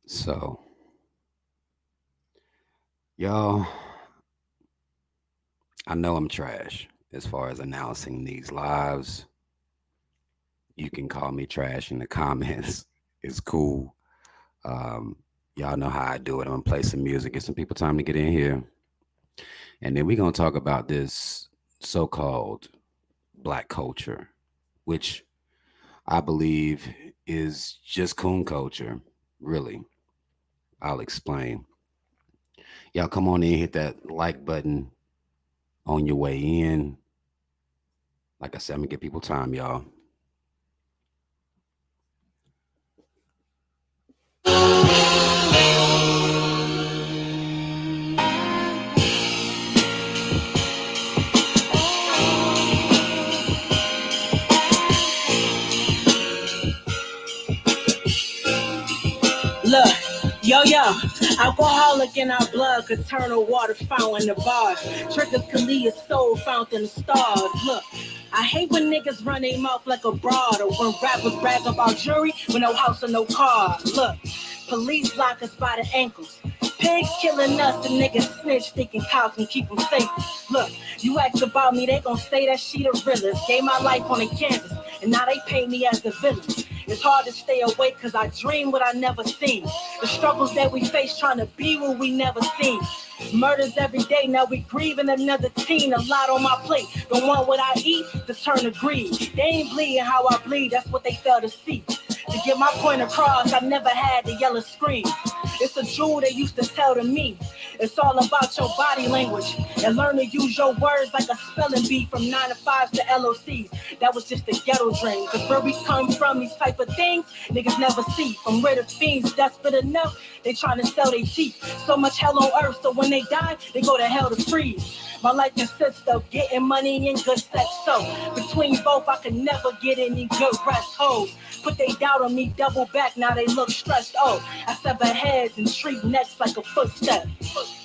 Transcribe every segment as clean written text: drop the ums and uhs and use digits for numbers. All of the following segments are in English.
So, y'all, I know I'm trash as far as announcing these lives. You can call me trash in the comments. It's cool. Um, y'all know how I do it. I'm gonna play some music, get some people time to get in here, and then we're gonna talk about this so-called black culture, which I believe is just coon culture. Really, I'll explain. Y'all come on in, hit that like button on your way in. Like I said, I'm gonna give people time, y'all. Look, yo, alcoholic in our blood, eternal water fountain in the bars. Triggers Kalia's soul fountain of stars. Look, I hate when niggas run their mouth like a broad, or when rappers brag about jury with no house or no car. Look, police lock us by the ankles. Pigs killing us, and niggas snitch, thinking cops can keep them safe. Look, you ask about me, they gon' say that she the realest. Gave my life on the canvas, and now they paint me as the villain. It's hard to stay awake cause I dream what I never seen. The struggles that we face trying to be what we never seen. Murders every day, now we grieving another teen. A lot on my plate, don't want what I eat, to turn to greed. They ain't bleeding how I bleed, that's what they fail to see. To get my point across, I never had the yellow screen. It's a jewel they used to tell to me. It's all about your body language and learn to use your words like a spelling bee from 9 to 5 to LOCs. That was just a ghetto dream. Cause where we come from, these type of things, niggas never see. From where the fiends desperate enough, they trying to sell their teeth. So much hell on earth, so when they die, they go to hell to freeze. My life consists of getting money and good sex. So between both, I can never get any good rest. Hoes put they doubt on me, double back, now they look stressed. Oh, I sever heads and treat necks like a footstep.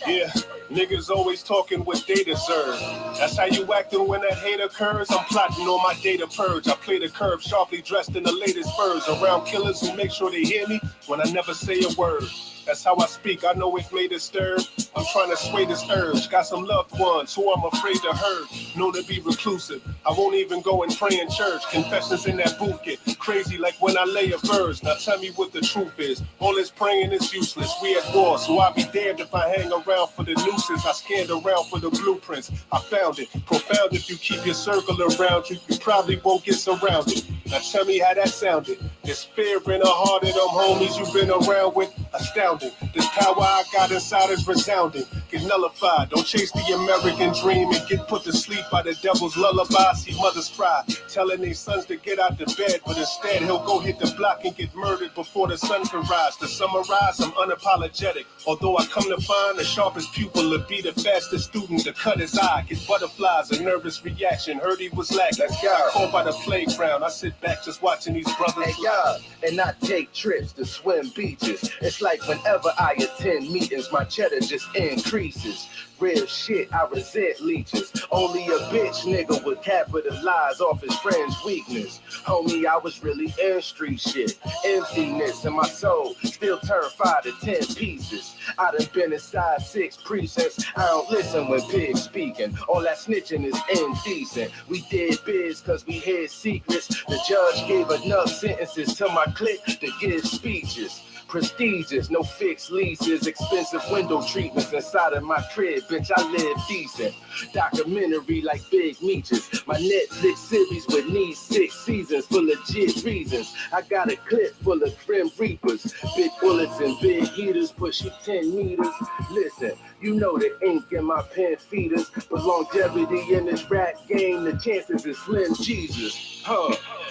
Yeah, niggas always talking what they deserve. That's how you acting when that hate occurs. I'm plotting on my day to purge. I play the curve, sharply dressed in the latest furs. Around killers who make sure they hear me when I never say a word. That's how I speak, I know it may disturb. I'm trying to sway this urge. Got some loved ones who I'm afraid to hurt. Known to be reclusive, I won't even go and pray in church. Confessions in that booth get crazy like when I lay a verse. Now tell me what the truth is. All this praying is useless. We at war, so I'll be damned if I hang around for the nooses. I scanned around for the blueprints. I found it. Profound if you keep your circle around you. You probably won't get surrounded. Now tell me how that sounded. There's fear in the heart of them homies you've been around with. Astounding. This power I got inside is resounding. Get nullified. Don't chase the American dream and get put to sleep by the devil's lullaby. See mothers cry, telling their sons to get out the bed, but instead he'll go hit the block and get murdered before the sun can rise. To summarize, I'm unapologetic. Although I come to find the sharpest pupil to be the fastest student to cut his eye. Get butterflies, a nervous reaction. Heard he was lacking. Caught by the playground. I sit back just watching these brothers. Hey, y'all, and I take trips to swim beaches. It's like whenever I attend meetings, my cheddar just increases. Real shit, I resent leeches. Only a bitch nigga would capitalize off his friend's weakness. Homie, I was really in street shit. Emptiness in my soul, still turn 5 to 10 pieces. I done been inside 6 precincts. I don't listen when pigs speaking. All that snitching is indecent. We did biz cause we hid secrets. The judge gave enough sentences to my clique to give speeches. Prestigious, no fixed leases, expensive window treatments inside of my crib, bitch, I live decent. Documentary like Big Meaches, my Netflix series with needs 6 seasons for legit reasons. I got a clip full of Grim Reapers, big bullets and big heaters, push you 10 meters. Listen, you know the ink in my pen feeders, but longevity in this rap game, the chances is slim Jesus.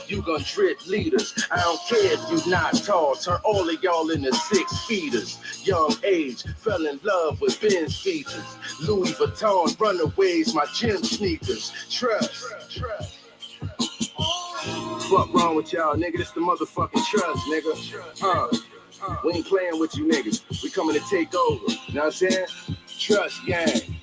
You gon' drip leaders. I don't care if you not tall. Turn all of y'all into 6 feeters. Young age, fell in love with Ben's features. Louis Vuitton runaways, my gym sneakers. Trust. Fuck wrong with y'all, nigga? This the motherfucking trust, nigga. We ain't playing with you niggas. We coming to take over. You know what I'm saying? Trust gang.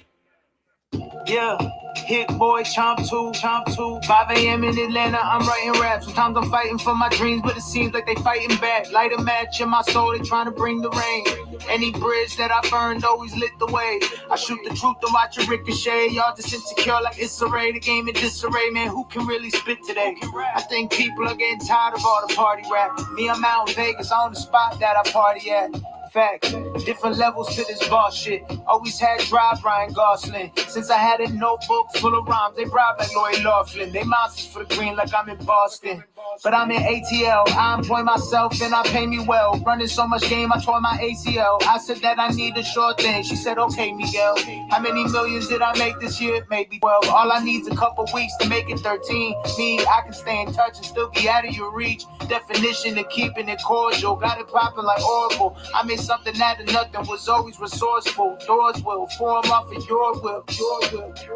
Yeah. Hit boy, chomp two. 5 a.m. in Atlanta, I'm writing raps. Sometimes I'm fighting for my dreams, but it seems like they fighting back. Light a match in my soul, they trying to bring the rain. Any bridge that I burned always lit the way. I shoot the truth to watch it ricochet. Y'all just insecure like it's a ray. The game in disarray, man. Who can really spit today? I think people are getting tired of all the party rap. Me, I'm out in Vegas on the spot that I party at. Facts, different levels to this boss shit. Always had drive Ryan Gosling. Since I had a notebook full of rhymes, they bribe like Lloyd Laughlin. They monsters for the green like I'm in Boston. But I'm in ATL, I employ myself and I pay me well. Running so much game, I tore my ACL. I said that I need a short thing. She said, okay, Miguel. How many millions did I make this year? Maybe 12. All I need is a couple weeks to make it 13. Me, I can stay in touch and still be out of your reach. Definition of keeping it cordial. Got it popping like Oracle. I made something out of nothing, was always resourceful. Doors will form off of your will.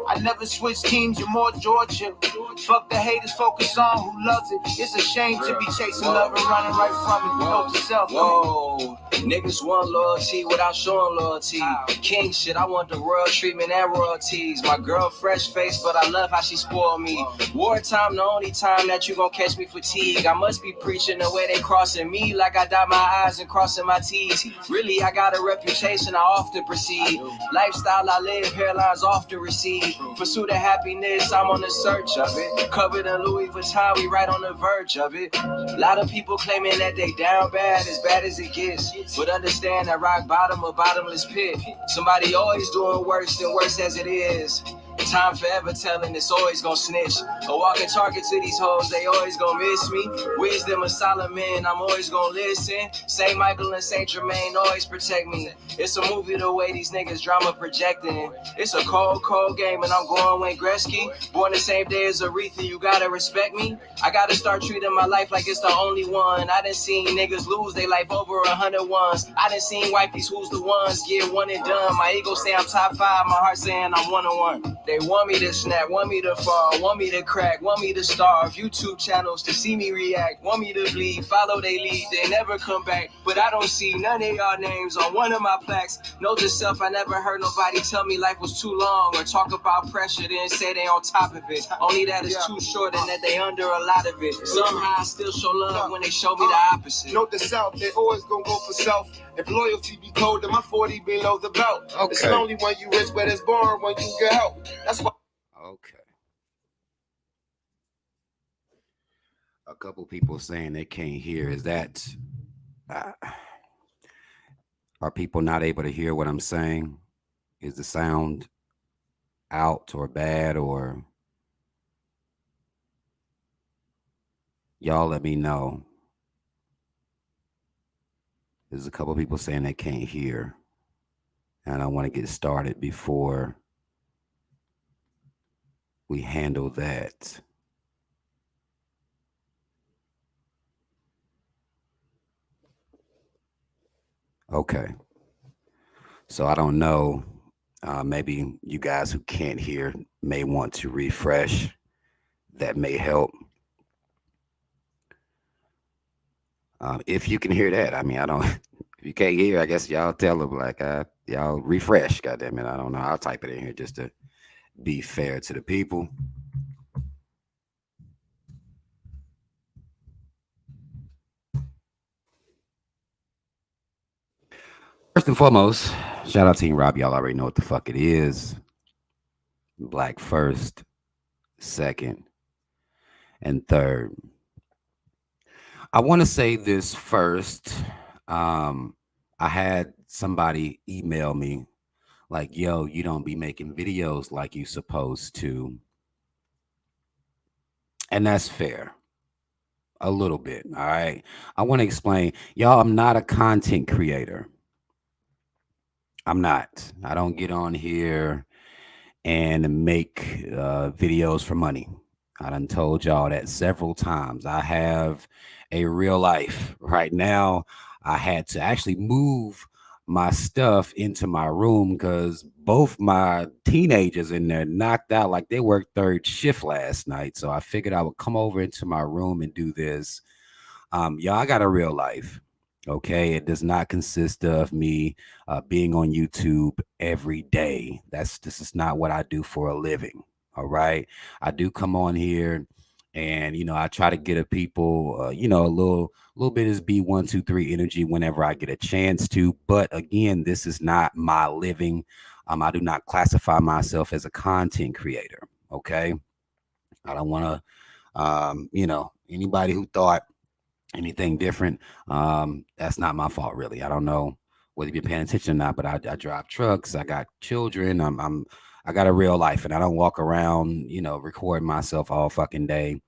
I never switch teams, you're more Georgia. Fuck the haters, focus on who loves it. It's a shame to be chasing love and running right from it. Note to self. Whoa, niggas want loyalty without showing loyalty. King shit, I want the royal treatment and royalties. My girl fresh face, but I love how she spoiled me. Wartime, the only time that you gon' catch me fatigue. I must be preaching the way they crossing me, like I dot my eyes and crossing my T's. Really, I got a reputation I often proceed. Lifestyle I live, hairlines often recede. Pursuit of happiness, I'm on the search of it. Covered in Louis Vuitton, we right on the verge of it. A lot of people claiming that they down bad as it gets. But understand that rock bottom a bottomless pit. Somebody always doing worse than worse as it is. Time forever telling it's always gonna snitch. A walking target to these hoes, they always gonna miss me. Wisdom of Solomon, I'm always gonna listen. Saint Michael and Saint Germain always protect me. It's a movie the way these niggas drama projecting. It's a cold game and I'm going Wayne Gretzky. Born the same day as Aretha, you gotta respect me. I gotta start treating my life like it's the only one. I done seen niggas lose their life over 100 ones. I done seen wifeys who's the ones get one and done. My ego say I'm top 5, my heart saying I'm 1-on-1. They want me to snap, want me to fall, want me to crack, want me to starve. YouTube channels to see me react, want me to bleed, follow they lead, they never come back. But I don't see none of y'all names on one of my plaques. Note to self, I never heard nobody tell me life was too long or talk about pressure, then say they on top of it. Only that is too short and that they under a lot of it. Somehow I still show love when they show me the opposite. Note the South, they always gonna go for self. If loyalty be cold, then my 40 below the belt. Okay. It's lonely when you rich, but it's boring when you get help. That's why. Okay. A couple people saying they can't hear. Is that are people not able to hear what I'm saying? Is the sound out or bad, or y'all let me know. There's a couple people saying they can't hear, and I want to get started before we handle that. Okay. So I don't know. Maybe you guys who can't hear may want to refresh. That may help. If you can hear that, I mean, I don't. If you can't hear, I guess y'all tell them like, y'all refresh. Goddamn it, I don't know. I'll type it in here just to be fair to the people. First and foremost, shout out Team Rob. Y'all already know what the fuck it is. Black first, second, and third. I want to say this first. I had somebody email me like, yo, you don't be making videos like you supposed to. And that's fair. A little bit. All right. I want to explain. Y'all, I'm not a content creator. I'm not. I don't get on here and make videos for money. I done told y'all that several times. I have a real life. Right now, I had to actually move my stuff into my room because both my teenagers in there knocked out like they worked third shift last night. So I figured I would come over into my room and do this. Y'all, I got a real life. Okay, it does not consist of me being on YouTube every day. This is not what I do for a living. All right, I do come on here, and I try to get a people, a little bit is B123 energy whenever I get a chance to. But again, this is not my living. I do not classify myself as a content creator. Okay, I don't want to, anybody who thought anything different, that's not my fault, really. I don't know whether you've been paying attention or not, but I drive trucks. I got children. I got a real life, and I don't walk around, recording myself all fucking day,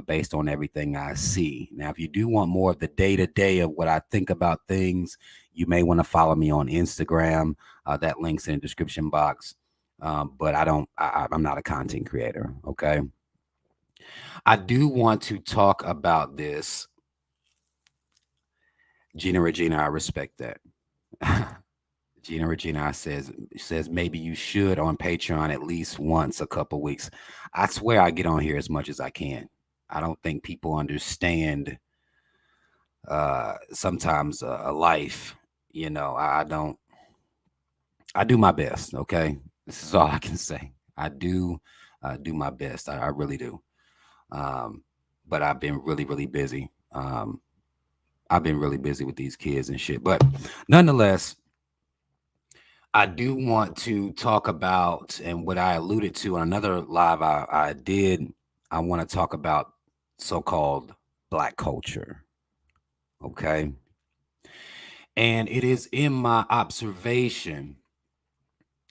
based on everything I see. Now, if you do want more of the day to day of what I think about things, you may want to follow me on Instagram. That link's in the description box. But I don't. I'm not a content creator. Okay. I do want to talk about this. Gina Regina, I respect that. Gina Regina says maybe you should on Patreon at least once a couple weeks. I swear I get on here as much as I can. I don't think people understand sometimes a life. I don't. I do my best. Okay, this is all I can say. I do my best. I really do. Um, but I've been really really busy. I've been really busy with these kids and shit. But nonetheless, I do want to talk about, and what I alluded to on another live I did, I want to talk about so called Black culture. Okay. And it is in my observation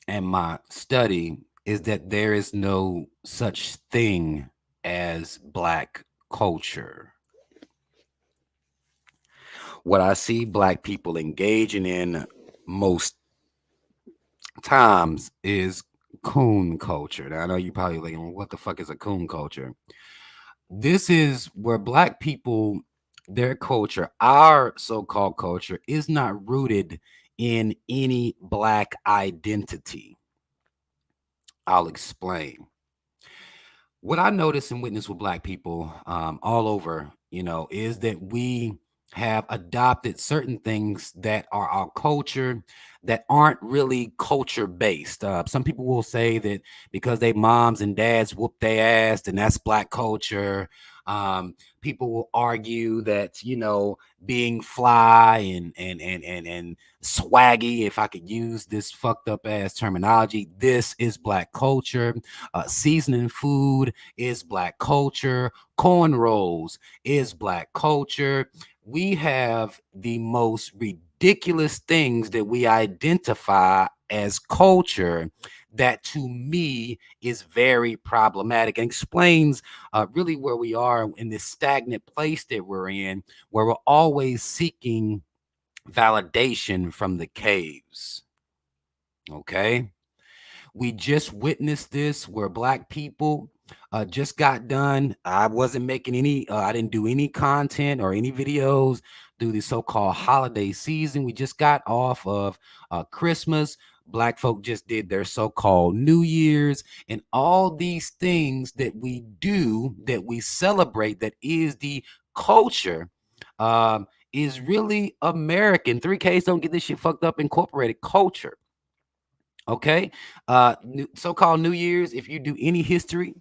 and my study is that there is no such thing as Black culture. What I see Black people engaging in most times is Coon culture. Now I know you probably like, "Well, what the fuck is a Coon culture?" This is where Black people, their culture, our so-called culture, is not rooted in any Black identity. I'll explain. What I notice and witness with Black people, all over, is that we have adopted certain things that are our culture that aren't really culture based. Some people will say that because they moms and dads whoop their ass, and that's Black culture. People will argue that being fly and swaggy, if I could use this fucked up ass terminology, this is Black culture. Seasoning food is Black culture. Cornrows is Black culture. We have the most ridiculous things that we identify as culture that to me is very problematic and explains really where we are in this stagnant place that we're in, where we're always seeking validation from the caves. Okay. We just witnessed this where Black people just got done. I wasn't making any, I didn't do any content or any videos through the so-called holiday season. We just got off of Christmas. Black folk just did their so-called New Year's, and all these things that we do, that we celebrate, that is the culture, is really American. 3Ks don't get this shit fucked up. Incorporated culture. Okay. So-called New Year's, if you do any history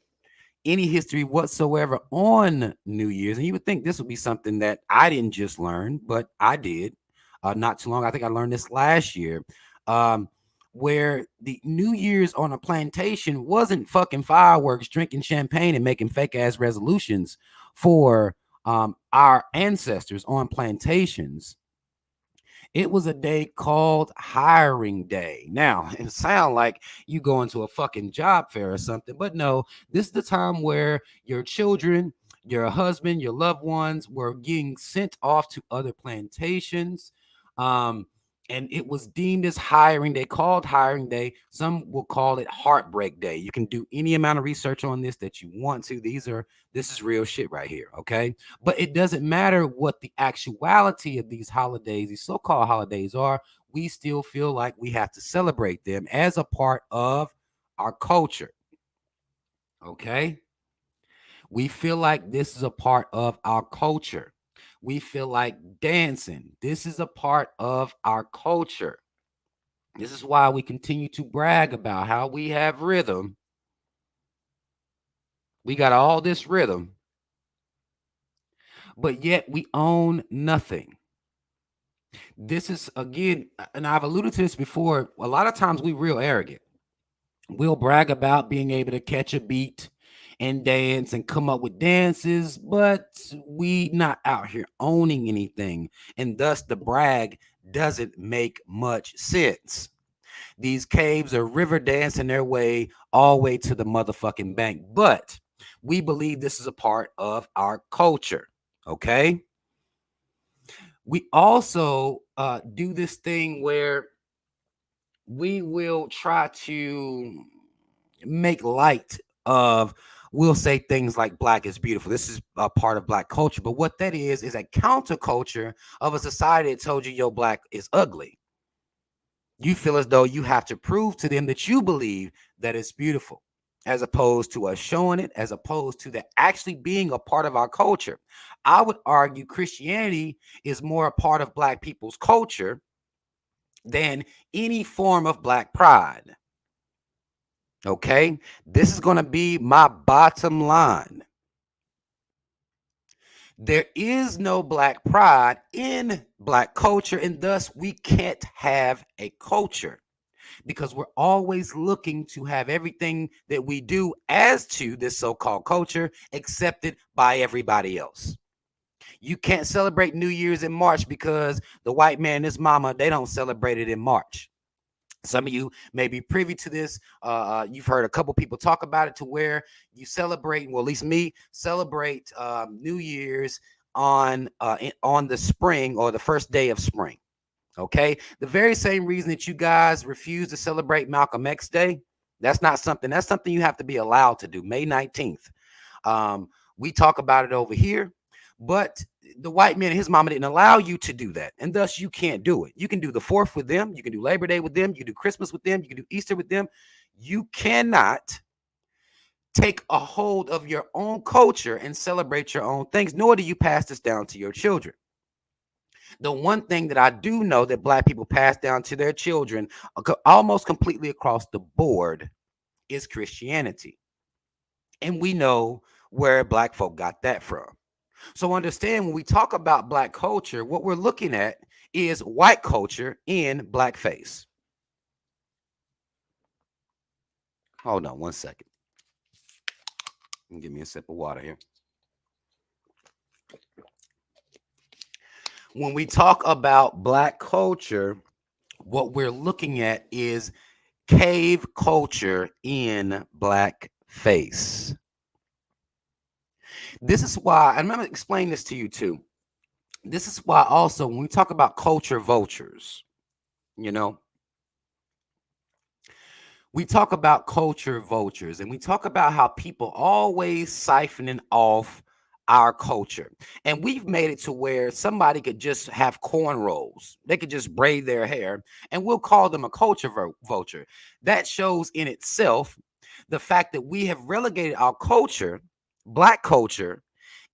whatsoever on New Year's, and you would think this would be something that I didn't just learn, but I did not too long. I think I learned this last year. Um, where the New Year's on a plantation wasn't fucking fireworks, drinking champagne, and making fake ass resolutions for our ancestors on plantations. It was a day called hiring day. Now, it sounds like you go into a fucking job fair or something, but no, this is the time where your children, your husband, your loved ones were getting sent off to other plantations. Um, and it was deemed as hiring day, called hiring day. Some will call it heartbreak day. You can do any amount of research on this that you want to. This is real shit right here. Okay. But it doesn't matter what the actuality of these holidays, these so-called holidays are. We still feel like we have to celebrate them as a part of our culture. Okay. We feel like this is a part of our culture. We feel like dancing. This is a part of our culture. This is why we continue to brag about how we have rhythm. We got all this rhythm, but yet we own nothing. This is, again, and I've alluded to this before, a lot of times we real arrogant. We'll brag about being able to catch a beat and dance and come up with dances, but we not out here owning anything. And thus the brag doesn't make much sense. These caves are river dancing their way all the way to the motherfucking bank. But we believe this is a part of our culture. Okay. We also do this thing where we will try to make light of, we'll say things like black is beautiful. This is a part of black culture. But what that is a counterculture of a society that told you your black is ugly. You feel as though you have to prove to them that you believe that it's beautiful, as opposed to us showing it, as opposed to that actually being a part of our culture. I would argue Christianity is more a part of black people's culture than any form of black pride. Okay, this is going to be my bottom line. There is no black pride in black culture, and thus we can't have a culture, because we're always looking to have everything that we do as to this so-called culture accepted by everybody else. You can't celebrate New Year's in March because the white man and his mama, they don't celebrate it in March. Some of you may be privy to this. You've heard a couple people talk about it, to where you celebrate, well, at least me, celebrate New Year's on the spring, or the first day of spring. Okay, the very same reason that you guys refuse to celebrate Malcolm X Day, that's not something. That's something you have to be allowed to do. May 19th. We talk about it over here, but the white man and his mama didn't allow you to do that, and thus you can't do it. You can do the 4th with them, you can do Labor Day with them, you can do Christmas with them, you can do Easter with them. You cannot take a hold of your own culture and celebrate your own things, nor do you pass this down to your children. The one thing that I do know that black people pass down to their children almost completely across the board is Christianity. And we know where black folk got that from. So understand, when we talk about black culture, what we're looking at is white culture in blackface. Hold on one second. Give me a sip of water here. When we talk about black culture, what we're looking at is cave culture in blackface. This is why, and I'm going to explain this to you too. This is why also, when we talk about culture vultures, you know, we talk about culture vultures, and we talk about how people always siphoning off our culture. And we've made it to where somebody could just have cornrows. They could just braid their hair, and we'll call them a culture vulture. That shows in itself the fact that we have relegated our culture, black culture,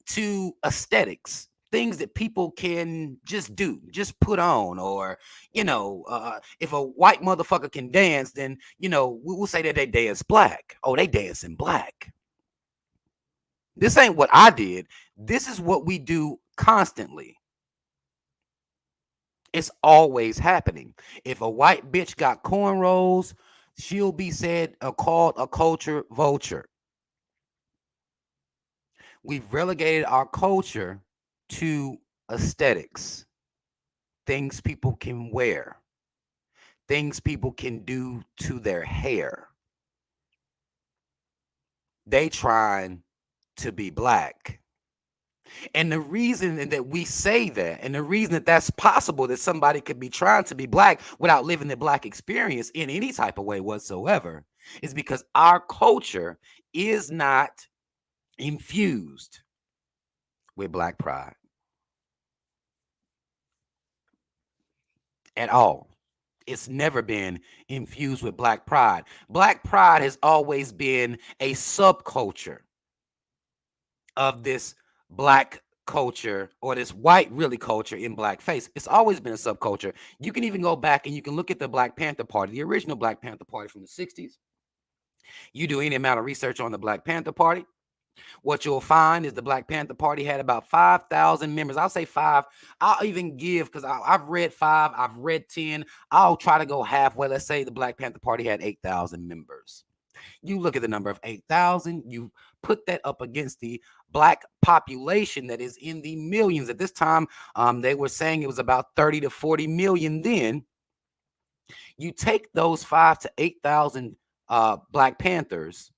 to aesthetics, things that people can just do, just put on. Or, if a white motherfucker can dance, then, we'll say that they dance black. Oh, they dance in black. This ain't what I did. This is what we do constantly. It's always happening. If a white bitch got cornrows, she'll be called a culture vulture. We've relegated our culture to aesthetics, things people can wear, things people can do to their hair. They trying to be black. And the reason that we say that, and the reason that that's possible, that somebody could be trying to be black without living the black experience in any type of way whatsoever, is because our culture is not infused with black pride at all. It's never been infused with black pride. Black pride has always been a subculture of this black culture or this white really culture in blackface. It's always been a subculture. You can even go back and you can look at the Black Panther Party, the original Black Panther Party from the 60s. You do any amount of research on the Black Panther Party, what you'll find is the Black Panther Party had about 5,000 members. I'll say five. I'll even give, because I've read 5, I've read 10. I'll try to go halfway. Let's say the Black Panther Party had 8,000 members. You look at the number of 8,000, you put that up against the Black population that is in the millions. At this time, they were saying it was about 30 to 40 million then. You take those 5 to 8,000 Black Panthers,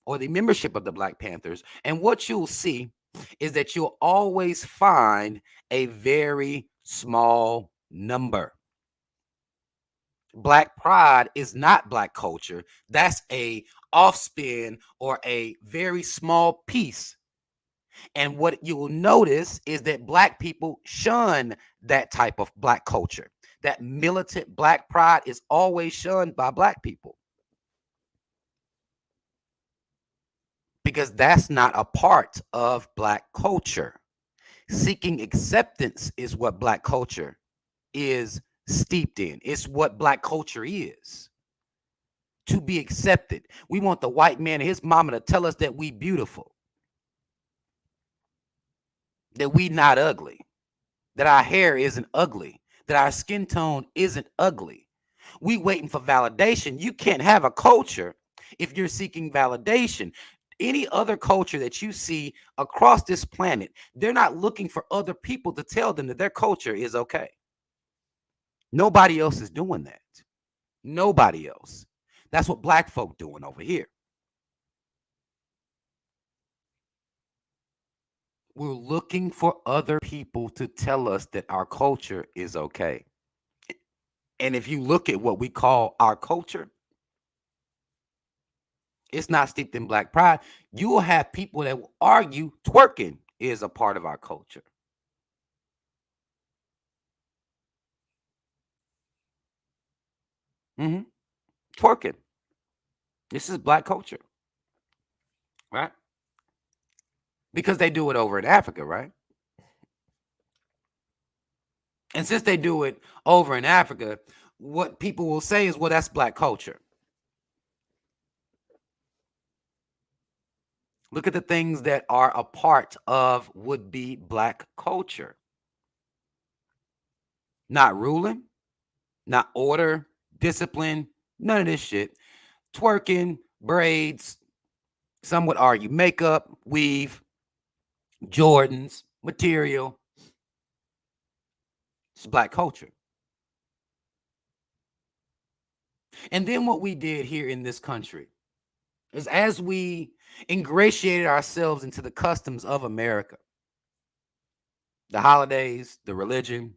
or the membership of the Black Panthers, and what you'll see is that you'll always find a very small number. Black pride is not Black culture. That's a offspin or a very small piece. And what you will notice is that Black people shun that type of Black culture. That militant Black pride is always shunned by Black people, because that's not a part of Black culture. Seeking acceptance is what Black culture is steeped in. It's what Black culture is. To be accepted. We want the white man and his mama to tell us that we beautiful, that we not ugly, that our hair isn't ugly, that our skin tone isn't ugly. We waiting for validation. You can't have a culture if you're seeking validation. Any other culture that you see across this planet, they're not looking for other people to tell them that their culture is okay. Nobody else is doing that. Nobody else. That's what Black folk doing over here. We're looking for other people to tell us that our culture is okay. And if you look at what we call our culture, it's not steeped in Black pride. You will have people that will argue twerking is a part of our culture. Twerking. This is Black culture, right? Because they do it over in Africa, right? And since they do it over in Africa, what people will say is, well, that's Black culture. Look at the things that are a part of would-be Black culture. Not ruling, not order, discipline, none of this shit. Twerking, braids, some would argue makeup, weave, Jordans, material. It's Black culture. And then what we did here in this country is, as we ingratiated ourselves into the customs of America, the holidays, the religion,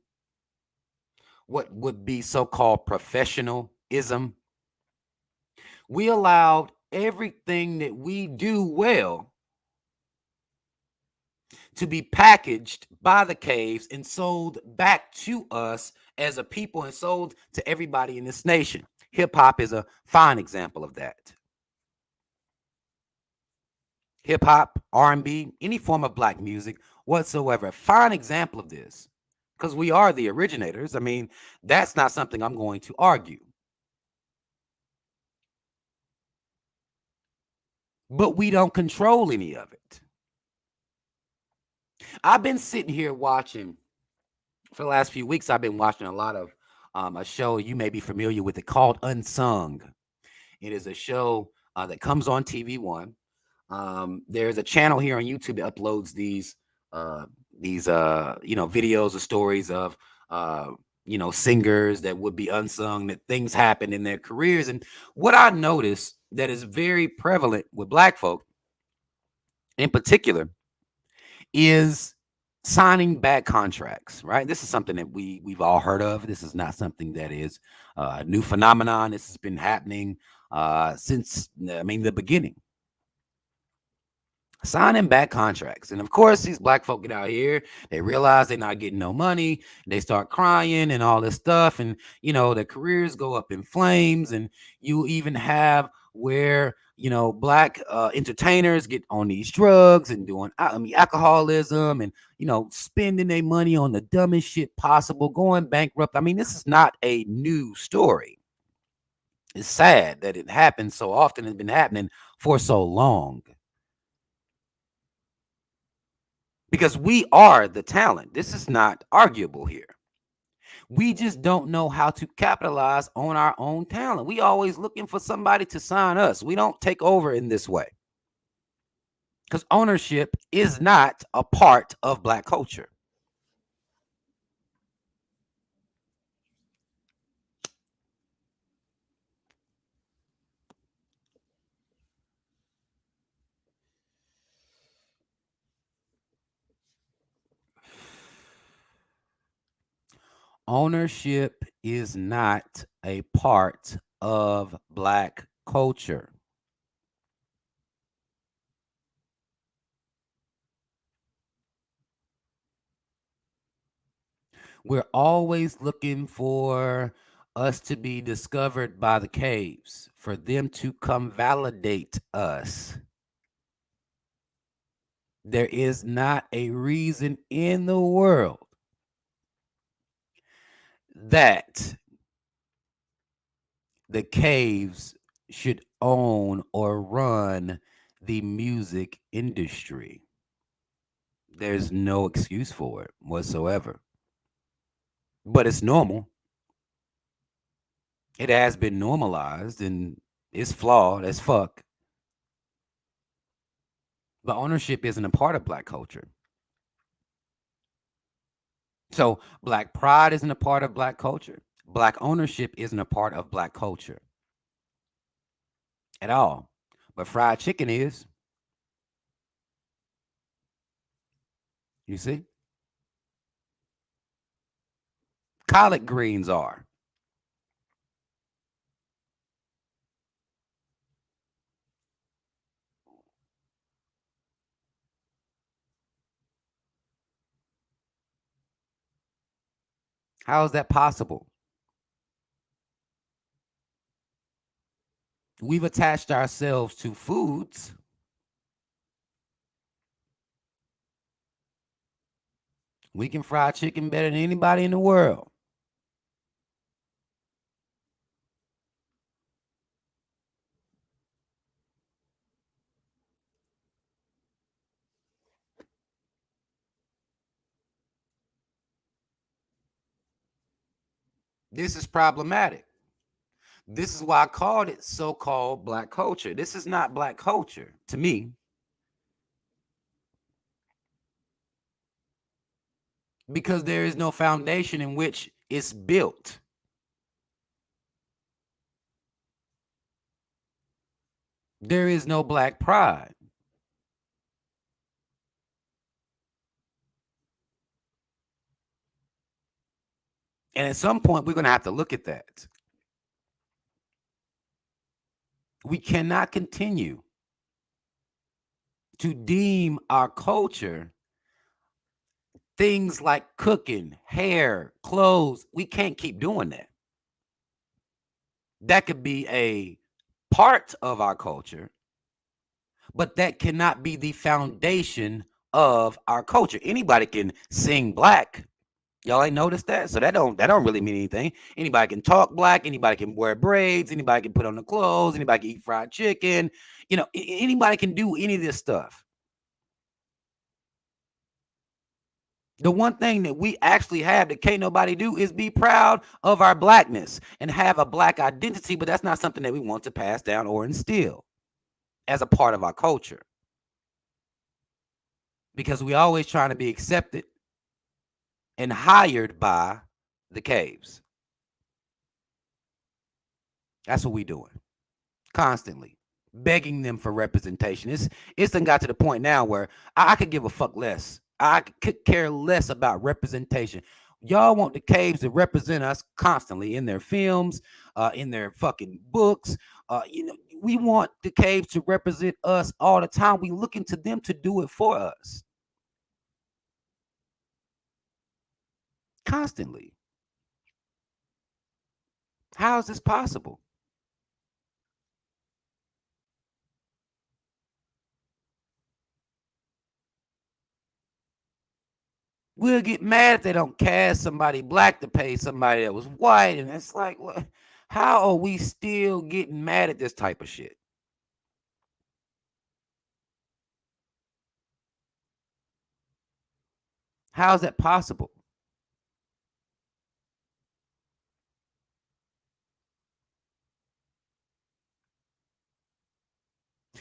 what would be so-called professionalism, we allowed everything that we do well to be packaged by the caves and sold back to us as a people and sold to everybody in this nation. Hip-hop is a fine example of that. Hip-hop, R&B, any form of Black music whatsoever, a fine example of this, because we are the originators. I mean, that's not something I'm going to argue. But we don't control any of it. I've been sitting here watching, for the last few weeks, I've been watching a lot of a show you may be familiar with it called Unsung. It is a show that comes on TV One. There's a channel here on YouTube that uploads these videos or stories of singers that would be unsung, that things happen in their careers. And what I noticed that is very prevalent with Black folk in particular is signing bad contracts, right? This is something that we've all heard of. This is not something that is a new phenomenon. This has been happening since the beginning. Signing bad contracts. And of course, these Black folk get out here, they realize they're not getting no money, they start crying and all this stuff, and their careers go up in flames. And you even have where black entertainers get on these drugs and doing alcoholism and spending their money on the dumbest shit possible, going bankrupt. I mean, this is not a new story. It's sad that it happens so often. It's been happening for so long because we are the talent. This is not arguable here. We just don't know how to capitalize on our own talent. We always looking for somebody to sign us. We don't take over in this way because ownership is not a part of black culture. Ownership is not a part of black culture. We're always looking for us to be discovered by the caves, for them to come validate us. There is not a reason in the world that the caves should own or run the music industry. There's no excuse for it whatsoever. But it's normal. It has been normalized and it's flawed as fuck. But ownership isn't a part of black culture. So black pride isn't a part of black culture. Black ownership isn't a part of black culture at all. But fried chicken is. You see? Collard greens are. How is that possible? We've attached ourselves to foods. We can fry chicken better than anybody in the world. This is problematic. This is why I called it so-called black culture. This is not black culture to me because there is no foundation in which it's built. There is no black pride. And at some point, we're going to have to look at that. We cannot continue to deem our culture things like cooking, hair, clothes. We can't keep doing that. That could be a part of our culture, but that cannot be the foundation of our culture. Anybody can sing black. Y'all ain't noticed that? So that don't really mean anything. Anybody can talk black, anybody can wear braids, anybody can put on the clothes, anybody can eat fried chicken. Anybody can do any of this stuff. The one thing that we actually have that can't nobody do is be proud of our blackness and have a black identity, but that's not something that we want to pass down or instill as a part of our culture. Because we always trying to be accepted and hired by the caves. That's what we doing constantly, begging them for representation. It's done got to the point now where I could give a fuck less. I could care less about representation. Y'all want the caves to represent us constantly in their films, in their fucking books. We want the caves to represent us all the time. We looking to them to do it for us constantly. How is this possible? We'll get mad if they don't cast somebody black to pay somebody that was white. And it's like, what? How are we still getting mad at this type of shit? How is that possible?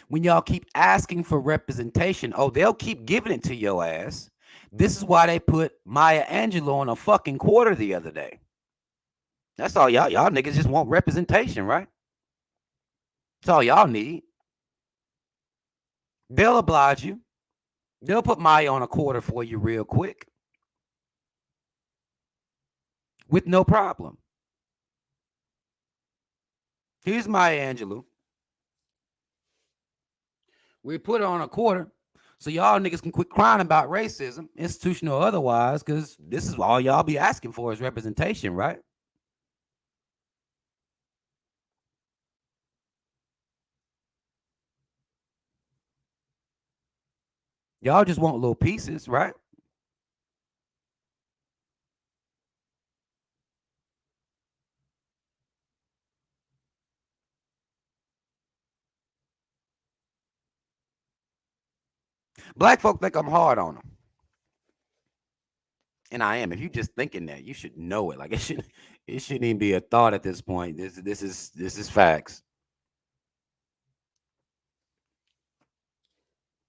When y'all keep asking for representation, oh, they'll keep giving it to your ass. This is why they put Maya Angelou on a fucking quarter the other day. That's all y'all niggas just want representation, right? That's all y'all need. They'll oblige you. They'll put Maya on a quarter for you real quick. With no problem. Here's Maya Angelou. We put her on a quarter so y'all niggas can quit crying about racism, institutional or otherwise, because this is all y'all be asking for is representation, right? Y'all just want little pieces, right? Black folk think I'm hard on them. And I am. If you just thinking that, you should know it. Like it shouldn't even be a thought at this point. This is facts.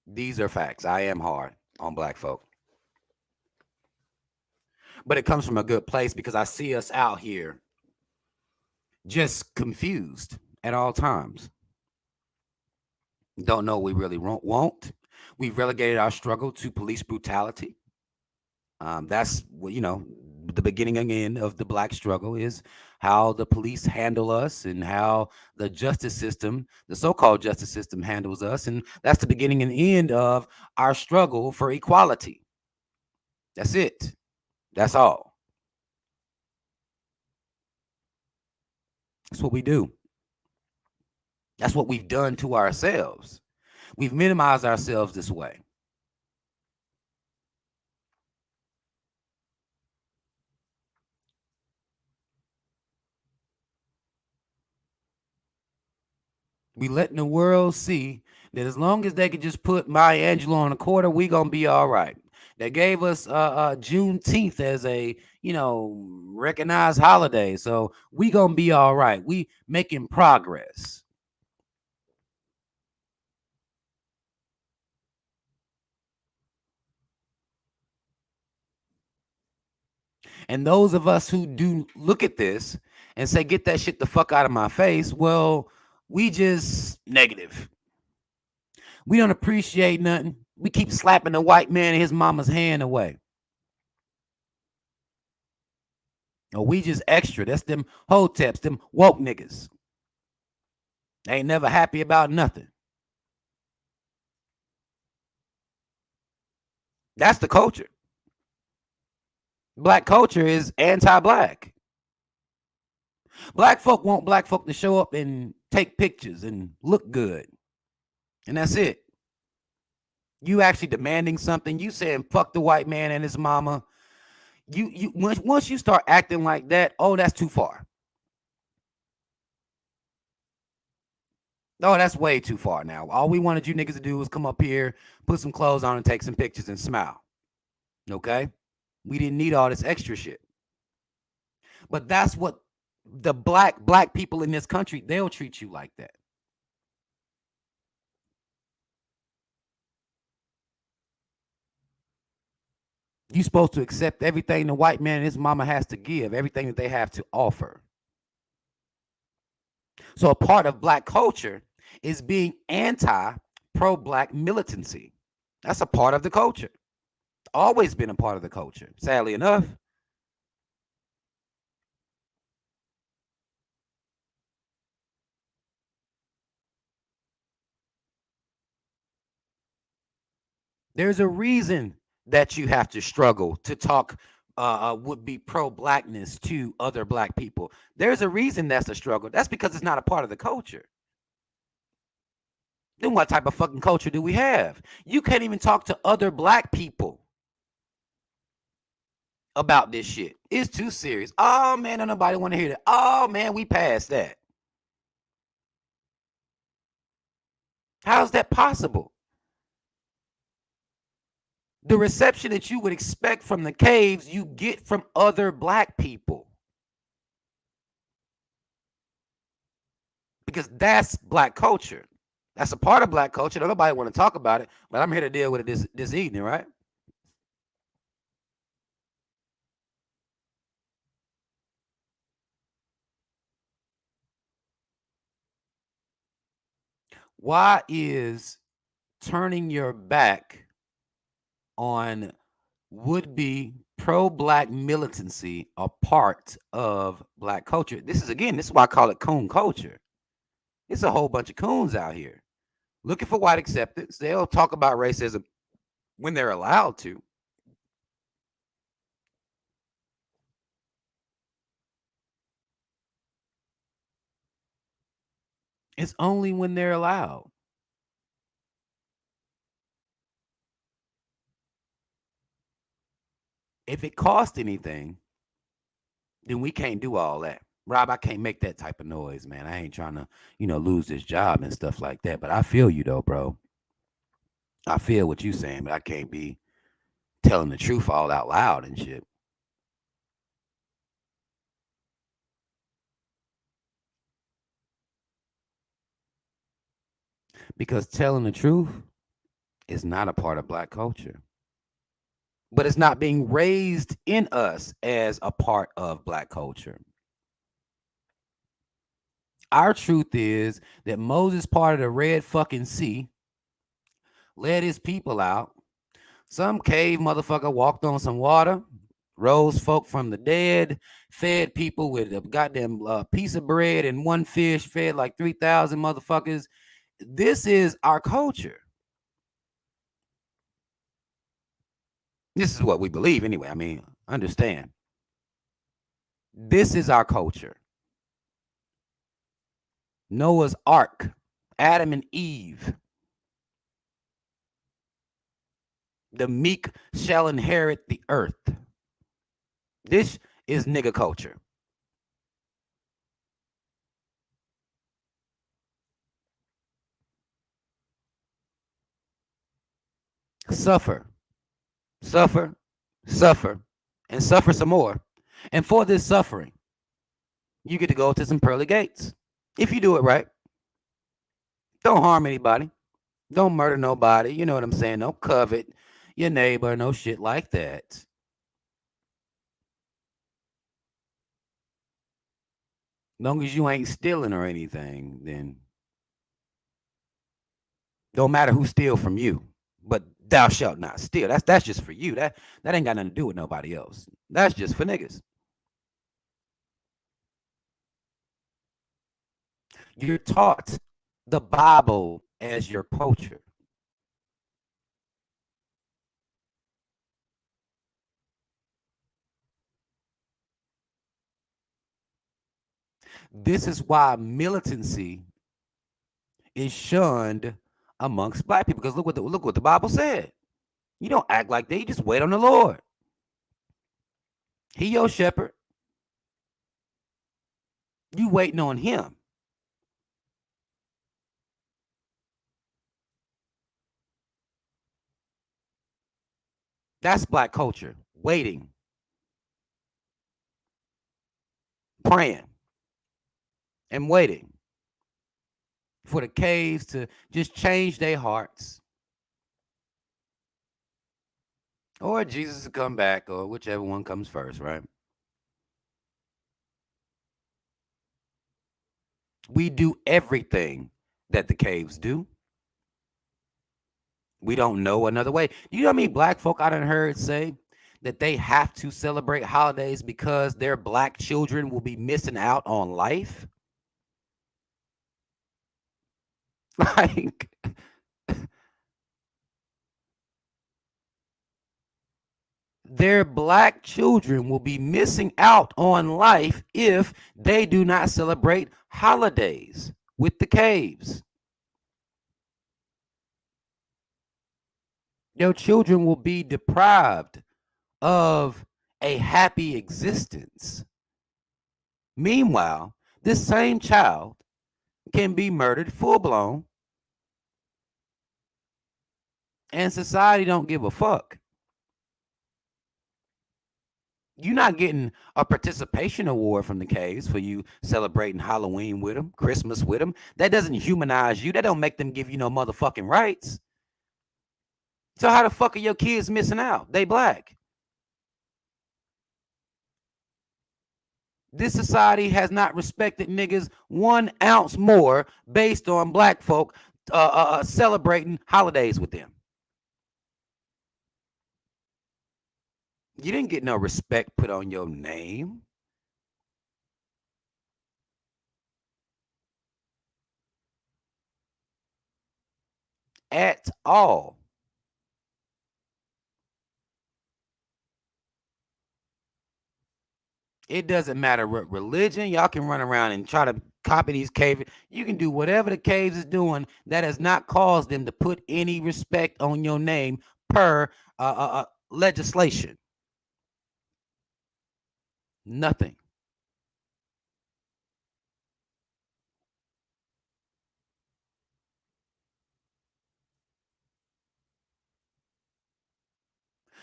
These are facts. I am hard on black folk. But it comes from a good place because I see us out here just confused at all times. Don't know what we really want. We've relegated our struggle to police brutality. That's what, the beginning again of the black struggle is how the police handle us and how the justice system, the so-called justice system, handles us. And that's the beginning and end of our struggle for equality. That's it. That's all. That's what we do. That's what we've done to ourselves. We've minimized ourselves this way. We letting the world see that as long as they could just put Maya Angelou on a quarter, we gonna be all right. They gave us Juneteenth as a recognized holiday, so we gonna be all right. We making progress. And those of us who do look at this and say, "Get that shit the fuck out of my face," well, we just negative. We don't appreciate nothing. We keep slapping the white man and his mama's hand away. Oh, we just extra. That's them hoteps, them woke niggas. They ain't never happy about nothing. That's the culture. Black culture is anti-black. Black folk want black folk to show up and take pictures and look good. And that's it. You actually demanding something. You saying fuck the white man and his mama. Once you start acting like that, oh, that's too far. Oh, that's way too far now. All we wanted you niggas to do was come up here, put some clothes on and take some pictures and smile. Okay? We didn't need all this extra shit. But that's what the black people in this country, they'll treat you like that. You're supposed to accept everything the white man and his mama has to give, everything that they have to offer. So a part of black culture is being anti-pro-black militancy. That's a part of the culture. Always been a part of the culture, sadly enough. There's a reason that you have to struggle to talk would be pro-blackness to other black people. There's a reason that's a struggle. That's because it's not a part of the culture. Then what type of fucking culture do we have? You can't even talk to other black people. about this shit. It's too serious. Oh man, don't nobody want to hear that. Oh man, we passed that. How's that possible? The reception that you would expect from the caves, you get from other black people. Because that's black culture. That's a part of black culture. Don't nobody want to talk about it, but I'm here to deal with it this evening, right? Why is turning your back on would-be pro-black militancy a part of black culture? This is why I call it coon culture. It's a whole bunch of coons out here looking for white acceptance. They'll talk about racism when they're allowed to. It's only when they're allowed. If it costs anything, then we can't do all that. Rob, I can't make that type of noise, man. I ain't trying to, lose this job and stuff like that. But I feel you though, bro. I feel what you saying, but I can't be telling the truth all out loud and shit. Because telling the truth is not a part of black culture. But it's not being raised in us as a part of black culture. Our truth is that Moses parted the Red fucking Sea, led his people out. Some cave motherfucker walked on some water, rose folk from the dead, fed people with a goddamn piece of bread and one fish, fed like 3,000 motherfuckers. This is our culture. This is what we believe anyway. I mean, understand. This is our culture. Noah's Ark, Adam and Eve. The meek shall inherit the earth. This is nigga culture. Suffer, suffer, suffer, and suffer some more. And for this suffering, you get to go to some pearly gates. If you do it right. Don't harm anybody. Don't murder nobody. You know what I'm saying? Don't covet your neighbor, no shit like that. Long as you ain't stealing or anything, then don't matter who steal from you. But thou shalt not steal. That's just for you. That ain't got nothing to do with nobody else. That's just for niggas. You're taught the Bible as your culture. This is why militancy is shunned amongst black people. Because look what the Bible said. You don't act like that. You just wait on the Lord. He your shepherd. You waiting on him. That's black culture. Waiting. Praying. And waiting for the caves to just change their hearts. Or Jesus to come back, or whichever one comes first, right? We do everything that the caves do. We don't know another way. You know how many black folk I done heard say that they have to celebrate holidays because their black children will be missing out on life? Like, their black children will be missing out on life if they do not celebrate holidays with the caves. Your children will be deprived of a happy existence. Meanwhile, this same child can be murdered full blown, and society don't give a fuck. You're not getting a participation award from the K's for you celebrating Halloween with them, Christmas with them. That doesn't humanize you. That don't make them give you no motherfucking rights. So how the fuck are your kids missing out? They black. This society has not respected niggas 1 ounce more based on black folk celebrating holidays with them. You didn't get no respect put on your name. At all. It doesn't matter what religion. Y'all can run around and try to copy these caves. You can do whatever the caves is doing. That has not caused them to put any respect on your name per legislation. Nothing.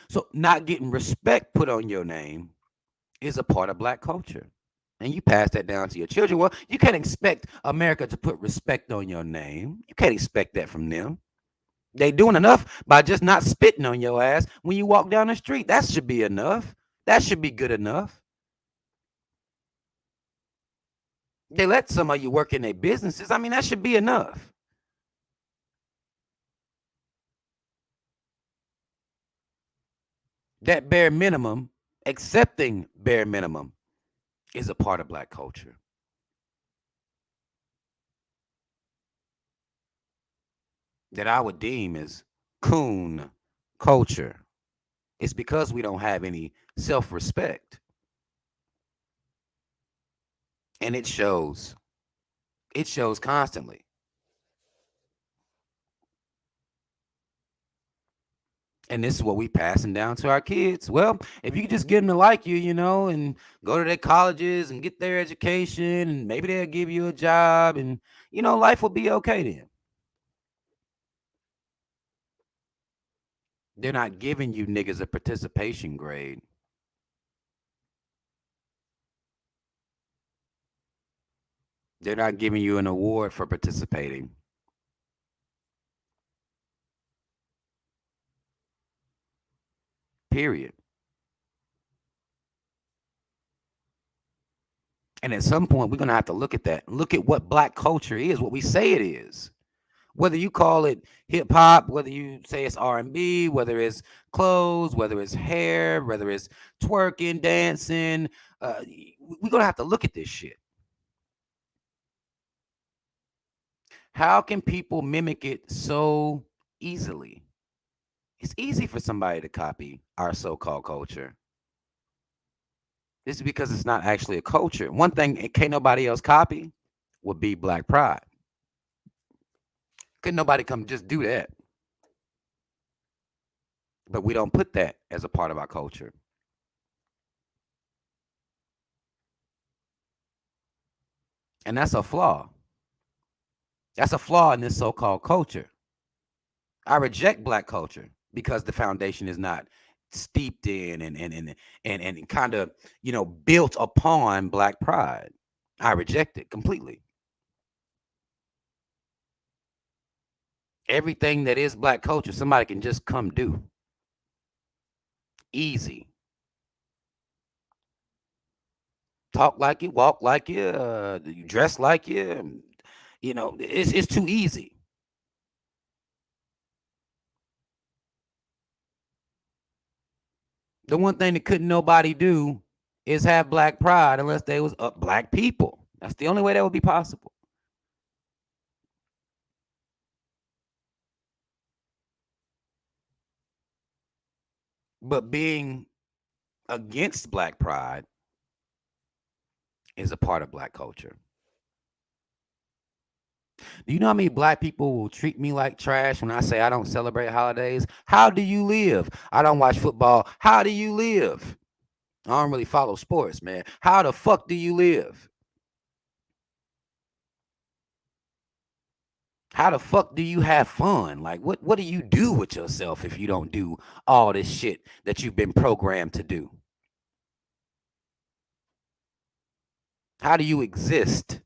So not getting respect put on your name is a part of black culture. And you pass that down to your children. Well, you can't expect America to put respect on your name. You can't expect that from them. They doing enough by just not spitting on your ass when you walk down the street. That should be enough. That should be good enough. They let some of you work in their businesses. I mean, that should be enough. That bare minimum, accepting bare minimum, is a part of black culture. That I would deem as coon culture. It's because we don't have any self-respect. And it shows. It shows constantly. And this is what we passing down to our kids. Well, if you just get them to like you, and go to their colleges and get their education, and maybe they'll give you a job, and life will be okay then. They're not giving you niggas a participation grade. They're not giving you an award for participating. Period. And at some point, we're going to have to look at that. Look at what black culture is, what we say it is. Whether you call it hip hop, whether you say it's R&B, whether it's clothes, whether it's hair, whether it's twerking, dancing, we're going to have to look at this shit. How can people mimic it so easily? It's easy for somebody to copy our so-called culture. This is because it's not actually a culture. One thing can't nobody else copy would be black pride. Couldn't nobody come just do that. But we don't put that as a part of our culture. And that's a flaw. That's a flaw in this so-called culture. I reject black culture because the foundation is not steeped in and kind of, built upon black pride. I reject it completely. Everything that is black culture, somebody can just come do. Easy. Talk like you, walk like you, dress like you. It's too easy. The one thing that couldn't nobody do is have black pride unless they was black people. That's the only way that would be possible. But being against black pride is a part of black culture. Do you know how many black people will treat me like trash when I say I don't celebrate holidays? How do you live? I don't watch football. How do you live? I don't really follow sports, man. How the fuck do you live? How the fuck do you have fun? Like, what do you do with yourself if you don't do all this shit that you've been programmed to do? How do you exist?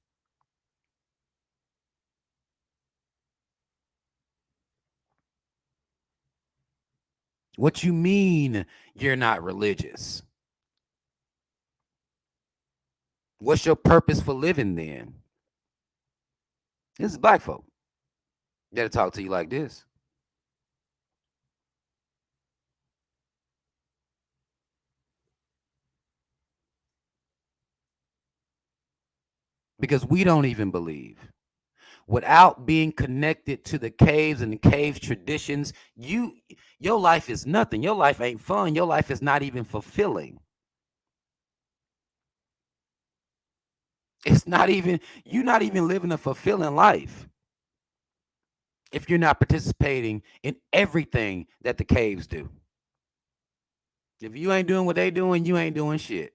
What you mean you're not religious? What's your purpose for living then? This is black folk. Gotta talk to you like this. Because we don't even believe. Without being connected to the caves and the caves traditions, your life is nothing. Your life ain't fun. Your life is not even fulfilling. It's not even, you're not even living a fulfilling life if you're not participating in everything that the caves do. If you ain't doing what they doing, you ain't doing shit.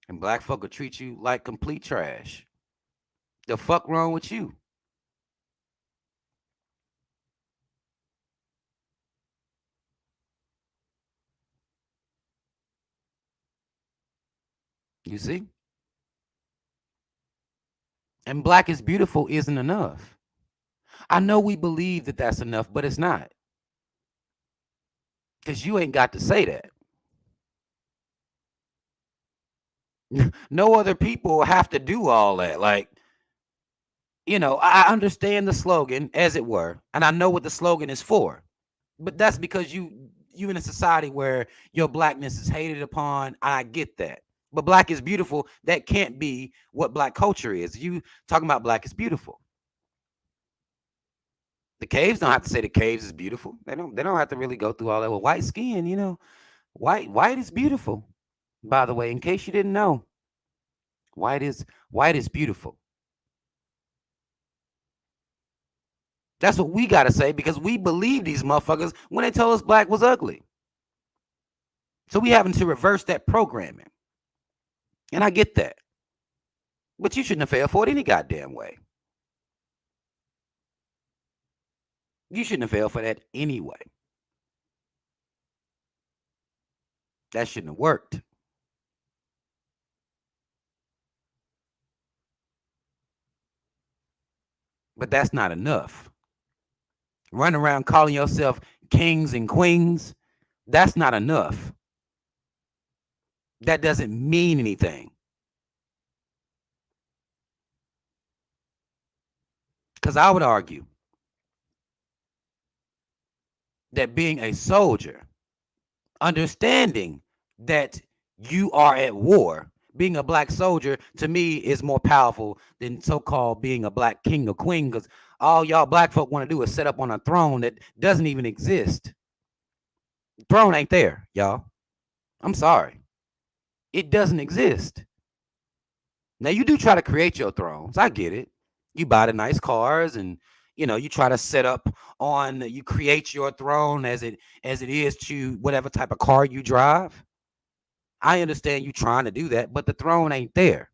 And black folk will treat you like complete trash. The fuck wrong with you? You see? And black is beautiful isn't enough. I know we believe that that's enough, but it's not. Because you ain't got to say that. No other people have to do all that. Like, I understand the slogan, as it were, and I know what the slogan is for. But that's because you in a society where your blackness is hated upon. I get that. But black is beautiful. That can't be what black culture is. You talking about black is beautiful. The caves don't have to say the caves is beautiful. They don't have to really go through all that. Well, white skin, white is beautiful. By the way, in case you didn't know, white is beautiful. That's what we gotta say because we believe these motherfuckers when they tell us black was ugly. So we having to reverse that programming. And I get that. But you shouldn't have failed for it any goddamn way. You shouldn't have failed for that anyway. That shouldn't have worked. But that's not enough. Run around calling yourself kings and queens, that's not enough. That doesn't mean anything. Because I would argue that being a soldier, understanding that you are at war, being a black soldier to me is more powerful than so-called being a black king or queen, because all y'all black folk want to do is set up on a throne that doesn't even exist. The throne ain't there, y'all. I'm sorry. It doesn't exist. Now you do try to create your thrones. I get it. You buy the nice cars and you try to set up you create your throne as it is to whatever type of car you drive. I understand you trying to do that, but the throne ain't there.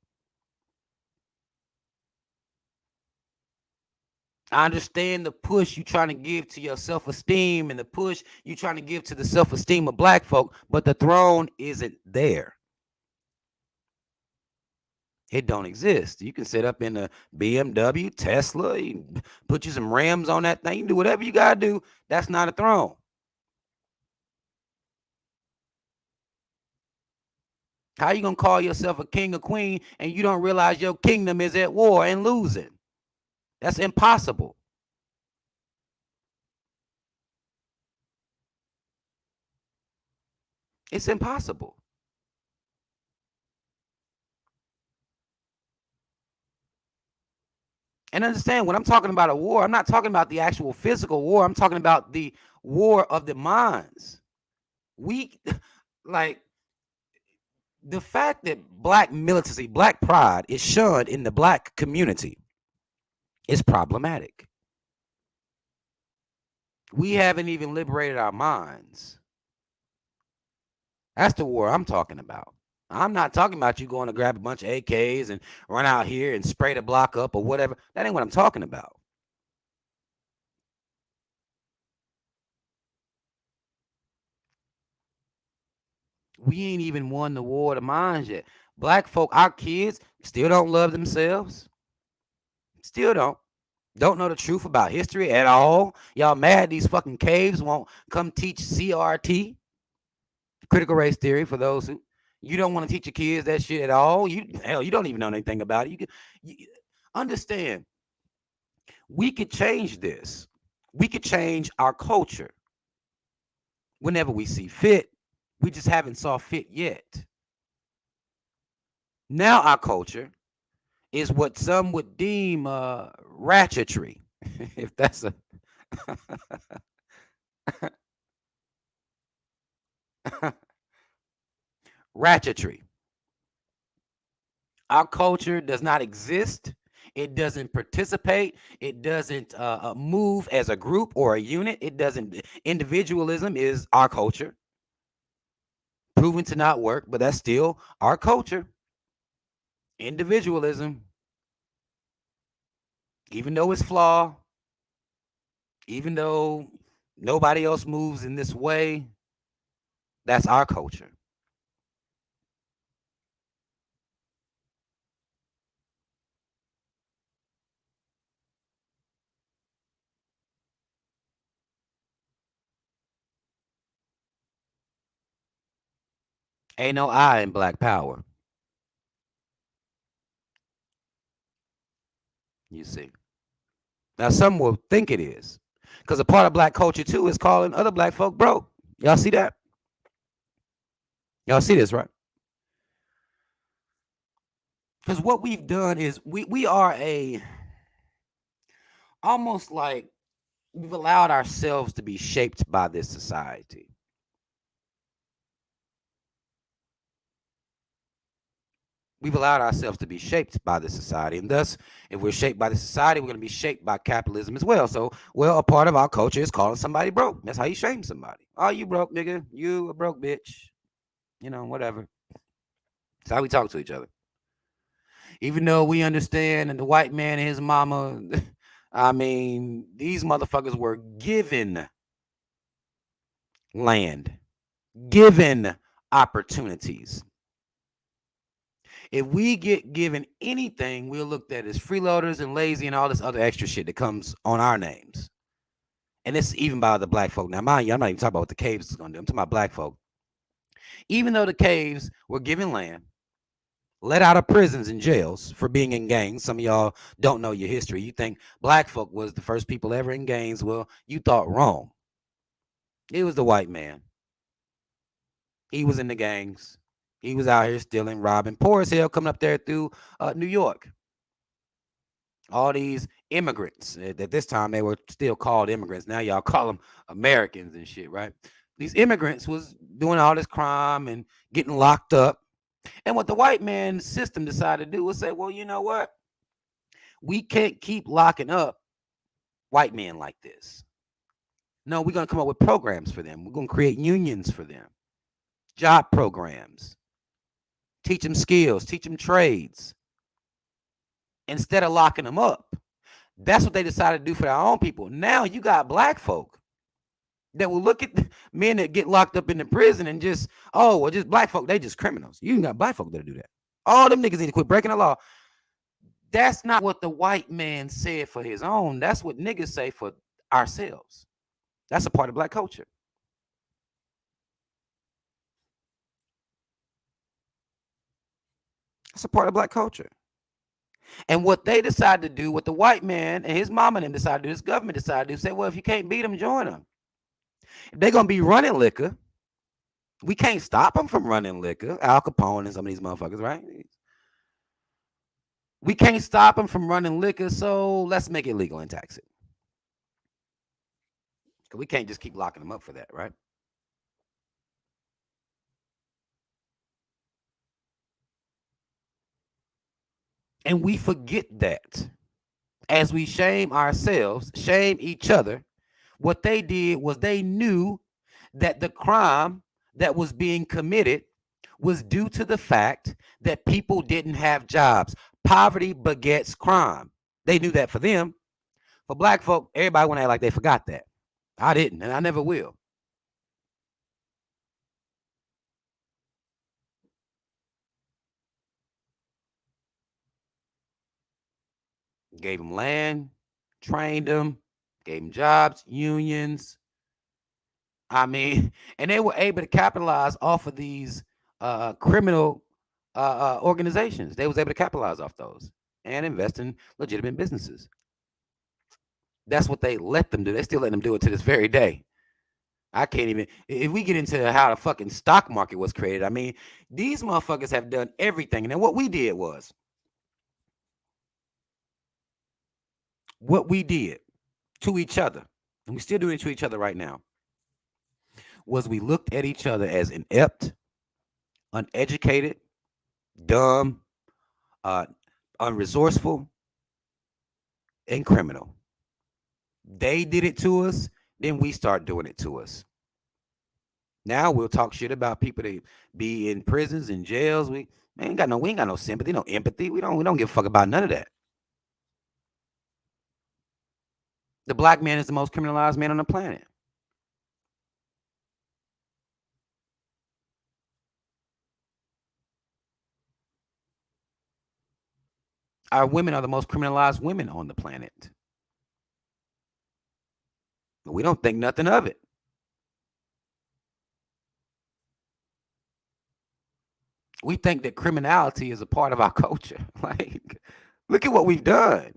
I understand the push you trying to give to your self-esteem and the push you trying to give to the self-esteem of black folk, but the throne isn't there. It don't exist. You can sit up in a BMW, Tesla, you put you some rims on that thing, you do whatever you gotta do. That's not a throne. How you gonna call yourself a king or queen and you don't realize your kingdom is at war and losing? That's impossible. It's impossible. And understand, when I'm talking about a war, I'm not talking about the actual physical war. I'm talking about the war of the minds. We like the fact that black militancy, black pride is shunned in the black community is problematic. We haven't even liberated our minds. That's the war I'm talking about. I'm not talking about you going to grab a bunch of AKs and run out here and spray the block up or whatever. That ain't what I'm talking about. We ain't even won the war of the minds yet. Black folk, our kids, still don't love themselves. Still don't. Don't know the truth about history at all. Y'all mad these fucking caves won't come teach CRT, critical race theory, for those who you don't want to teach your kids that shit at all. You don't even know anything about it. You understand. We could change this. We could change our culture whenever we see fit. We just haven't saw fit yet. Now our culture is what some would deem ratchetry, if that's a ratchetry. Our culture does not exist. It doesn't participate. It doesn't move as a group or a unit. It doesn't. Individualism is our culture, proven to not work, but that's still our culture. Individualism, even though it's flawed, even though nobody else moves in this way, that's our culture. Ain't no I in Black Power, you see. Now, some will think it is because a part of Black culture, too, is calling other Black folk broke. Y'all see that? Y'all see this, right? Because what we've done is we are almost like we've allowed ourselves to be shaped by this society. We've allowed ourselves to be shaped by this society. And thus, if we're shaped by the society, we're going to be shaped by capitalism as well. So, well, a part of our culture is calling somebody broke. That's how you shame somebody. Oh, you broke, nigga. You a broke bitch. Whatever. That's how we talk to each other. Even though we understand and the white man and his mama, I mean, these motherfuckers were given land, given opportunities. If we get given anything, we're looked at as freeloaders and lazy and all this other extra shit that comes on our names. And it's even by the Black folk. Now, mind you, I'm not even talking about what the caves is going to do. I'm talking about Black folk. Even though the caves were given land, let out of prisons and jails for being in gangs. Some of y'all don't know your history. You think Black folk was the first people ever in gangs. Well, you thought wrong. It was the white man. He was in the gangs. He was out here stealing, robbing, poor as hell, coming up there through New York. All these immigrants. At this time, they were still called immigrants. Now y'all call them Americans and shit, right? These immigrants was doing all this crime and getting locked up. And what the white man system decided to do was say, well, you know what? We can't keep locking up white men like this. No, we're going to come up with programs for them. We're going to create unions for them, job programs, teach them skills, teach them trades, instead of locking them up. That's what they decided to do for their own people. Now you got Black folk that will look at the men that get locked up in the prison and just, oh, well, just Black folk, they just criminals. You got Black folk that do that. All them niggas need to quit breaking the law. That's not what the white man said for his own. That's what niggas say for ourselves. That's a part of Black culture. That's a part of Black culture. And what they decided to do, what the white man and his mama and decided to do, this government decided to do, say, well, if you can't beat them, join them. If they're going to be running liquor, we can't stop them from running liquor. Al Capone and some of these motherfuckers, right? We can't stop them from running liquor, so let's make it legal and tax it. Because we can't just keep locking them up for that, right? And we forget that. As we shame ourselves, shame each other, what they did was they knew that the crime that was being committed was due to the fact that people didn't have jobs. Poverty begets crime. They knew that for them. For black folk, everybody want to act like they forgot that. I didn't, and I never will. Gave them land, trained them, gave them jobs, unions. I mean, and they were able to capitalize off of these criminal organizations. They was able to capitalize off those and invest in legitimate businesses. That's what they let them do. They still let them do it to this very day. I can't even. If we get into how the fucking stock market was created, I mean, these motherfuckers have done everything. And then what we did to each other, and we still doing it to each other right now, was we looked at each other as inept, uneducated, dumb, uh, unresourceful, and criminal. They did it to us, then we start doing it to us. Now we'll talk shit about people that be in prisons and jails. We ain't got no sympathy, no empathy. We don't give a fuck about none of that. The black man is the most criminalized man on the planet. Our women are the most criminalized women on the planet. But we don't think nothing of it. We think that criminality is a part of our culture. Like, look at what we've done.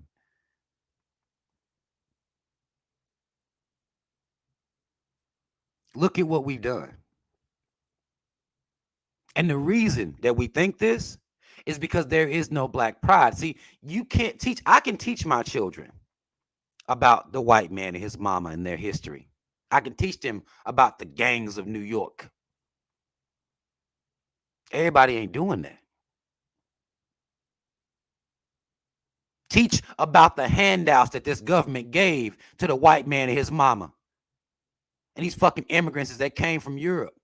Look at what we've done. And the reason that we think this is because there is no black pride. See, you can't teach. I can teach my children about the white man and his mama and their history. I can teach them about the gangs of New York. Everybody ain't doing that. Teach about the handouts that this government gave to the white man and his mama and these fucking immigrants that came from Europe.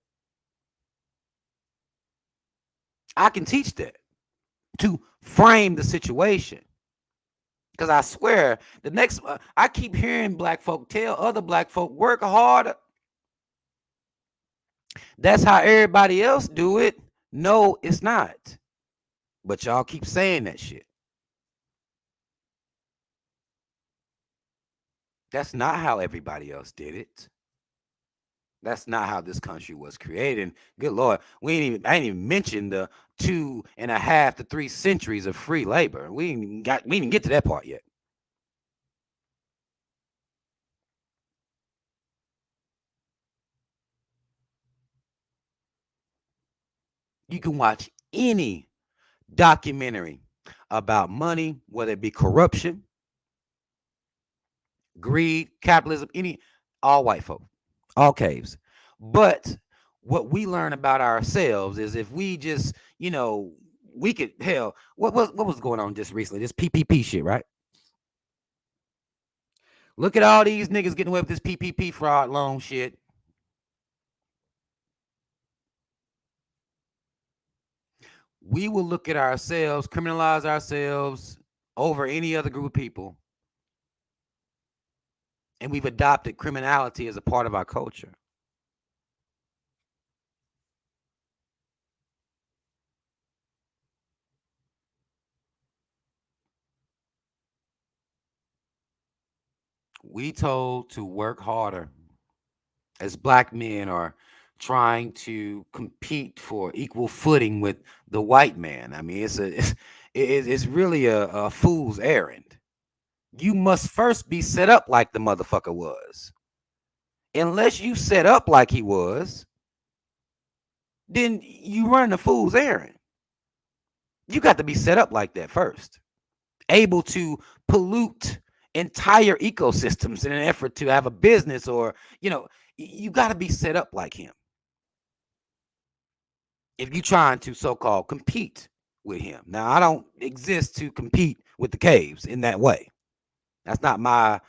I can teach that to frame the situation. Because I swear, the next, I keep hearing black folk tell other black folk, work harder. That's how everybody else do it. No, it's not. But y'all keep saying that shit. That's not how everybody else did it. That's not how this country was created. And good Lord, I ain't even mentioned the 2.5 to 3 centuries of free labor. We didn't get to that part yet. You can watch any documentary about money, whether it be corruption, greed, capitalism, all white folk, all caves. But what we learn about ourselves is if we just, we could, hell, what was going on just recently? This PPP shit, right? Look at all these niggas getting away with this PPP fraud loan shit. We will look at ourselves, criminalize ourselves over any other group of people. And we've adopted criminality as a part of our culture. We told to work harder as black men are trying to compete for equal footing with the white man. I mean, it's really a fool's errand. You must first be set up like the motherfucker was. Unless you set up like he was, then you run a fool's errand. You got to be set up like that first, able to pollute entire ecosystems in an effort to have a business, or you got to be set up like him if you're trying to so-called compete with him. Now, I don't exist to compete with the caves in that way. That's not my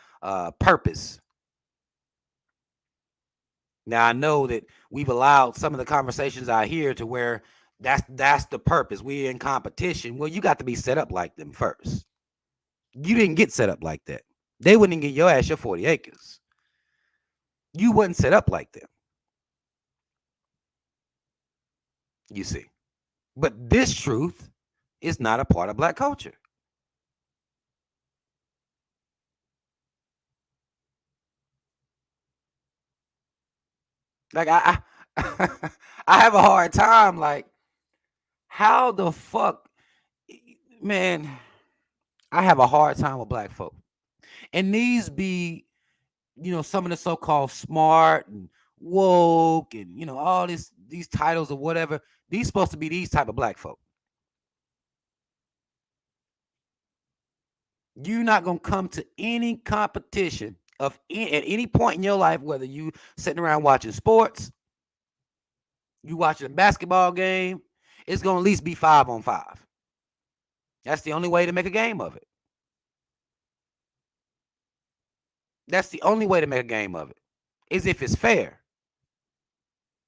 purpose. Now I know that we've allowed some of the conversations out here to where that's the purpose. We're in competition. Well, you got to be set up like them first. You didn't get set up like that. They wouldn't get your ass your 40 acres. You wasn't set up like them. You see. But this truth is not a part of black culture. Like I have a hard time. Like, how the fuck, man? I have a hard time with black folk, and these be, some of the so-called smart and woke, and all these titles or whatever. These supposed to be these type of black folk. You're not gonna come to any competition at any point in your life, whether you sitting around watching sports, you watching a basketball game. It's gonna at least be 5-on-5. That's the only way to make a game of it. That's the only way to make a game of it, is if it's fair.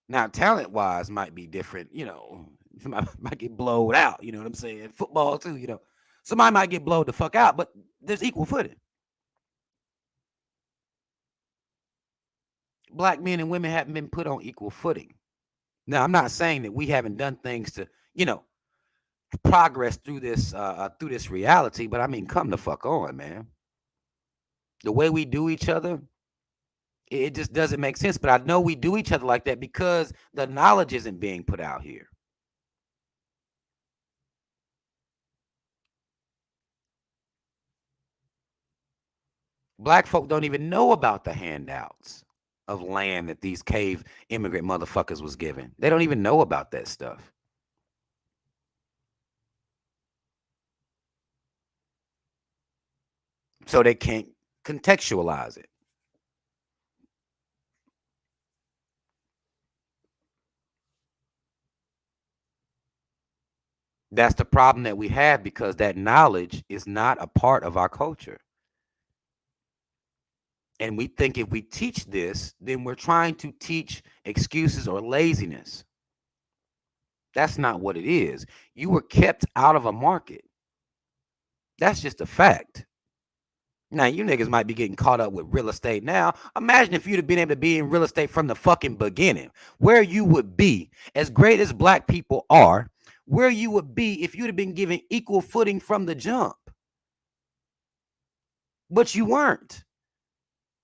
Now, talent wise might be different. Somebody might get blowed out. You know what I'm saying? Football too. Somebody might get blowed the fuck out, but there's equal footing. Black men and women haven't been put on equal footing. Now, I'm not saying that we haven't done things to, progress through this reality, but I mean, come the fuck on, man. The way we do each other, it just doesn't make sense. But I know we do each other like that because the knowledge isn't being put out here. Black folk don't even know about the handouts of land that these cave immigrant motherfuckers was given. They don't even know about that stuff. So they can't contextualize it. That's the problem that we have, because that knowledge is not a part of our culture. And we think if we teach this, then we're trying to teach excuses or laziness. That's not what it is. You were kept out of a market. That's just a fact. Now, you niggas might be getting caught up with real estate now. Imagine if you'd have been able to be in real estate from the fucking beginning, where you would be, as great as black people are, where you would be if you'd have been given equal footing from the jump. But you weren't.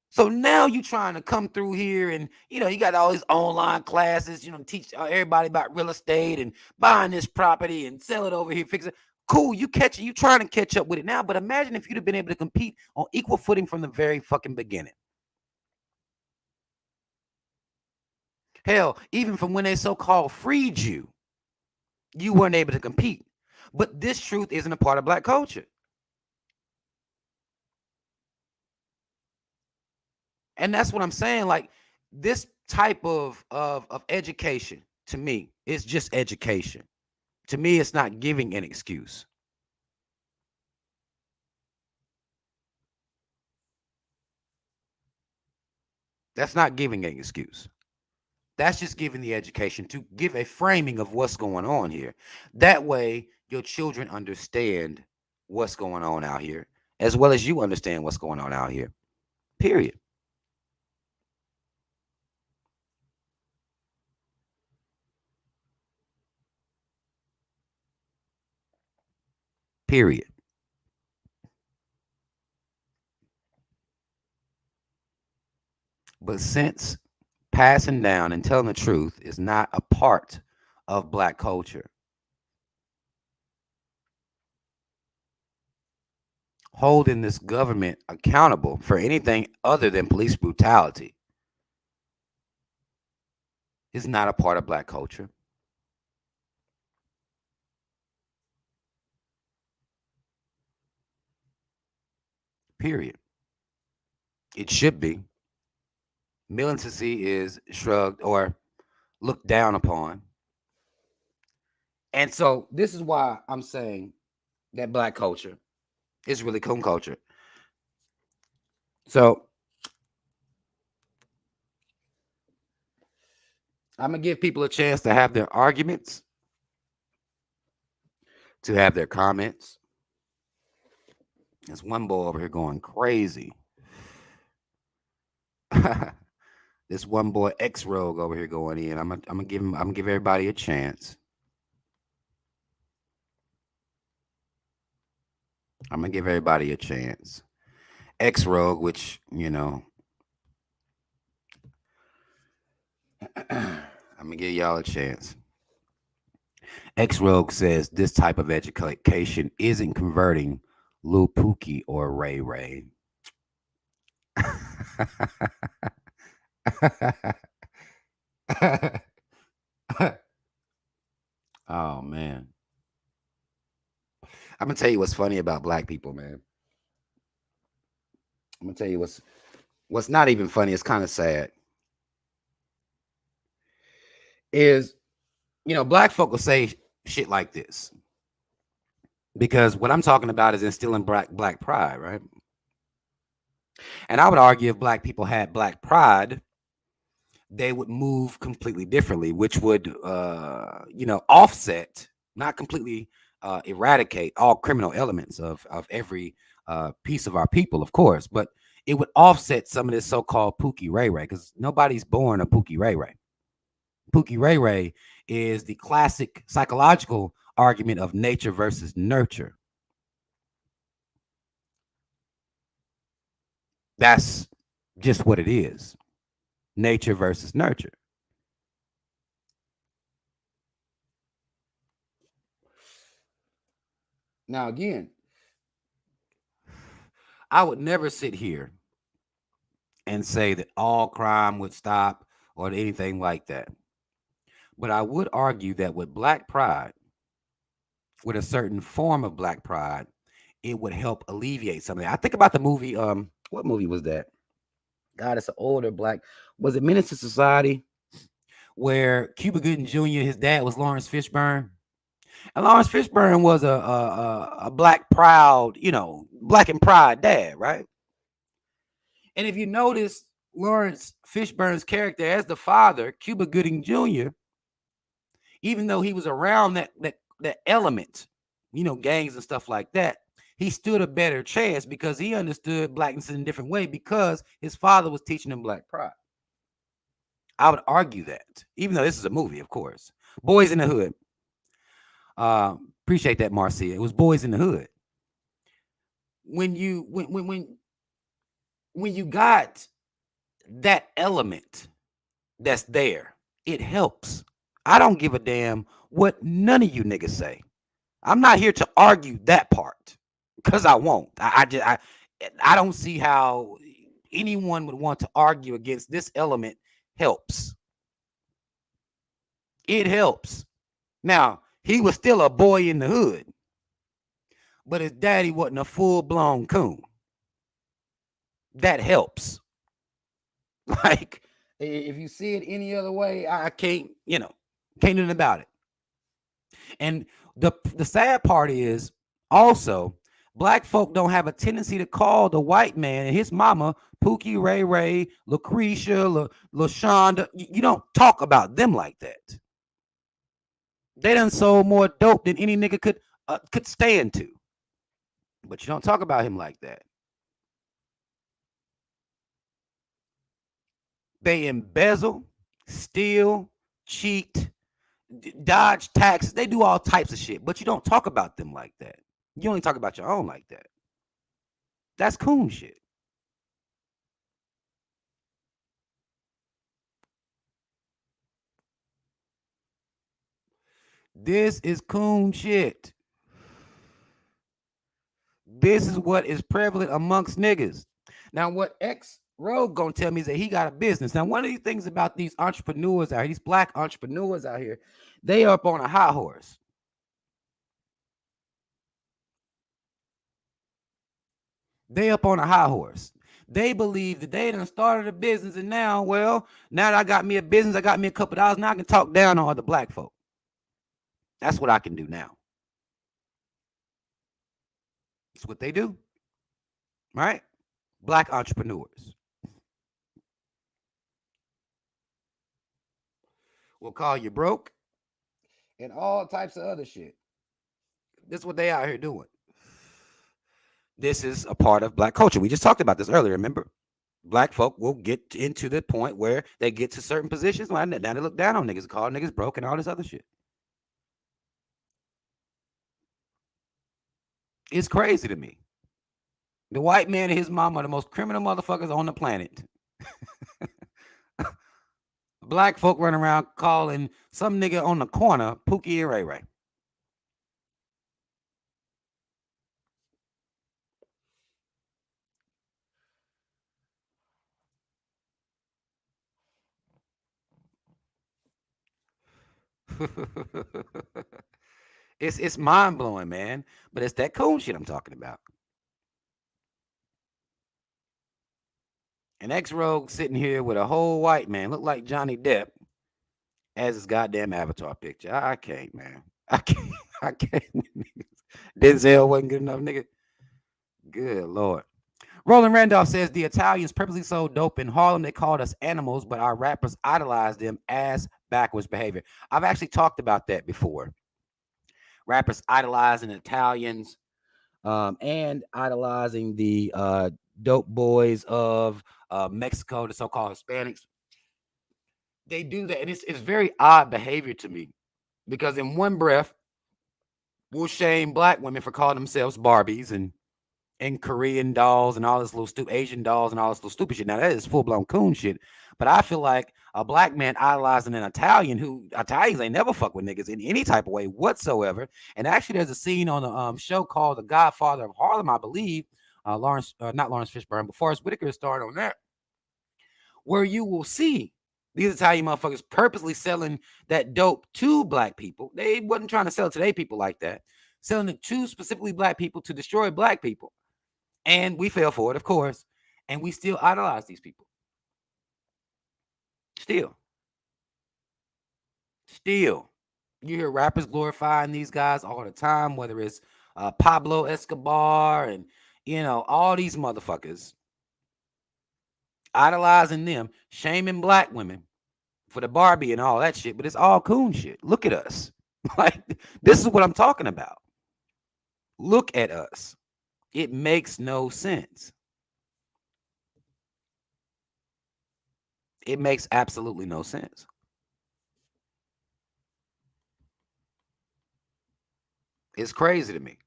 So now you trying to come through here and, you got all these online classes, teach everybody about real estate and buying this property and sell it over here, fix it. Cool, you trying to catch up with it now. But imagine if you'd have been able to compete on equal footing from the very fucking beginning. Hell, even from when they so-called freed you, you weren't able to compete. But this truth isn't a part of black culture. And that's what I'm saying. Like, this type of education, to me, is just education. To me, it's not giving an excuse. That's not giving an excuse. That's just giving the education to give a framing of what's going on here. That way, your children understand what's going on out here, as well as you understand what's going on out here. Period. Period. But since passing down and telling the truth is not a part of black culture, holding this government accountable for anything other than police brutality is not a part of black culture. Period. It should be. Militancy is shrugged or looked down upon. And so this is why I'm saying that black culture is really coon culture. So I'm gonna give people a chance to have their arguments, to have their comments. There's one boy over here going crazy. This one boy X Rogue over here going in. I'm gonna give everybody a chance. I'm gonna give everybody a chance. X Rogue, which I'm gonna give y'all a chance. X Rogue says this type of education isn't converting Lil Pookie or Ray Ray. Oh man. I'm gonna tell you what's funny about black people, man. I'm gonna tell you what's not even funny, it's kind of sad. Is black folk will say shit like this. Because what I'm talking about is instilling black pride, right? And I would argue if black people had black pride, they would move completely differently, which would, offset, not completely eradicate all criminal elements of every piece of our people, of course, but it would offset some of this so-called Pookie Ray Ray, because nobody's born a Pookie Ray Ray. Pookie Ray Ray is the classic psychological argument of nature versus nurture. That's just what it is. Nature versus nurture. Now, again, I would never sit here and say that all crime would stop or anything like that. But I would argue that with black pride, with a certain form of black pride, it would help alleviate something. I think about the movie, what movie was that? God, it's an older black, was it Menace to Society? Where Cuba Gooding Jr., his dad was Lawrence Fishburne. And Lawrence Fishburne was a black proud, black and pride dad, right? And if you notice Lawrence Fishburne's character as the father, Cuba Gooding Jr., even though he was around that element, gangs and stuff like that, he stood a better chance because he understood blackness in a different way because his father was teaching him black pride. I would argue that, even though this is a movie, of course. Boys in the Hood. Appreciate that, Marcia. It was Boys in the Hood. When you got that element that's there, it helps. I don't give a damn what none of you niggas say. I'm not here to argue that part because I won't. I don't see how anyone would want to argue against this element. Helps. It helps. Now, he was still a boy in the hood, but his daddy wasn't a full-blown coon. That helps. Like, if you see it any other way, I can't do nothing about it. And the sad part is also black folk don't have a tendency to call the white man and his mama Pookie, Ray Ray, Lucretia, LaShonda. You don't talk about them like that. They done sold more dope than any nigga could stand to. But you don't talk about him like that. They embezzle, steal, cheat, dodge taxes. They do all types of shit, but you don't talk about them like that. You only talk about your own like that. That's coon shit. This is coon shit. This is what is prevalent amongst niggas. Now, what X Rogue gonna tell me is that he got a business. Now, one of these things about these entrepreneurs out here, these black entrepreneurs out here, they up on a high horse. They up on a high horse. They believe that they done started a business, and now that I got me a business, I got me a couple dollars, now I can talk down on other black folk. That's what I can do now. That's what they do, right? Black entrepreneurs. will call you broke, and all types of other shit. This is what they out here doing. This is a part of black culture. We just talked about this earlier, remember? Black folk will get into the point where they get to certain positions. Now they look down on niggas, call niggas broke and all this other shit. It's crazy to me. The white man and his mom are the most criminal motherfuckers on the planet. Black folk run around calling some nigga on the corner Pookie and Ray Ray. It's mind blowing, man. But it's that coon shit I'm talking about. An ex-rogue sitting here with a whole white man, look like Johnny Depp, as his goddamn avatar picture. I can't, man. I can't. I can't. Denzel wasn't good enough, nigga. Good Lord. Roland Randolph says the Italians purposely sold dope in Harlem. They called us animals, but our rappers idolized them as backwards behavior. I've actually talked about that before. Rappers idolizing Italians and idolizing the dope boys of Mexico, the so-called Hispanics. They do that, and it's very odd behavior to me because in one breath, we'll shame black women for calling themselves Barbies and Korean dolls and all this little stupid Asian dolls and all this little stupid shit. Now that is full blown coon shit. But I feel like a black man idolizing an Italian who Italians ain't never fuck with niggas in any type of way whatsoever. And actually, there's a scene on a show called The Godfather of Harlem, I believe. Not Lawrence Fishburne, but Forrest Whitaker starred on that, where you will see these Italian motherfuckers purposely selling that dope to black people. They wasn't trying to sell it to their people like that, selling it to specifically black people to destroy black people. And we fell for it, of course. And we still idolize these people. Still. You hear rappers glorifying these guys all the time, whether it's Pablo Escobar and, all these motherfuckers. Idolizing them, shaming black women for the Barbie and all that shit. But it's all coon shit. Look at us. Like, this is what I'm talking about. Look at us. It makes no sense. It makes absolutely no sense. It's crazy to me.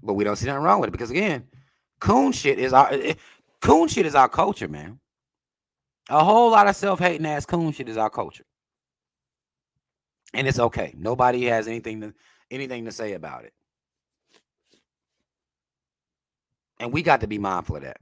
But we don't see nothing wrong with it because again, coon shit is our culture, man. A whole lot of self-hating ass coon shit is our culture. And it's okay. Nobody has anything to say about it. And we got to be mindful of that.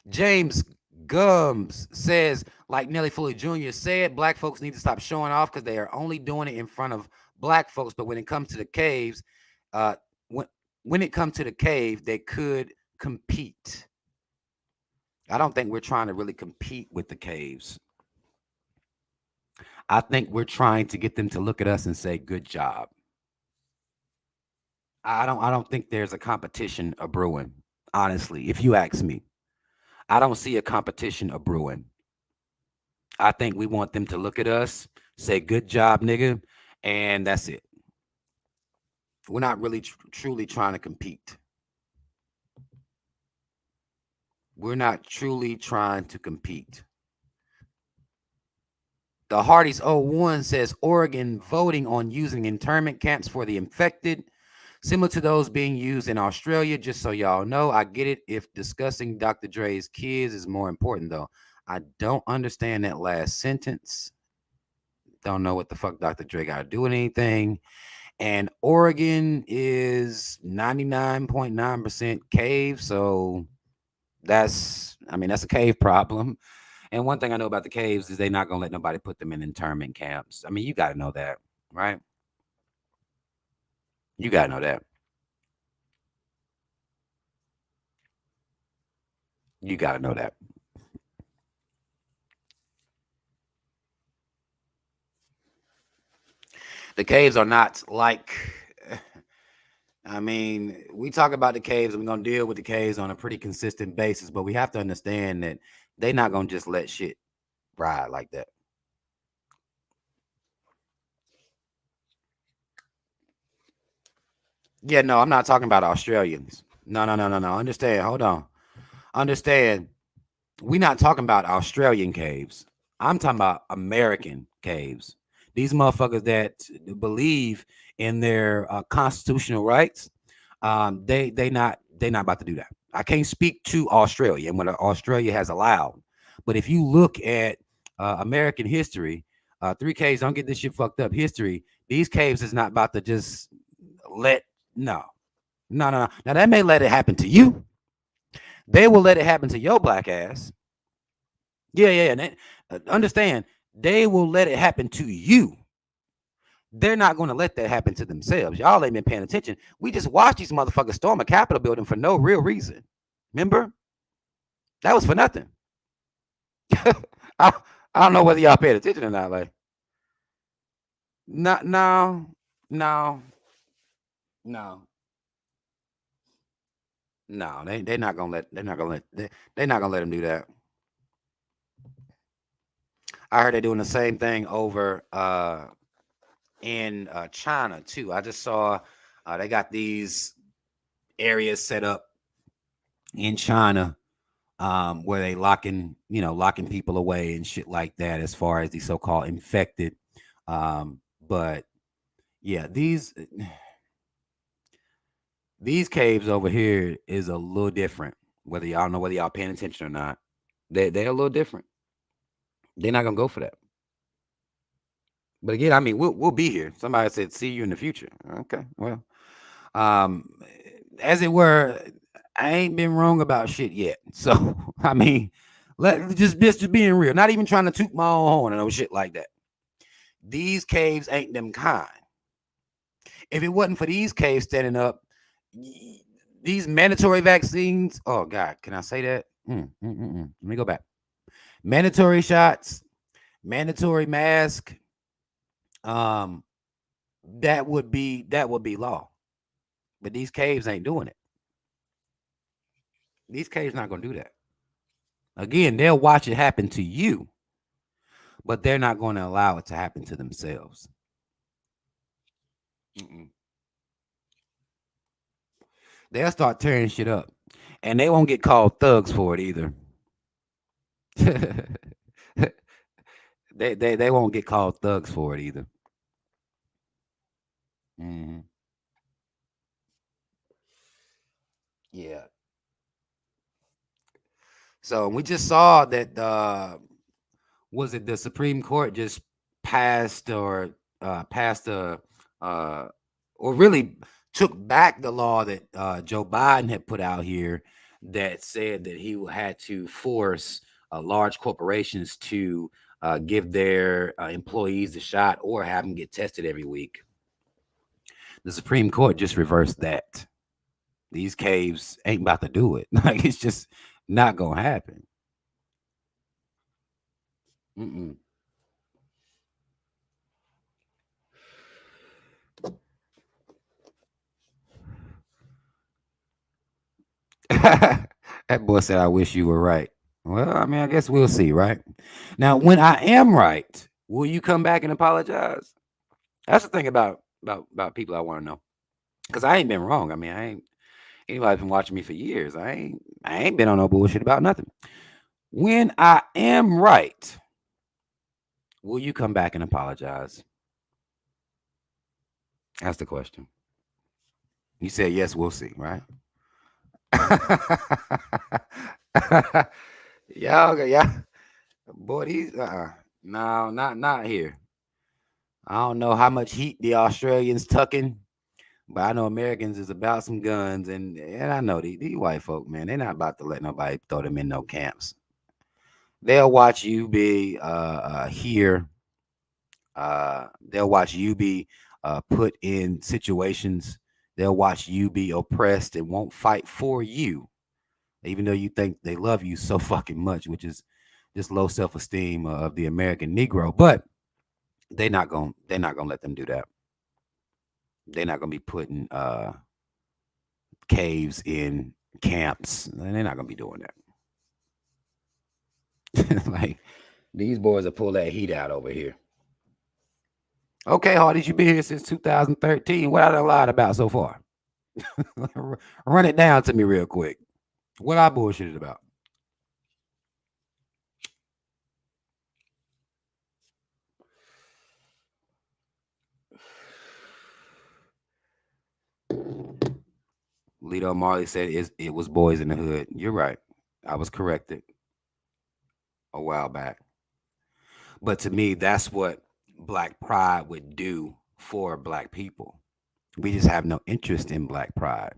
James Gums says, like Nelly Fully Jr. said, black folks need to stop showing off because they are only doing it in front of black folks. But when it comes to the caves, when it comes to the cave, they could compete. I don't think we're trying to really compete with the caves. I think we're trying to get them to look at us and say, good job. I don't think there's a competition a brewing, honestly, if you ask me. I don't see a competition a brewing. I think we want them to look at us, say, good job, nigga, and that's it. We're not really truly trying to compete. We're not truly trying to compete. The Hardys 01 says Oregon voting on using internment camps for the infected, similar to those being used in Australia. Just so y'all know, I get it if discussing Dr. Dre's kids is more important, though. I don't understand that last sentence. Don't know what the fuck Dr. Dre got to do with anything. And Oregon is 99.9% cave, so that's a cave problem. And one thing I know about the caves is they're not going to let nobody put them in internment camps. I mean, you got to know that, right? You got to know that. You got to know that. The caves are not like. I mean, we talk about the caves and we're gonna deal with the caves on a pretty consistent basis, but we have to understand that they're not gonna just let shit ride like that. Yeah, no, I'm not talking about Australians. No, no, no, no, no. Understand? Hold on. Understand? We're not talking about Australian caves. I'm talking about American caves. These motherfuckers that believe in their constitutional rights, they not about to do that. I can't speak to Australia and what Australia has allowed, but if you look at American history, three caves. Don't get this shit fucked up. History. These caves is not about to just let no, no, no, no. Now that may let it happen to you. They will let it happen to your black ass. Yeah, yeah, yeah. Understand, they will let it happen to you. They're not going to let that happen to themselves. Y'all ain't been paying attention. We just watched these motherfuckers storm a Capitol building for no real reason. Remember? That was for nothing. I, I don't know whether y'all paid attention or not. Like, no, no, no, no, no. They're not gonna let. They're not gonna let. They're not gonna let them do that. I heard they're doing the same thing over in China too. I just saw they got these areas set up in China where they locking people away and shit like that as far as the so-called infected. But yeah, these caves over here is a little different. Whether y'all paying attention or not, they're a little different. They're not gonna go for that. But again, I mean, we'll be here. Somebody said, "See you in the future." Okay, well, um, as it were, I ain't been wrong about shit yet. So I mean, let just being real. Not even trying to toot my own horn and no shit like that. These caves ain't them kind. If it wasn't for these caves standing up, these mandatory vaccines. Oh God, can I say that? Let me go back. Mandatory shots, mandatory mask. Um, that would be law. But these caves ain't doing it. These caves not gonna do that. Again, they'll watch it happen to you, but they're not going to allow it to happen to themselves. Mm-mm. They'll start tearing shit up, and they won't get called thugs for it either. They won't get called thugs for it either. Hmm. Yeah. So we just saw that was it the Supreme Court just passed passed uh or really took back the law that Joe Biden had put out here that said that he had to force large corporations to give their employees the shot or have them get tested every week. The Supreme Court just reversed that. These caves ain't about to do it. Like it's just not gonna happen. Mm-mm. That boy said, "I wish you were right." Well, I mean, I guess we'll see, right? Now, when I am right, will you come back and apologize? That's the thing about people I want to know, because I ain't been wrong. I mean, I ain't anybody's been watching me for years. I ain't been on no bullshit about nothing. When I am right, will you come back and apologize? That's the question. You said yes. We'll see, right? Yeah, boy, these no, not here. I don't know how much heat the Australians tucking, but I know Americans is about some guns, and I know these white folk, man, they're not about to let nobody throw them in no camps. They'll watch you be here. They'll watch you be put in situations. They'll watch you be oppressed and won't fight for you, even though you think they love you so fucking much, which is just low self esteem of the American Negro. But they're not gonna let them do that. They're not gonna be putting caves in camps. They're not gonna be doing that. Like these boys will pull that heat out over here. Okay, Hardys, you been here since 2013. What I done lied about so far? Run it down to me real quick. What I bullshitted about? Lito Marley said it was Boys in the Hood. You're right. I was corrected a while back. But to me, that's what Black Pride would do for Black people. We just have no interest in Black Pride.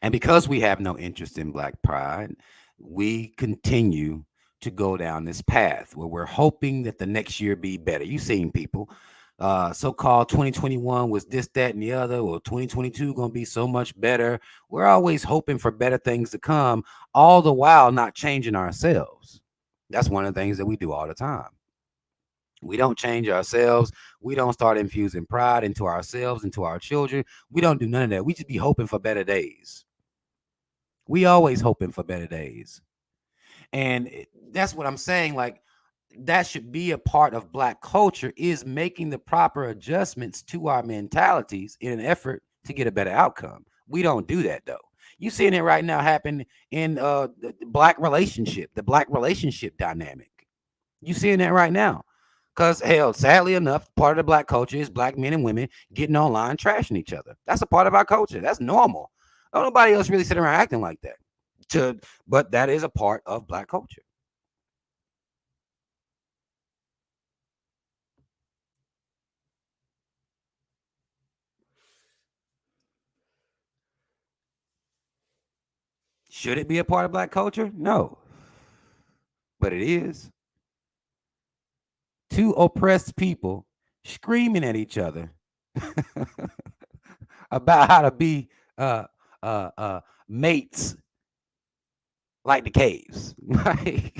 And because we have no interest in Black Pride, we continue to go down this path where we're hoping that the next year be better. You've seen people. So-called 2021 was this, that, and the other, or 2022 going to be so much better. We're always hoping for better things to come, all the while not changing ourselves. That's one of the things that we do all the time. We don't change ourselves. We don't start infusing pride into ourselves, into our children. We don't do none of that. We just be hoping for better days. We always hoping for better days. And that's what I'm saying. Like, that should be a part of Black culture, is making the proper adjustments to our mentalities in an effort to get a better outcome. We don't do that though. You seeing it right now happen in the Black relationship, the Black relationship dynamic. You seeing that right now. Because hell, sadly enough, part of the Black culture is Black men and women getting online trashing each other. That's a part of our culture. That's normal. Don't nobody else really sit around acting like that. But that is a part of Black culture. Should it be a part of Black culture? No, but it is. Two oppressed people screaming at each other about how to be mates like the caves. Like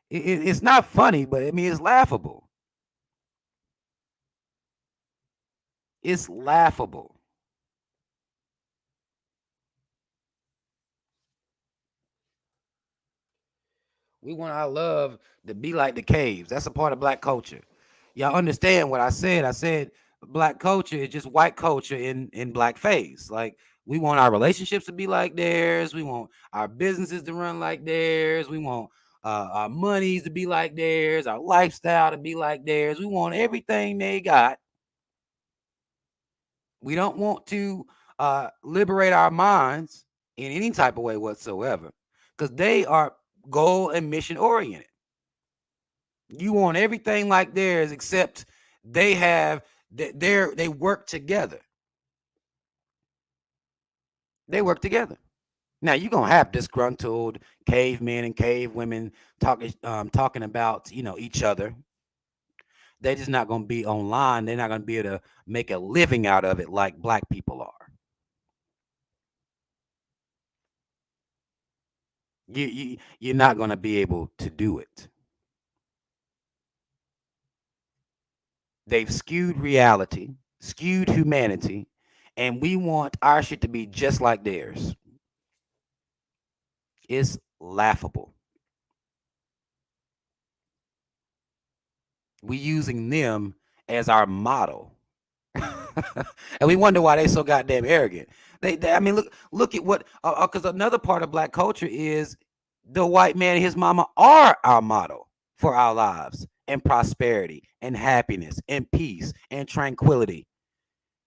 it's not funny, but I mean it's laughable. It's laughable. We want our love to be like the caves. That's a part of Black culture. Y'all understand what I said? I said Black culture is just white culture in blackface. Like, we want our relationships to be like theirs. We want our businesses to run like theirs. We want our monies to be like theirs. Our lifestyle to be like theirs. We want everything they got. We don't want to liberate our minds in any type of way whatsoever, because they are goal and mission oriented. You want everything like theirs, except they have they work together. They work together. Now you're gonna have disgruntled cavemen and cave women talking about each other. They're just not gonna be online. They're not gonna be able to make a living out of it like Black people are. You're not gonna be able to do it. They've skewed reality, skewed humanity, and we want our shit to be just like theirs. It's laughable. We using them as our model. And we wonder why they so goddamn arrogant. I mean, look at what, because another part of Black culture is the white man and his mama are our model for our lives and prosperity and happiness and peace and tranquility.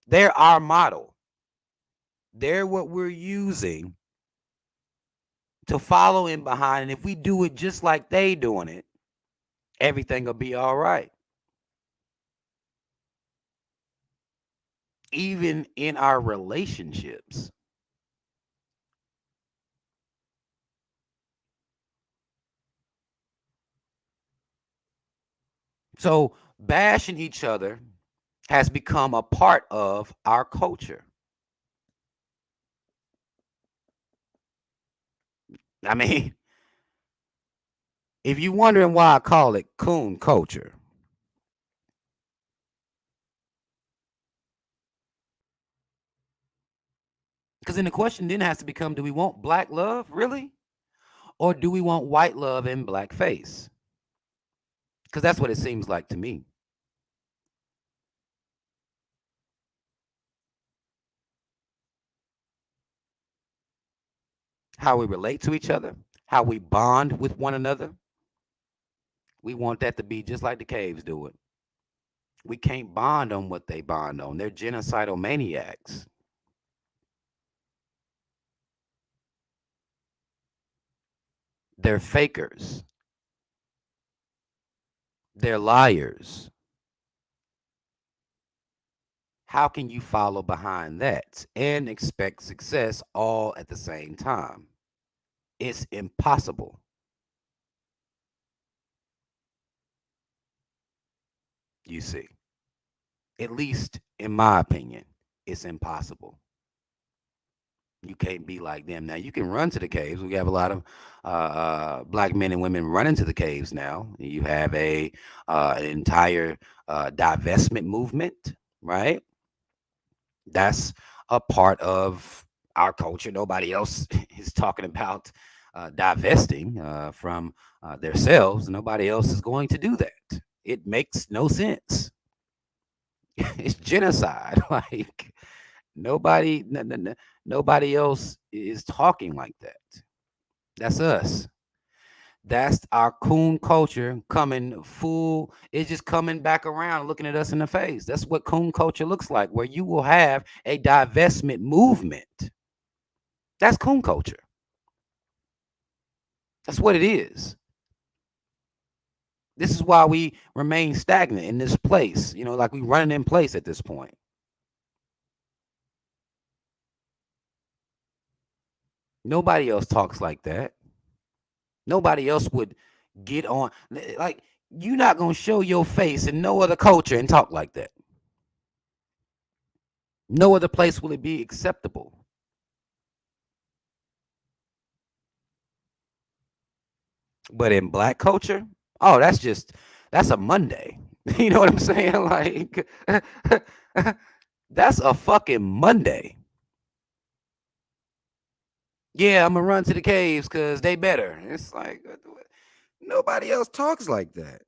They're our model. They're what we're using to follow in behind. And if we do it just like they doing it, everything will be all right. Even in our relationships. So bashing each other has become a part of our culture. I mean, if you're wondering why I call it coon culture, Because then the question then has to become, do we want black love, really? Or do we want white love in black face? Because that's what it seems like to me. How we relate to each other, how we bond with one another. We want that to be just like the caves do it. We can't bond on what they bond on. They're genocidal maniacs. They're fakers. They're liars. How can you follow behind that and expect success all at the same time? It's impossible. You see, at least in my opinion, it's impossible. You can't be like them. Now, you can run to the caves. We have a lot of black men and women running to the caves now. You have an entire divestment movement, right? That's a part of our culture. Nobody else is talking about divesting from themselves. Nobody else is going to do that. It makes no sense. It's genocide. Like nobody else is talking like that. That's us. That's our coon culture coming full. It's just coming back around, looking at us in the face. That's what coon culture looks like, where you will have a divestment movement. That's coon culture. That's what it is. This is why we remain stagnant in this place. Like we running in place at this point. Nobody else talks like that. Nobody else would get on. Like, you're not going to show your face in no other culture and talk like that. No other place will it be acceptable. But in black culture, oh, that's a Monday. You know what I'm saying? Like, that's a fucking Monday. Yeah, I'm gonna run to the caves because they better. It's like nobody else talks like that.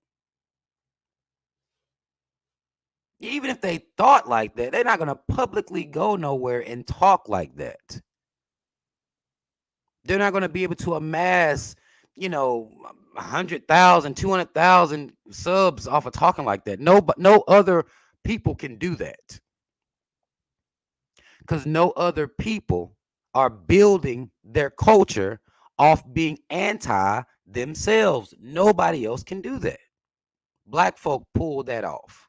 Even if they thought like that, they're not gonna publicly go nowhere and talk like that. They're not gonna be able to amass, 100,000, 200,000 subs off of talking like that. No, but no other people can do that because no other people are building their culture off being anti themselves. Nobody else can do that. Black folk pull that off.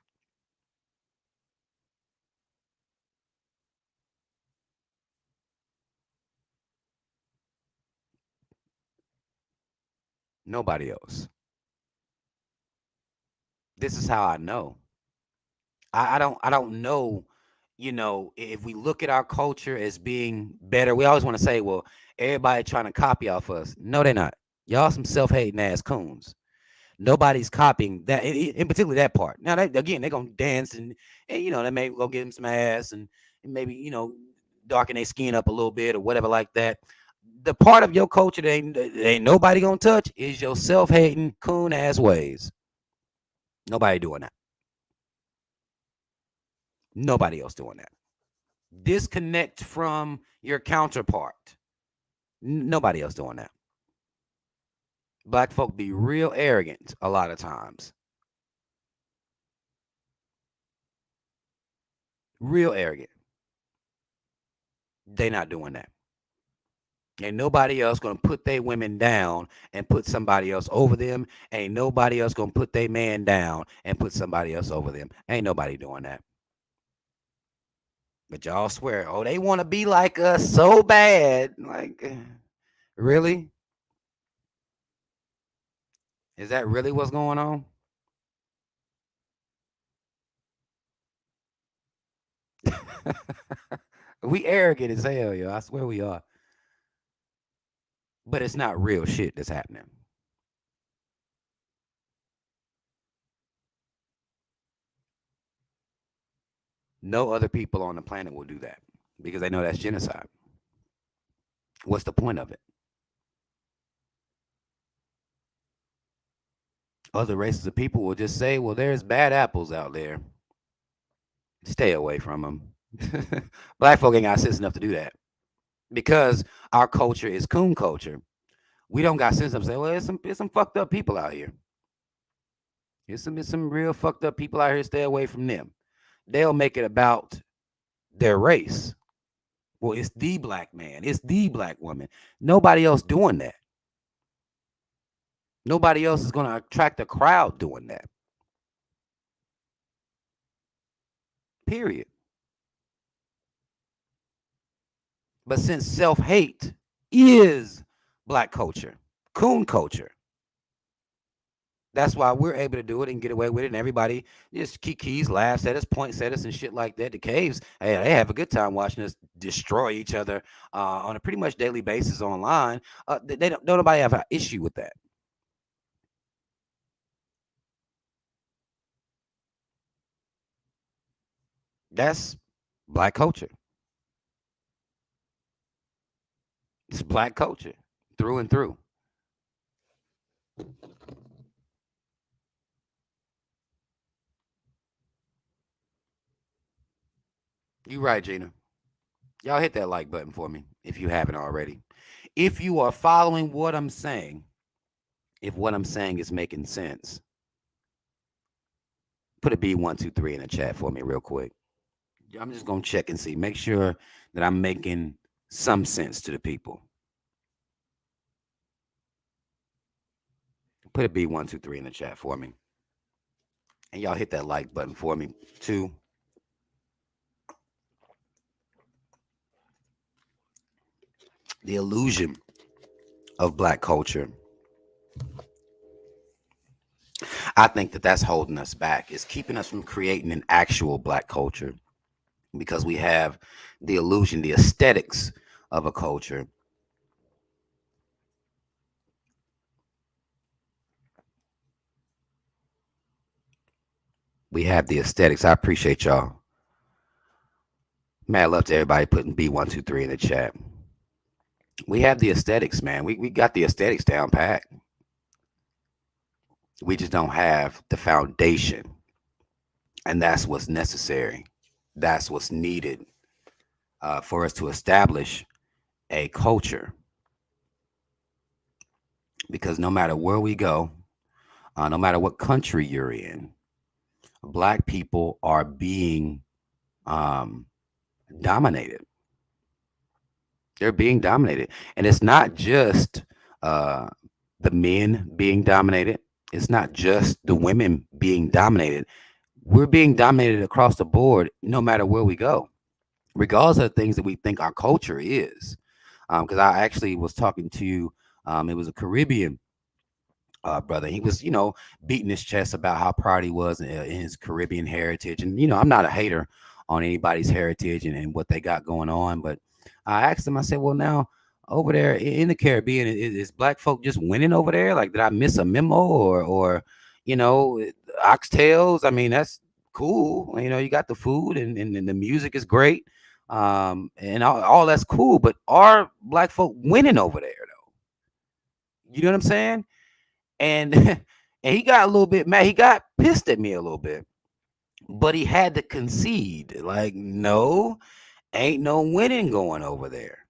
Nobody else. This is how I know. I don't know, if we look at our culture as being better, we always want to say, well, everybody trying to copy off us. No, they're not. Y'all some self-hating ass coons. Nobody's copying that, in particular that part. Now, again, they're gonna dance and they may go get them some ass and maybe darken their skin up a little bit or whatever like that. The part of your culture that ain't nobody gonna touch is your self-hating coon ass ways. Nobody doing that. Nobody else doing that. Disconnect from your counterpart. Nobody else doing that. Black folk be real arrogant a lot of times. Real arrogant. They not doing that. Ain't nobody else gonna put their women down and put somebody else over them. Ain't nobody else gonna put their man down and put somebody else over them. Ain't nobody doing that. But y'all swear, oh, they want to be like us so bad. Like, really? Is that really what's going on? We arrogant as hell, yo. I swear we are. But it's not real shit that's happening. No other people on the planet will do that because they know that's genocide. What's the point of it? Other races of people will just say, well, there's bad apples out there. Stay away from them. Black folk ain't got sense enough to do that because our culture is coon culture. We don't got sense enough to say, well, there's some fucked up people out here. There's some real fucked up people out here. Stay away from them. They'll make it about their race. Well, it's the black man. It's the black woman. Nobody else doing that. Nobody else is going to attract a crowd doing that. Period. But since self-hate is black culture, coon culture, that's why we're able to do it and get away with it. And everybody just kikis, laughs at us, points at us, and shit like that. The caves, hey, they have a good time watching us destroy each other on a pretty much daily basis online. They don't nobody have an issue with that. That's black culture. It's black culture through and through. You right, Gina. Y'all hit that like button for me if you haven't already. If you are following what I'm saying, if what I'm saying is making sense, put a B123 in the chat for me real quick. I'm just gonna check and see. Make sure that I'm making some sense to the people. Put a B123 in the chat for me. And y'all hit that like button for me too. The illusion of black culture. I think that that's holding us back. It's keeping us from creating an actual black culture because we have the illusion, the aesthetics of a culture. We have the aesthetics. I appreciate y'all. Mad love to everybody putting B123 in the chat. We have the aesthetics, man. We got the aesthetics down pat. We just don't have the foundation. And that's what's necessary. That's what's needed for us to establish a culture. Because no matter where we go, no matter what country you're in, black people are being um, dominated. They're being dominated. And it's not just uh, the men being dominated, it's not just the women being dominated. We're being dominated across the board, no matter where we go, regardless of the things that we think our culture is. Because I actually was talking to, it was a Caribbean brother. He was, beating his chest about how proud he was in his Caribbean heritage. And, I'm not a hater on anybody's heritage and what they got going on. But I asked him, I said, well, now over there in the Caribbean, is black folk just winning over there? Like, did I miss a memo or, you know, oxtails? I mean, that's cool. You got the food and the music is great. And all that's cool. But are black folk winning over there, though? You know what I'm saying? And and he got a little bit mad. He got pissed at me a little bit, but he had to concede. Like, no, ain't no winning going over there.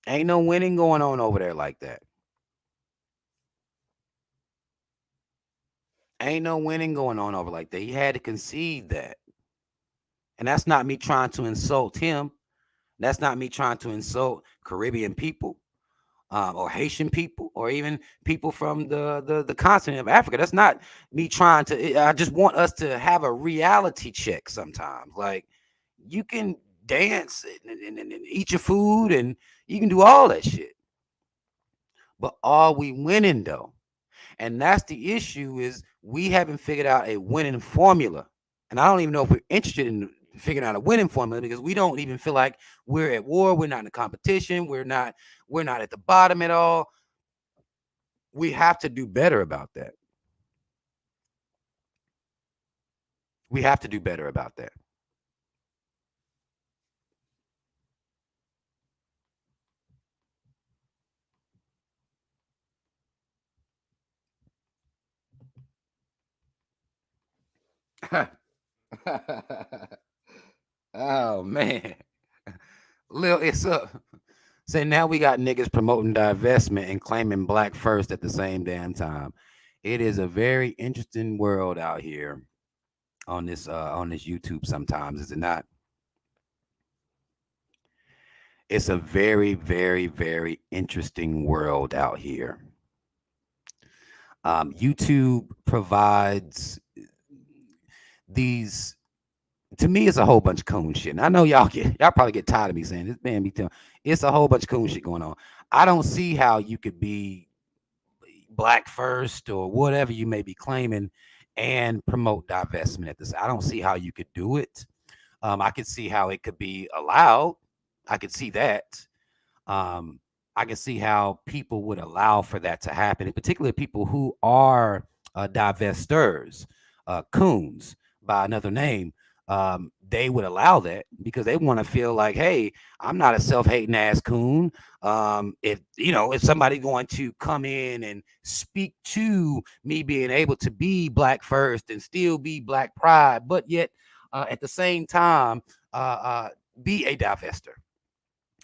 Ain't no winning going on over there like that. Ain't no winning going on over like that. He had to concede that. And that's not me trying to insult him. That's not me trying to insult Caribbean people. Or Haitian people, or even people from the continent of Africa. That's not me trying to. I just want us to have a reality check sometimes. Like, you can dance and eat your food, and you can do all that shit. But are we winning though? And that's the issue, is we haven't figured out a winning formula. And I don't even know if we're interested in figuring out a winning formula, because we don't even feel like we're at war. We're not in a competition. We're not at the bottom at all. We have to do better about that. We have to do better about that. Oh man. Lil, it's up. Say now we got niggas promoting divestment and claiming black first at the same damn time. It is a very interesting world out here on this YouTube sometimes, is it not? It's a very, very, very interesting world out here. YouTube provides these to me, it's a whole bunch of coon shit. And I know y'all probably get tired of me saying this man be telling it's a whole bunch of coon shit going on. I don't see how you could be black first or whatever you may be claiming and promote divestment at this. I don't see how you could do it. I could see how it could be allowed. I could see that. Um, I can see how people would allow for that to happen, in particular people who are divestors, coons by another name. They would allow that because they want to feel like, hey, I'm not a self-hating ass coon. If if somebody going to come in and speak to me being able to be black first and still be black pride, but yet at the same time be a divester.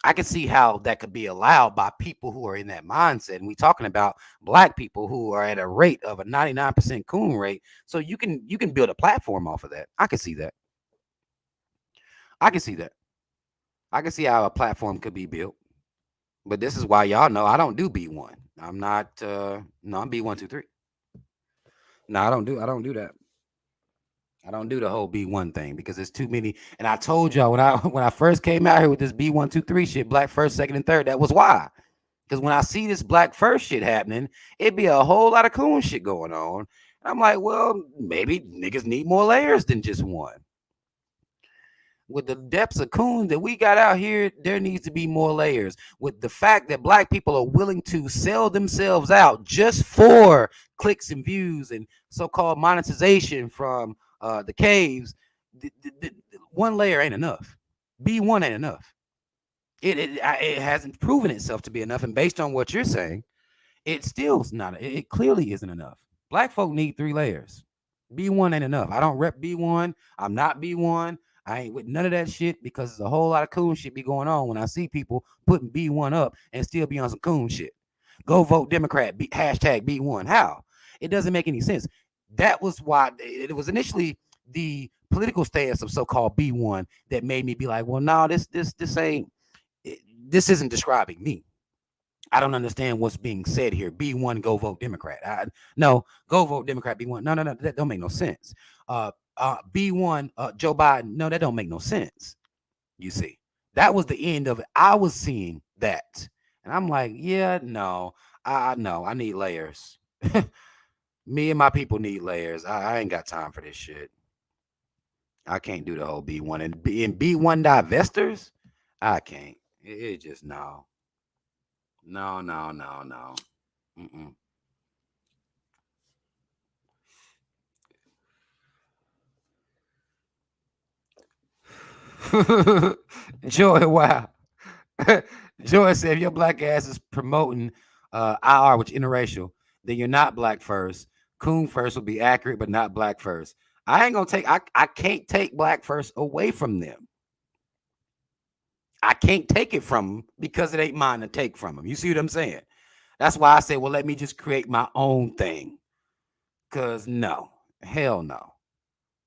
I can see how that could be allowed by people who are in that mindset. And we're talking about black people who are at a rate of a 99% coon rate. So you can build a platform off of that. I can see that. I can see that. I can see how a platform could be built. But this is why y'all know I don't do B1. I'm not no, I'm B123. No, I don't do that. I don't do the whole B1 thing because it's too many. And I told y'all when I first came out here with this B123 shit, black first, second, and third, that was why. Because when I see this black first shit happening, it'd be a whole lot of coon shit going on. And I'm like, well, maybe niggas need more layers than just one. With the depths of coon that we got out here, there needs to be more layers. With the fact that black people are willing to sell themselves out just for clicks and views and so-called monetization from the caves, one layer ain't enough. B1 ain't enough. It hasn't proven itself to be enough. And based on what you're saying, it still's not. It clearly isn't enough. Black folk need 3 layers. B1 ain't enough. I don't rep B1. I'm not B1. I ain't with none of that shit because there's a whole lot of coon shit be going on when I see people putting B1 up and still be on some coon shit. Go vote Democrat. Hashtag B1. How? It doesn't make any sense. That was why it was initially the political stance of so-called B1 that made me be like, well, no, this ain't. This isn't describing me. I don't understand what's being said here. B1, go vote Democrat. No, go vote Democrat. B1. No, that don't make no sense. B1, Joe Biden. No, that don't make no sense. You see, that was the end of it. I was seeing that, and I'm like, yeah, no, I know. I need layers. Me and my people need layers. I ain't got time for this shit. I can't do the whole B1 and B1 divestors. I can't. It just no. No, no, no, no. Mm-mm. Joy, wow. Joy said, if your black ass is promoting IR, which interracial, then you're not black first. Coon first will be accurate, but not black first. I ain't gonna take. I can't take black first away from them. I can't take it from them because it ain't mine to take from them. You see what I'm saying? That's why I say, well, let me just create my own thing. Cause no, hell no.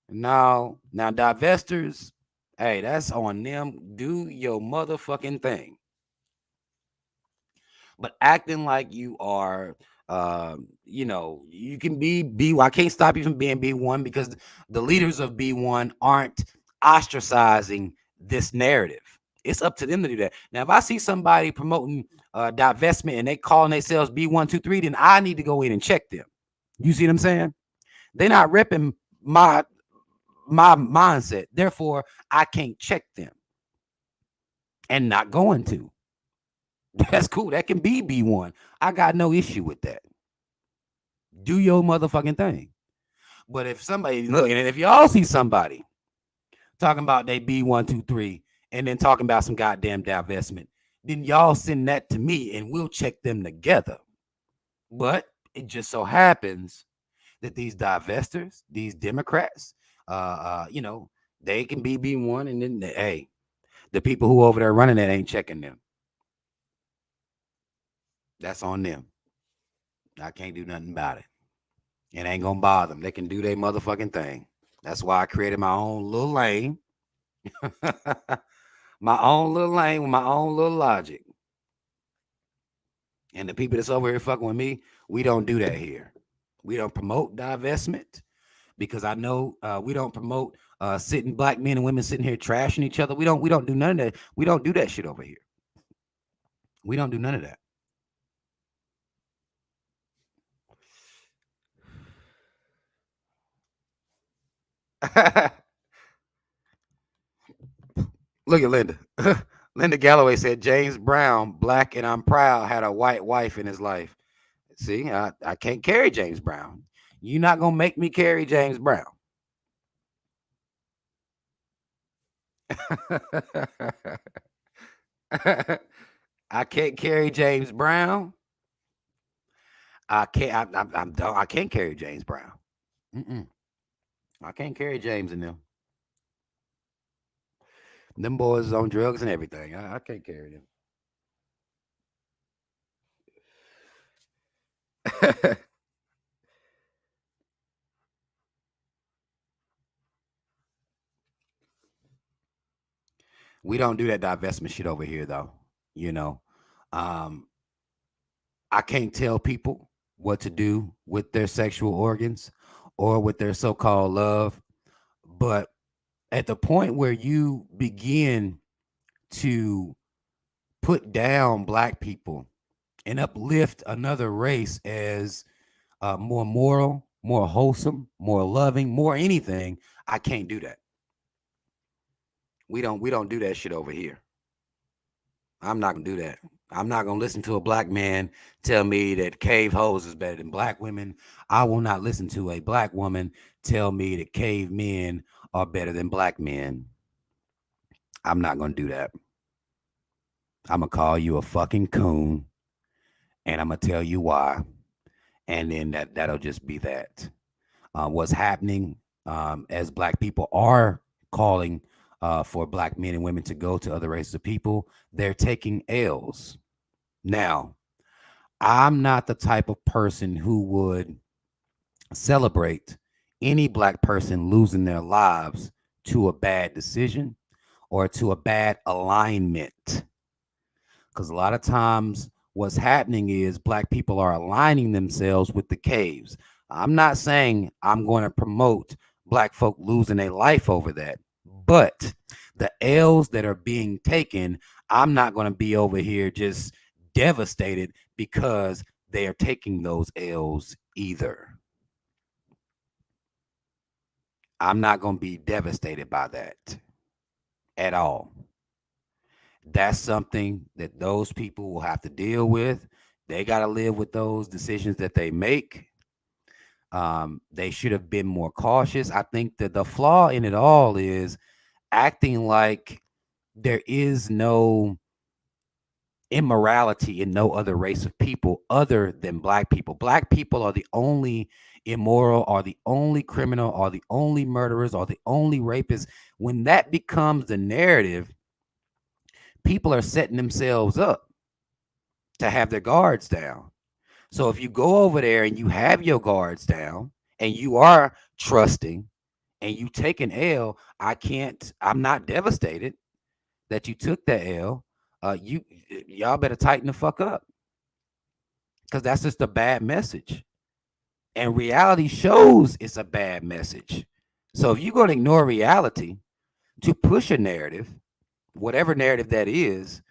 No, now divestors, hey, that's on them. Do your motherfucking thing. But acting like you are, you can be B. I can't stop you from being B1 because the leaders of B1 aren't ostracizing this narrative. It's up to them to do that. Now, if I see somebody promoting divestment and they calling themselves B123, then I need to go in and check them. You see what I'm saying? They're not repping my mindset. Therefore, I can't check them and not going to. That's cool. That can be B1. I got no issue with that. Do your motherfucking thing. But if somebody look, and if y'all see somebody talking about they B123 and then talking about some goddamn divestment, then y'all send that to me and we'll check them together. But it just so happens that these divestors, these Democrats, they can be one, and then hey, the people who over there running it ain't checking them. That's on them. I can't do nothing about it. It ain't gonna bother them. They can do their motherfucking thing. That's why I created my own little lane, my own little lane with my own little logic. And the people that's over here fucking with me, we don't do that here. We don't promote divestment because I know we don't promote sitting black men and women sitting here trashing each other. We don't do none of that. We don't do that shit over here. We don't do none of that. Look at Linda. Linda Galloway said James Brown, black and I'm proud, had a white wife in his life. See, I can't carry James Brown. You're not gonna make me carry James Brown. I can't carry James Brown. I can't. I'm done. I can't carry James Brown. Mm-mm. I can't carry James and them. Them boys is on drugs and everything. I can't carry them. We don't do that divestment shit over here, though. You know, um, I can't tell people what to do with their sexual organs or with their so-called love, but at the point where you begin to put down black people and uplift another race as more moral, more wholesome, more loving, more anything, I can't do that. We don't do that shit over here. I'm not gonna do that. I'm not gonna listen to a black man tell me that cave hoes is better than black women. I will not listen to a black woman tell me that cave men are better than black men. I'm not gonna do that. I'm gonna call you a fucking coon, and I'm gonna tell you why, and then that'll just be that. What's happening as black people are calling for black men and women to go to other races of people, they're taking L's. Now, I'm not the type of person who would celebrate any black person losing their lives to a bad decision or to a bad alignment. Because a lot of times what's happening is black people are aligning themselves with the caves. I'm not saying I'm going to promote black folk losing their life over that, but the L's that are being taken, I'm not going to be over here just devastated because they are taking those L's either. I'm not going to be devastated by that at all. That's something that those people will have to deal with. They got to live with those decisions that they make. They should have been more cautious. I think that the flaw in it all is acting like there is no immorality in no other race of people other than black people. Black people are the only immoral, are the only criminal, are the only murderers, are the only rapists. When that becomes the narrative, people are setting themselves up to have their guards down. So if you go over there and you have your guards down and you are trusting and you take an L, I'm not devastated that you took that L. Y'all better tighten the fuck up because that's just a bad message. And reality shows it's a bad message. So if you're going to ignore reality to push a narrative, whatever narrative that is,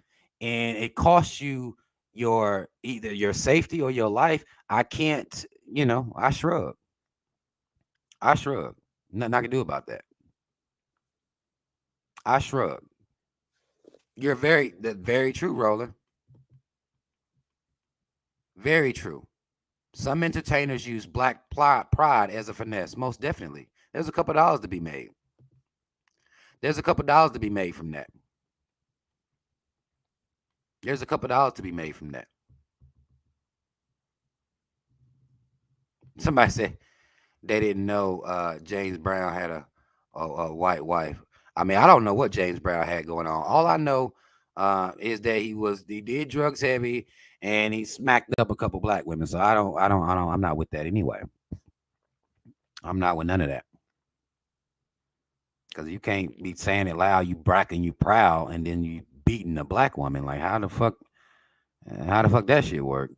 and it costs you your either your safety or your life, I can't, I shrug. I shrug. Nothing I can do about that. I shrug. You're very true, Roller. Very true. Some entertainers use black pride as a finesse. Most definitely. There's a couple dollars to be made. There's a couple dollars to be made from that. There's a couple dollars to be made from that. Somebody said, they didn't know James Brown had a white wife. I mean, I don't know what James Brown had going on. All I know is that he did drugs heavy and he smacked up a couple black women. So I'm not with that anyway. I'm not with none of that. Because you can't be saying it loud, you bracking, you proud, and then you beating a black woman. Like how the fuck that shit work?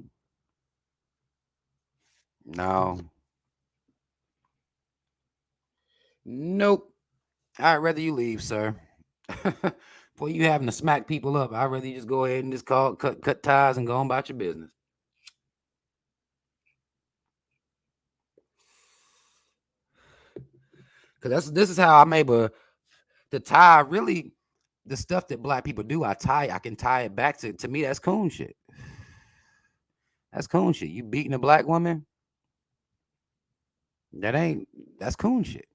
No, nope. I'd rather you leave, sir. Before you having to smack people up, I'd rather you just go ahead and just cut ties and go on about your business. Cause this is how I'm able to tie really the stuff that black people do. I can tie it back to me. That's coon shit. That's coon shit. You beating a black woman? That ain't that's coon shit.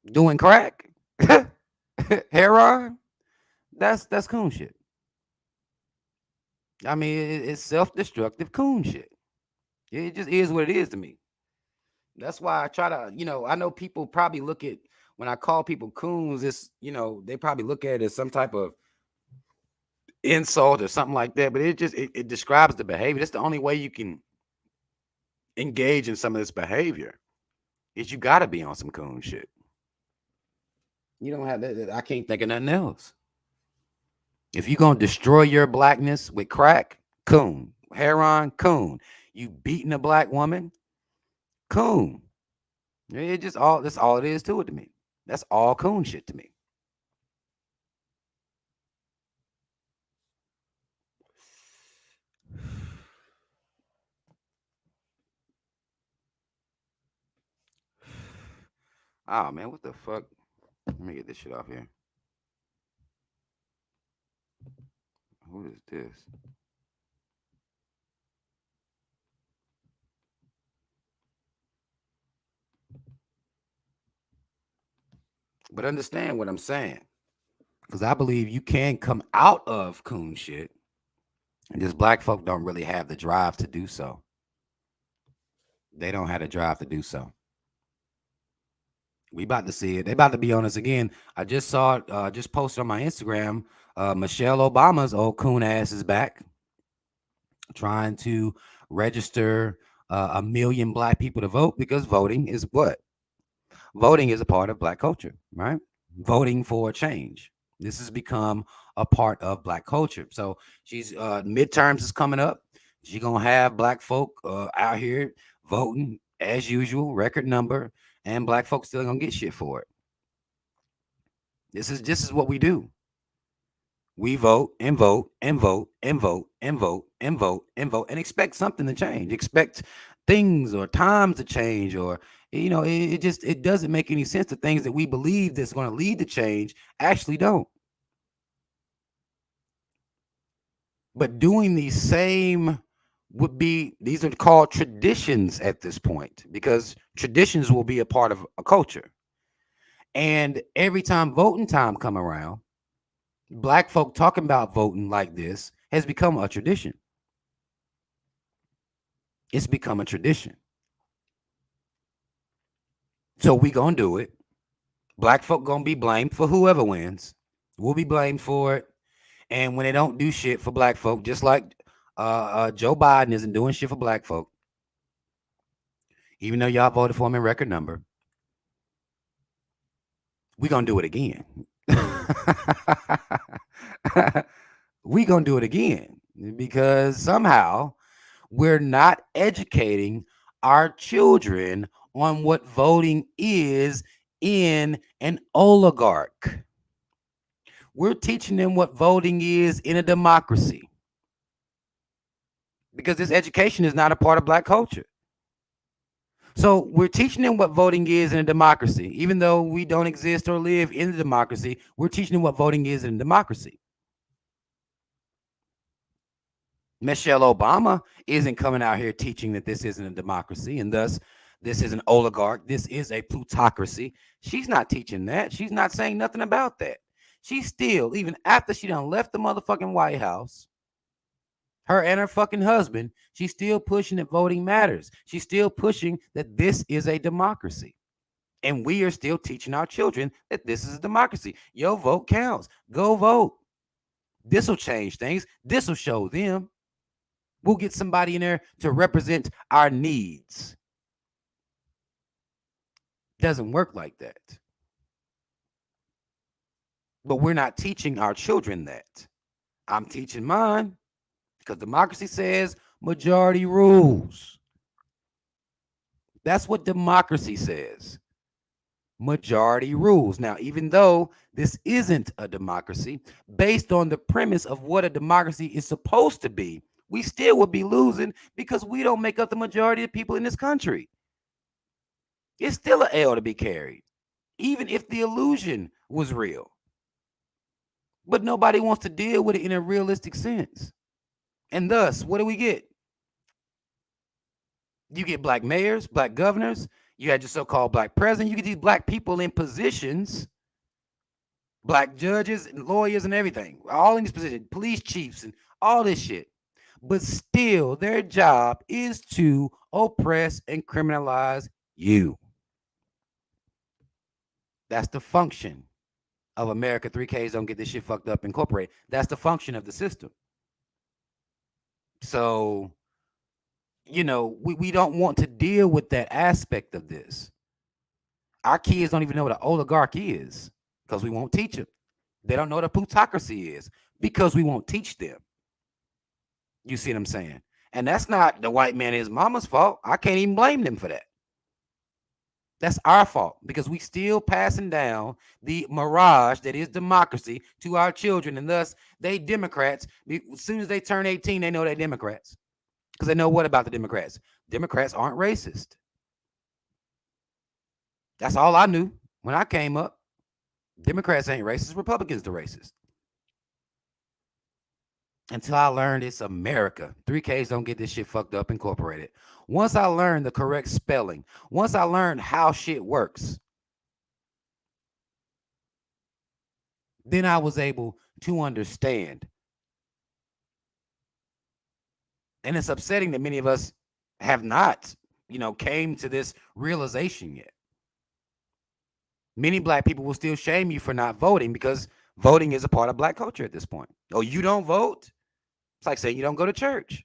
Doing crack, heroin. That's coon shit. I mean, it's self-destructive coon shit. It just is what it is to me. That's why I try to, I know people probably look at when I call people coons, they probably look at it as some type of insult or something like that. But it describes the behavior. That's the only way you can engage in some of this behavior is you got to be on some coon shit. You don't have that. I can't think of nothing else. If you're going to destroy your blackness with crack, coon. Heroin, coon. You beating a black woman, coon. That's all it is to it to me. That's all coon shit to me. Oh man, what the fuck? Let me get this shit off here. Who is this? But understand what I'm saying. Because I believe you can come out of coon shit. And just black folk don't really have the drive to do so. They don't have the drive to do so. We about to see it. They about to be on us again. I just saw it, just posted on my Instagram. Michelle Obama's old coon ass is back, trying to register 1 million black people to vote because voting is what? Voting is a part of black culture, right? Voting for change. This has become a part of black culture. So she's midterms is coming up. She's gonna have black folk out here voting as usual, record number, and black folks still gonna get shit for it. This is what we do. We vote and vote and vote and vote and vote and vote and vote and expect something to change. Expect things or times to change, or it doesn't make any sense. The things that we believe that's going to lead to change actually don't. But doing these same these are called traditions at this point, because traditions will be a part of a culture. And every time voting time come around, black folk talking about voting like this has become a tradition. It's become a tradition. So we gonna do it. Black folk gonna be blamed for whoever wins. We'll be blamed for it. And when they don't do shit for black folk, just like Joe Biden isn't doing shit for black folk, even though y'all voted for him in record number, we gonna do it again. We gonna do it again because somehow we're not educating our children on what voting is in an oligarch. We're teaching them what voting is in a democracy, because this education is not a part of black culture. So we're teaching them what voting is in a democracy. Even though we don't exist or live in a democracy, we're teaching them what voting is in a democracy. Michelle Obama isn't coming out here teaching that this isn't a democracy and thus this is an oligarch. This is a plutocracy. She's not teaching that. She's not saying nothing about that. She's still, even after she done left the motherfucking White House, Her and her fucking husband, she's still pushing that voting matters. She's still pushing that this is a democracy. And we are still teaching our children that this is a democracy. Your vote counts. Go vote. This will change things. This will show them. We'll get somebody in there to represent our needs. Doesn't work like that. But we're not teaching our children that. I'm teaching mine because democracy says majority rules. That's what democracy says. Majority rules. Now, even though this isn't a democracy, based on the premise of what a democracy is supposed to be, we still would be losing because we don't make up the majority of people in this country. It's still an L to be carried, even if the illusion was real. But nobody wants to deal with it in a realistic sense. And thus, what do we get? You get black mayors, black governors, you had your so-called black president, you get these black people in positions, black judges and lawyers and everything, all in these positions, police chiefs and all this shit. But still, their job is to oppress and criminalize you. That's the function of America. 3Ks don't get this shit fucked up incorporated. That's the function of the system. So, we don't want to deal with that aspect of this. Our kids don't even know what an oligarchy is because we won't teach them. They don't know what a plutocracy is because we won't teach them. You see what I'm saying? And that's not the white man and his mama's fault. I can't even blame them for that. That's our fault because we still passing down the mirage that is democracy to our children. And thus, they Democrats, as soon as they turn 18, they know they're Democrats. Because they know what about the Democrats? Democrats aren't racist. That's all I knew when I came up. Democrats ain't racist. Republicans the racist. Until I learned it's America. 3Ks don't get this shit fucked up incorporated. Once I learned the correct spelling, once I learned how shit works, then I was able to understand. And it's upsetting that many of us have not, came to this realization yet. Many black people will still shame you for not voting because voting is a part of black culture at this point. Oh, you don't vote? It's like saying you don't go to church.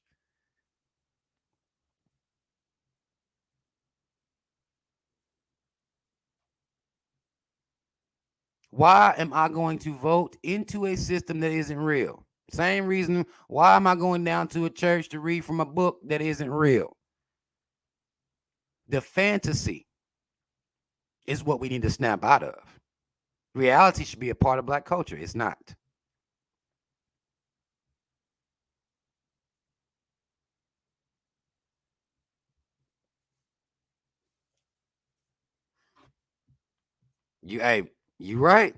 Why am I going to vote into a system that isn't real? Same reason, why am I going down to a church to read from a book that isn't real? The fantasy is what we need to snap out of. Reality should be a part of black culture. It's not. You right.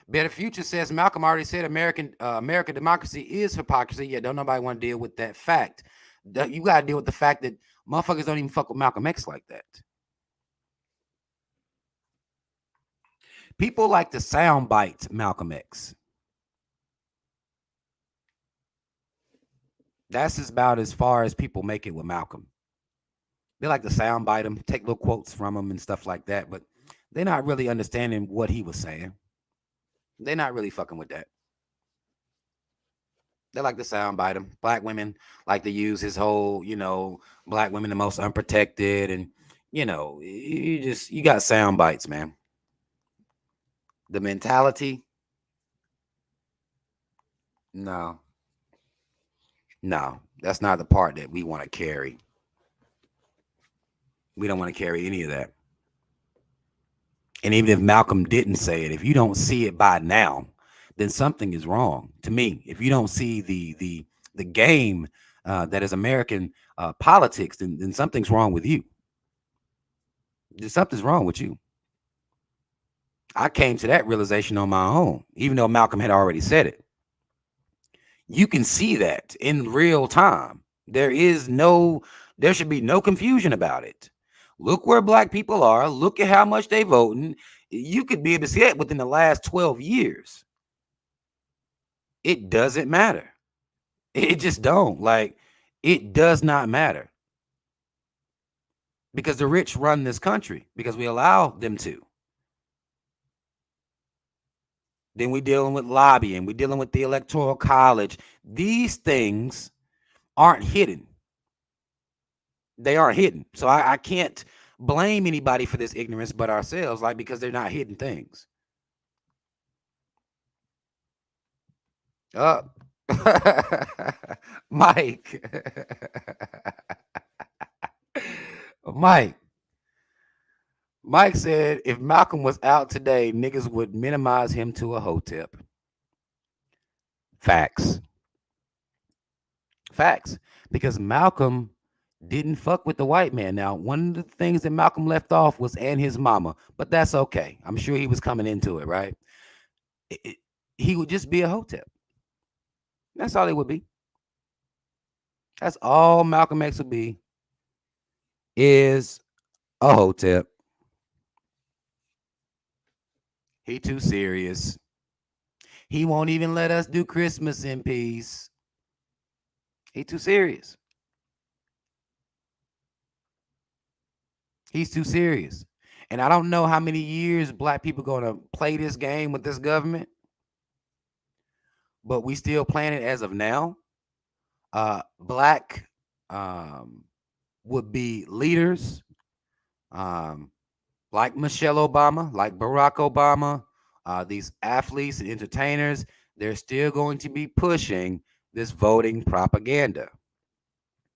Better Future says Malcolm already said American democracy is hypocrisy. Yeah, don't nobody want to deal with that fact. You got to deal with the fact that motherfuckers don't even fuck with Malcolm X like that. People like to soundbite Malcolm X. That's about as far as people make it with Malcolm. They like to soundbite him, take little quotes from him and stuff like that, but they're not really understanding what he was saying. They're not really fucking with that. They like to soundbite him. Black women like to use his whole, black women the most unprotected, and you got sound bites, man. The mentality, no, that's not the part that we want to carry. We don't want to carry any of that. And even if Malcolm didn't say it, if you don't see it by now, then something is wrong. To me, if you don't see the game that is American politics, then something's wrong with you. Something's wrong with you. I came to that realization on my own, even though Malcolm had already said it. You can see that in real time. There should be no confusion about it. Look where black people are. Look at how much they voting. You could be able to see it within the last 12 years. It doesn't matter. It just don't. Like, it does not matter because the rich run this country because we allow them to. Then we dealing with lobbying. We dealing with the electoral college. These things aren't hidden. They aren't hidden. So I can't blame anybody for this ignorance but ourselves, like, because they're not hidden things. Up. Mike. Mike. Mike said if Malcolm was out today, niggas would minimize him to a hotep. Facts. Facts. Because Malcolm didn't fuck with the white man. Now, one of the things that Malcolm left off was and his mama, but that's okay. I'm sure he was coming into it, right? He would just be a hotep. That's all it would be. That's all Malcolm X would be, is a hotep. He too serious. He won't even let us do Christmas in peace. He too serious. He's too serious. And I don't know how many years black people going to play this game with this government, but we still playing it as of now. Black would be leaders like Michelle Obama, like Barack Obama, these athletes and entertainers. They're still going to be pushing this voting propaganda,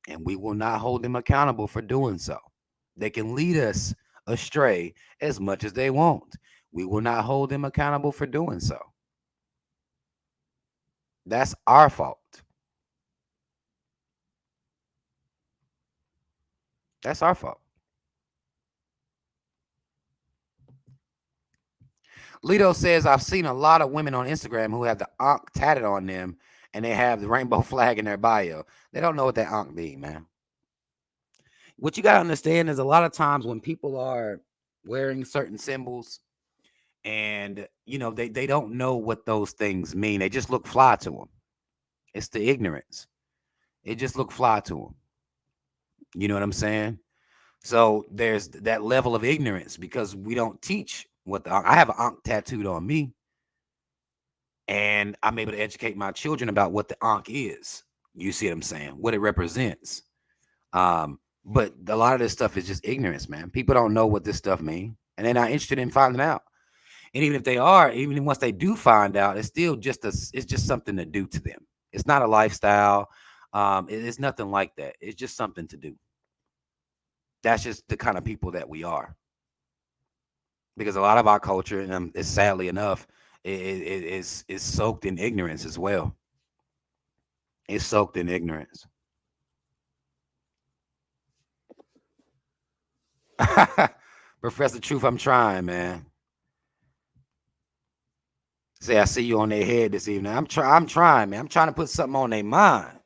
and we will not hold them accountable for doing so. They can lead us astray as much as they want. We will not hold them accountable for doing so. That's our fault. That's our fault. Lito says, I've seen a lot of women on Instagram who have the Ankh tatted on them and they have the rainbow flag in their bio. They don't know what that Ankh mean, man. What you got to understand is a lot of times when people are wearing certain symbols and, they don't know what those things mean. They just look fly to them. It's the ignorance. It just look fly to them. You know what I'm saying? So there's that level of ignorance because we don't teach what I have an Ankh tattooed on me, and I'm able to educate my children about what the Ankh is. You see what I'm saying? What it represents. But a lot of this stuff is just ignorance, man. People don't know what this stuff means, and they're not interested in finding out. And even if they are, even once they do find out, it's still it's just something to do to them. It's not a lifestyle. It's nothing like that. It's just something to do. That's just the kind of people that we are. Because a lot of our culture, and is sadly enough, is soaked in ignorance as well. It's soaked in ignorance. Professor Truth, I'm trying, man. Say I see you on their head this evening. I'm trying, man. I'm trying to put something on their mind.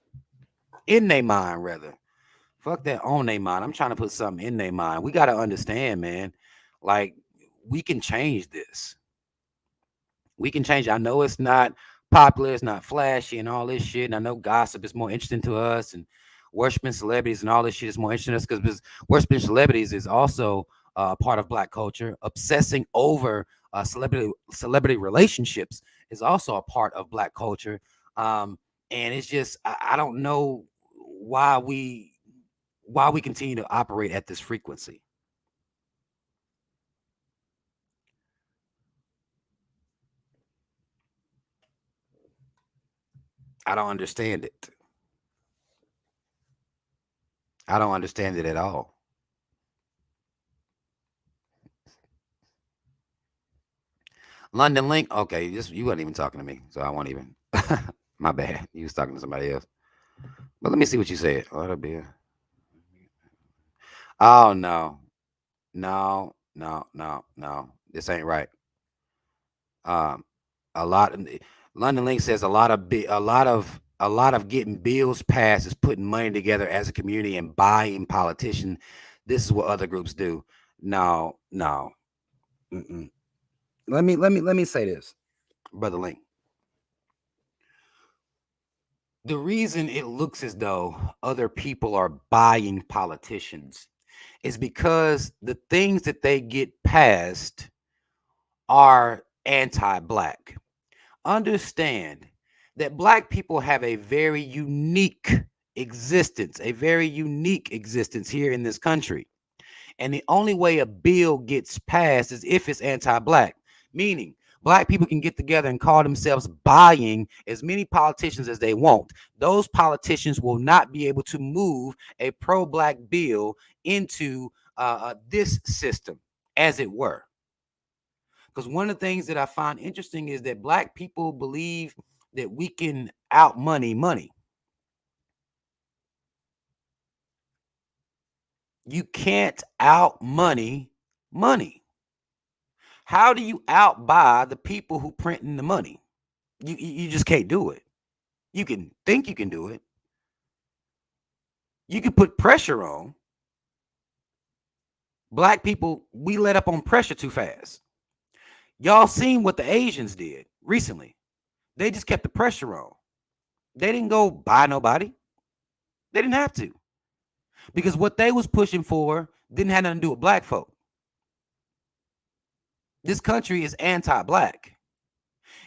In their mind, rather. Fuck that on their mind. I'm trying to put something in their mind. We gotta understand, man. Like, we can change this. We can change. I know it's not popular, it's not flashy and all this shit. And I know gossip is more interesting to us, and worshiping celebrities and all this shit is more interesting to us because worshiping celebrities is also part of black culture. Obsessing over celebrity relationships is also a part of black culture. And it's just I don't know why we continue to operate at this frequency. I don't understand it. I don't understand it at all. London Link. Okay, you weren't even talking to me, so I won't even. My bad. You was talking to somebody else. But let me see what you said. Oh, that'll be. Oh no, no. This ain't right. Um, a lot. London Link says a lot of getting bills passed is putting money together as a community and buying politicians. This is what other groups do. No, no. Mm-mm. Let me say this, brother Link. The reason it looks as though other people are buying politicians is because the things that they get passed are anti-black. Understand that black people have a very unique existence here in this country. And the only way a bill gets passed is if it's anti-black, meaning black people can get together and call themselves buying as many politicians as they want. Those politicians will not be able to move a pro-black bill into this system, as it were. Because one of the things that I find interesting is that black people believe that we can out money. You can't out money. How do you outbuy the people who printing the money? You just can't do it. You can think you can do it. You can put pressure on. Black people, we let up on pressure too fast. Y'all seen what the Asians did recently. They just kept the pressure on. They didn't go buy nobody. They didn't have to. Because what they was pushing for didn't have nothing to do with black folk. This country is anti-black.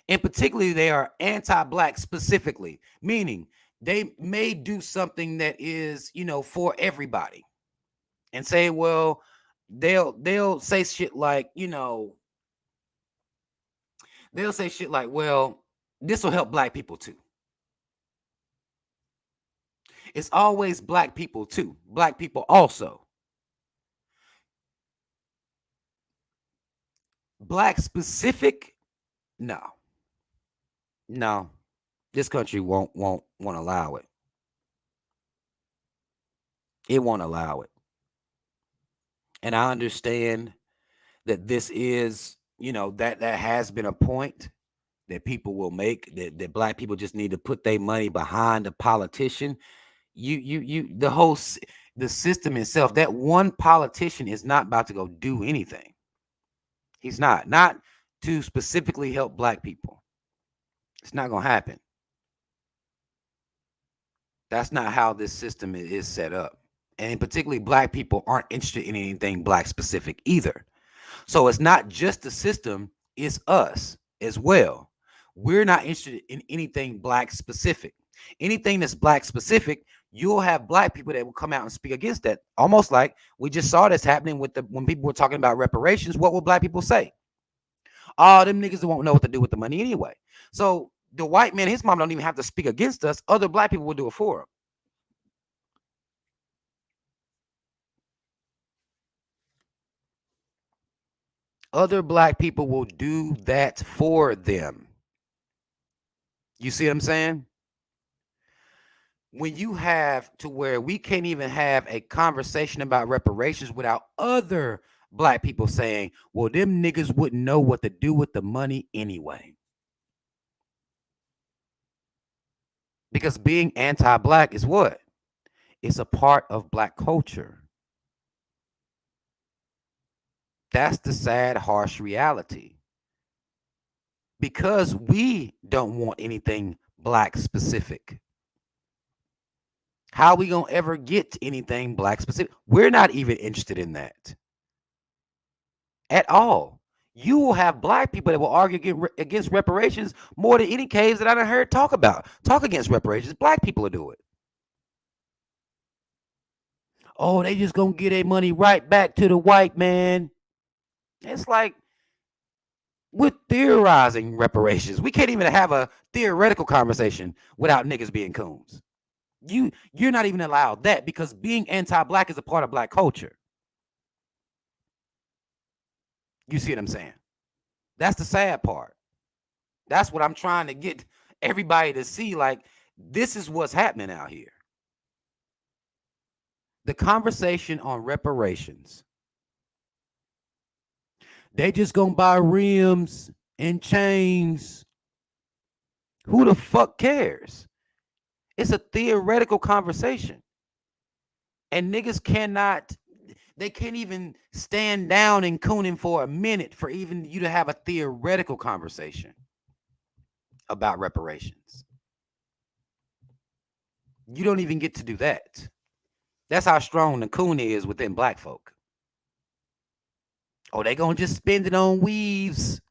And particularly, they are anti-black specifically, meaning they may do something that is, for everybody. And say, well, they'll say shit like, they'll say shit like, well, this will help black people too. It's always black people too. Black people also. Black specific? No. This country won't allow it. It won't allow it. And I understand that this is, that has been a point that people will make, that black people just need to put their money behind a politician. The system itself, that one politician is not about to go do anything. He's not to specifically help black people. It's not going to happen. That's not how this system is set up. And particularly black people aren't interested in anything black specific either. So it's not just the system, it's us as well. We're not interested in anything black specific. Anything that's black specific, you'll have black people that will come out and speak against that. Almost like we just saw this happening when people were talking about reparations. What will black people say? Oh, them niggas won't know what to do with the money anyway. So the white man, his mom don't even have to speak against us. Other black people will do it for him. Other black people will do that for them. You see what I'm saying? When you have to where we can't even have a conversation about reparations without other black people saying, well, them niggas wouldn't know what to do with the money anyway. Because being anti-black is what? It's a part of black culture. That's the sad, harsh reality. Because we don't want anything black specific. How are we going to ever get to anything black specific? We're not even interested in that at all. You will have black people that will argue against reparations more than any caves that I done heard talk against reparations. Black people will do it. Oh, they just going to get their money right back to the white man. It's like we're theorizing reparations. We can't even have a theoretical conversation without niggas being coons. You're not even allowed that because being anti-black is a part of black culture. You see what I'm saying? That's the sad part. That's what I'm trying to get everybody to see. Like, this is what's happening out here. The conversation on reparations. They just gonna buy rims and chains. Who the fuck cares? It's a theoretical conversation. And niggas they can't even stand down and cooning for a minute for even you to have a theoretical conversation about reparations. You don't even get to do that. That's how strong the coon is within black folk. Oh, they gonna just spend it on weaves.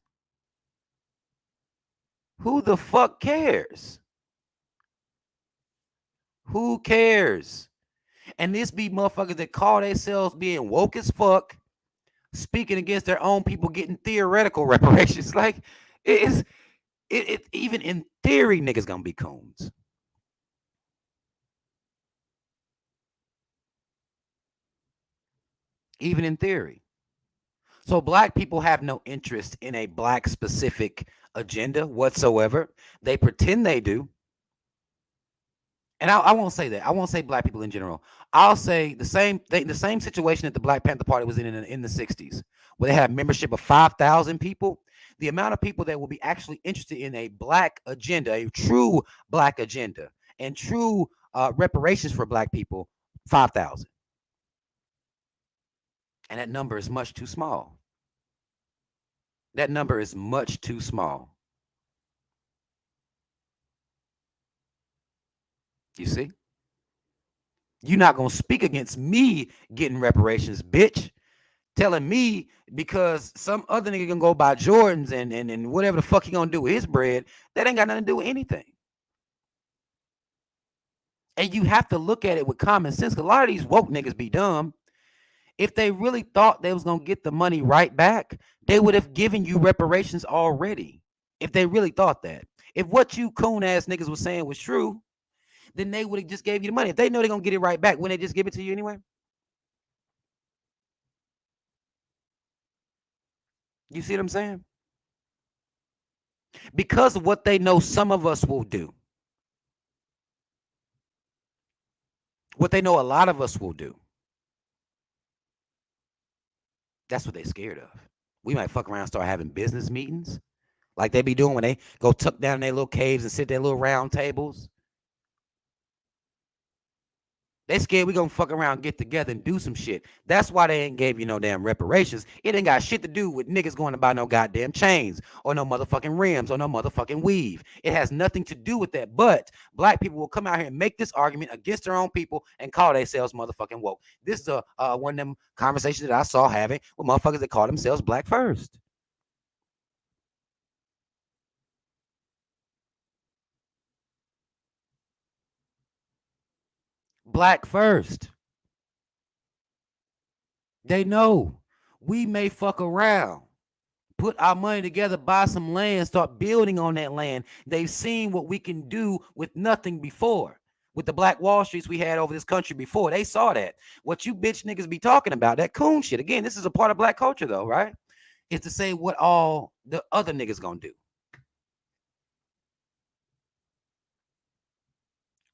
Who the fuck cares? Who cares? And this be motherfuckers that call themselves being woke as fuck, speaking against their own people getting theoretical reparations. Like it is even in theory, niggas gonna be coons. Even in theory. So black people have no interest in a black specific agenda whatsoever. They pretend they do. And I won't say that. I won't say black people in general. I'll say the same thing, the same situation that the Black Panther Party was in the 60s, where they had membership of 5,000 people. The amount of people that will be actually interested in a black agenda, a true black agenda, and true reparations for black people, 5,000. And that number is much too small. That number is much too small. You see? You're not going to speak against me getting reparations, bitch. Telling me because some other nigga can go buy Jordans and whatever the fuck he gonna do with his bread, that ain't got nothing to do with anything. And you have to look at it with common sense, because a lot of these woke niggas be dumb. If they really thought they was gonna get the money right back, they would have given you reparations already. If they really thought that. If what you coon ass niggas was saying was true, then they would have just gave you the money. If they know they're gonna get it right back, wouldn't they just give it to you anyway? You see what I'm saying? Because of what they know some of us will do. What they know a lot of us will do. That's what they're scared of. We might fuck around and start having business meetings like they be doing when they go tuck down in their little caves and sit their little round tables. They scared we gonna fuck around, get together, and do some shit. That's why they ain't gave you no damn reparations. It ain't got shit to do with niggas going to buy no goddamn chains or no motherfucking rims or no motherfucking weave. It has nothing to do with that. But black people will come out here and make this argument against their own people and call themselves motherfucking woke. This is one of them conversations that I saw having with motherfuckers that call themselves black first. Black first. They know we may fuck around, put our money together, buy some land, start building on that land. They've seen what we can do with nothing before. With the Black Wall Streets we had over this country before, they saw that. What you bitch niggas be talking about, that coon shit. Again, this is a part of black culture though, right? Is to say what all the other niggas gonna do.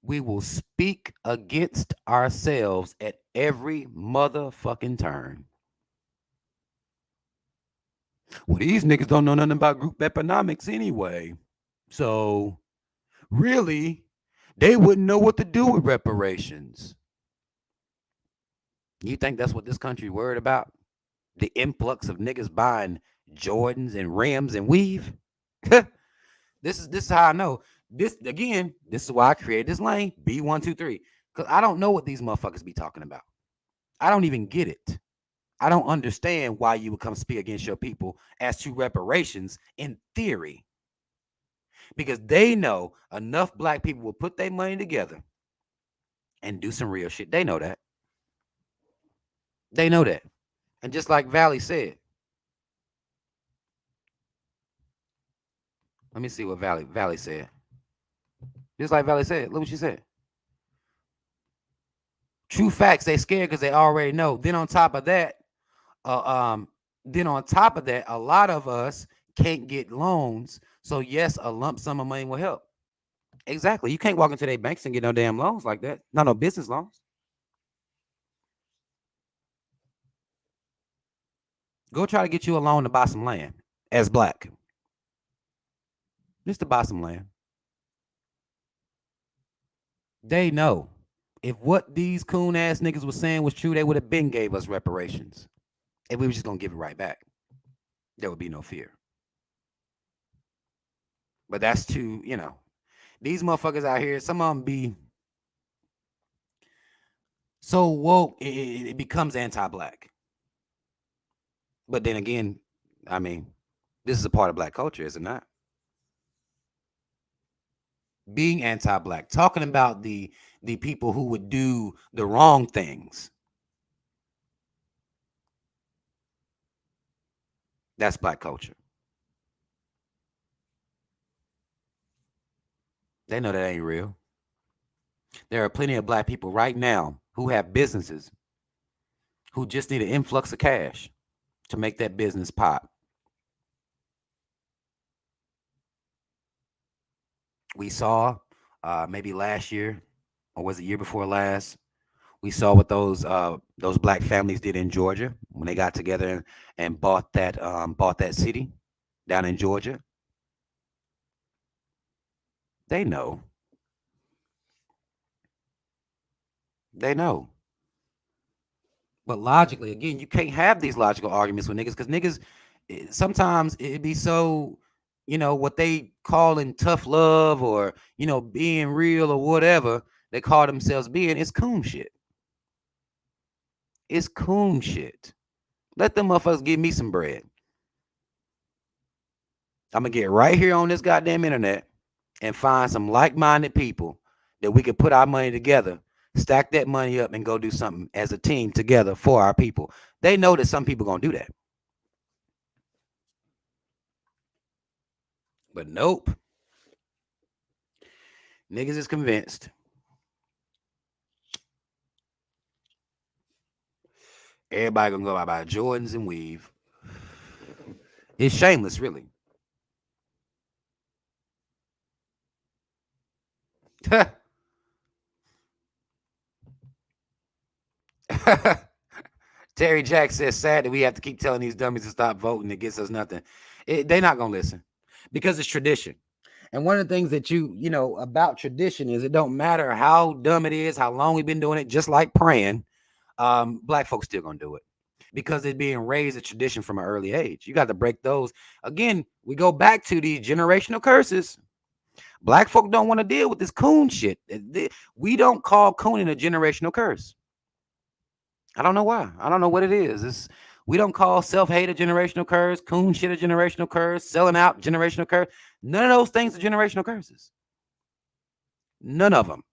We will speak against ourselves at every motherfucking turn. Well, these niggas don't know nothing about group economics anyway. So, really, they wouldn't know what to do with reparations. You think that's what this country worried about? The influx of niggas buying Jordans and rims and weave? This is how I know. This again, this is why I created this lane, B123. Because I don't know what these motherfuckers be talking about. I don't even get it. I don't understand why you would come speak against your people as to reparations in theory. Because they know enough black people will put their money together and do some real shit. They know that. They know that. And just like Valley said, let me see what Valley said. Just like Valley said, look what she said. True facts, they scared because they already know. Uh, um, then on top of that, a lot of us can't get loans. So yes, a lump sum of money will help. Exactly. You can't walk into their banks and get no damn loans like that. No business loans. Go try to get you a loan to buy some land as black. Just to buy some land. They know. If what these coon ass niggas was saying was true, they would have been gave us reparations. And we were just gonna give it right back. There would be no fear. But that's too, these motherfuckers out here, some of them be so woke, it becomes anti-black. But then again, I mean, this is a part of black culture, is it not? Being anti-black, talking about the people who would do the wrong things. That's black culture. They know that ain't real. There are plenty of black people right now who have businesses who just need an influx of cash to make that business pop. We saw maybe last year, or was it year before last? We saw what those black families did in Georgia when they got together and bought that city down in Georgia. They know. They know. But logically, again, you can't have these logical arguments with niggas because niggas sometimes it be so, what they call in tough love or, being real or whatever they call themselves being, it's coon shit. It's coon shit. Let them motherfuckers give me some bread. I'm gonna get right here on this goddamn internet and find some like-minded people that we could put our money together, stack that money up, and go do something as a team together for our people. They know that some people gonna do that, but nope. Niggas is convinced everybody gonna go buy Jordans and weave. It's shameless, really. Terry Jack says, sad that we have to keep telling these dummies to stop voting. It gets us nothing. They're not going to listen because it's tradition. And one of the things that about tradition is it don't matter how dumb it is, how long we've been doing it, just like praying, black folks still going to do it because it's being raised a tradition from an early age. You got to break those. Again, we go back to these generational curses. Black folk don't want to deal with this coon shit. We don't call cooning a generational curse. I don't know why. I don't know what it is. We don't call self-hate a generational curse, coon shit a generational curse, selling out generational curse. None of those things are generational curses. None of them.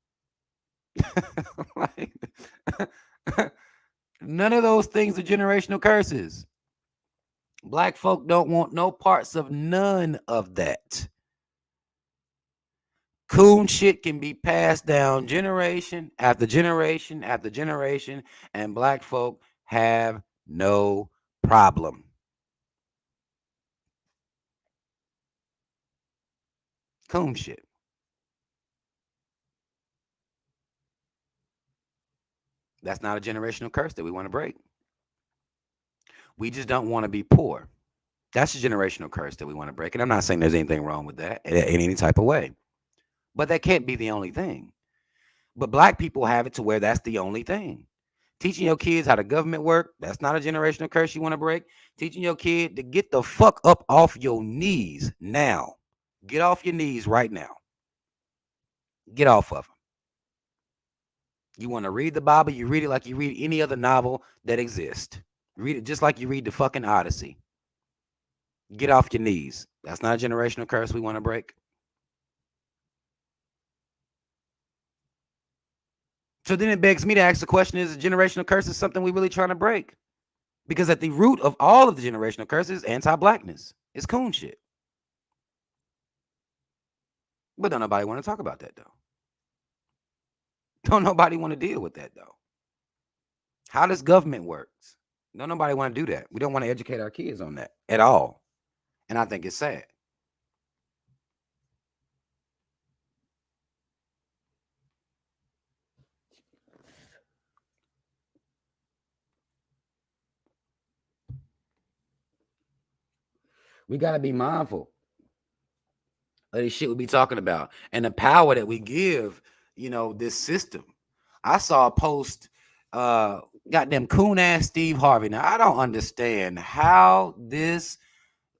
None of those things are generational curses. Black folk don't want no parts of none of that. Coon shit can be passed down generation after generation after generation, and black folk have no problem. Coon shit. That's not a generational curse that we want to break. We just don't want to be poor. That's a generational curse that we want to break. And I'm not saying there's anything wrong with that in any type of way. But that can't be the only thing. But black people have it to where that's the only thing. Teaching your kids how the government work, that's not a generational curse you want to break. Teaching your kid to get the fuck up off your knees now. Get off your knees right now. Get off of them. You want to read the Bible, you read it like you read any other novel that exists. Read it just like you read the fucking Odyssey. Get off your knees. That's not a generational curse we want to break. So then it begs me to ask the question, is a generational curse is something we really trying to break? Because at the root of all of the generational curses is anti-blackness. It's coon shit. But don't nobody want to talk about that, though. Don't nobody want to deal with that, though. How does government work? Don't nobody want to do that. We don't want to educate our kids on that at all. And I think it's sad. We got to be mindful of the shit we be talking about and the power that we give, this system. I saw a post, goddamn coon ass Steve Harvey. Now, I don't understand how this,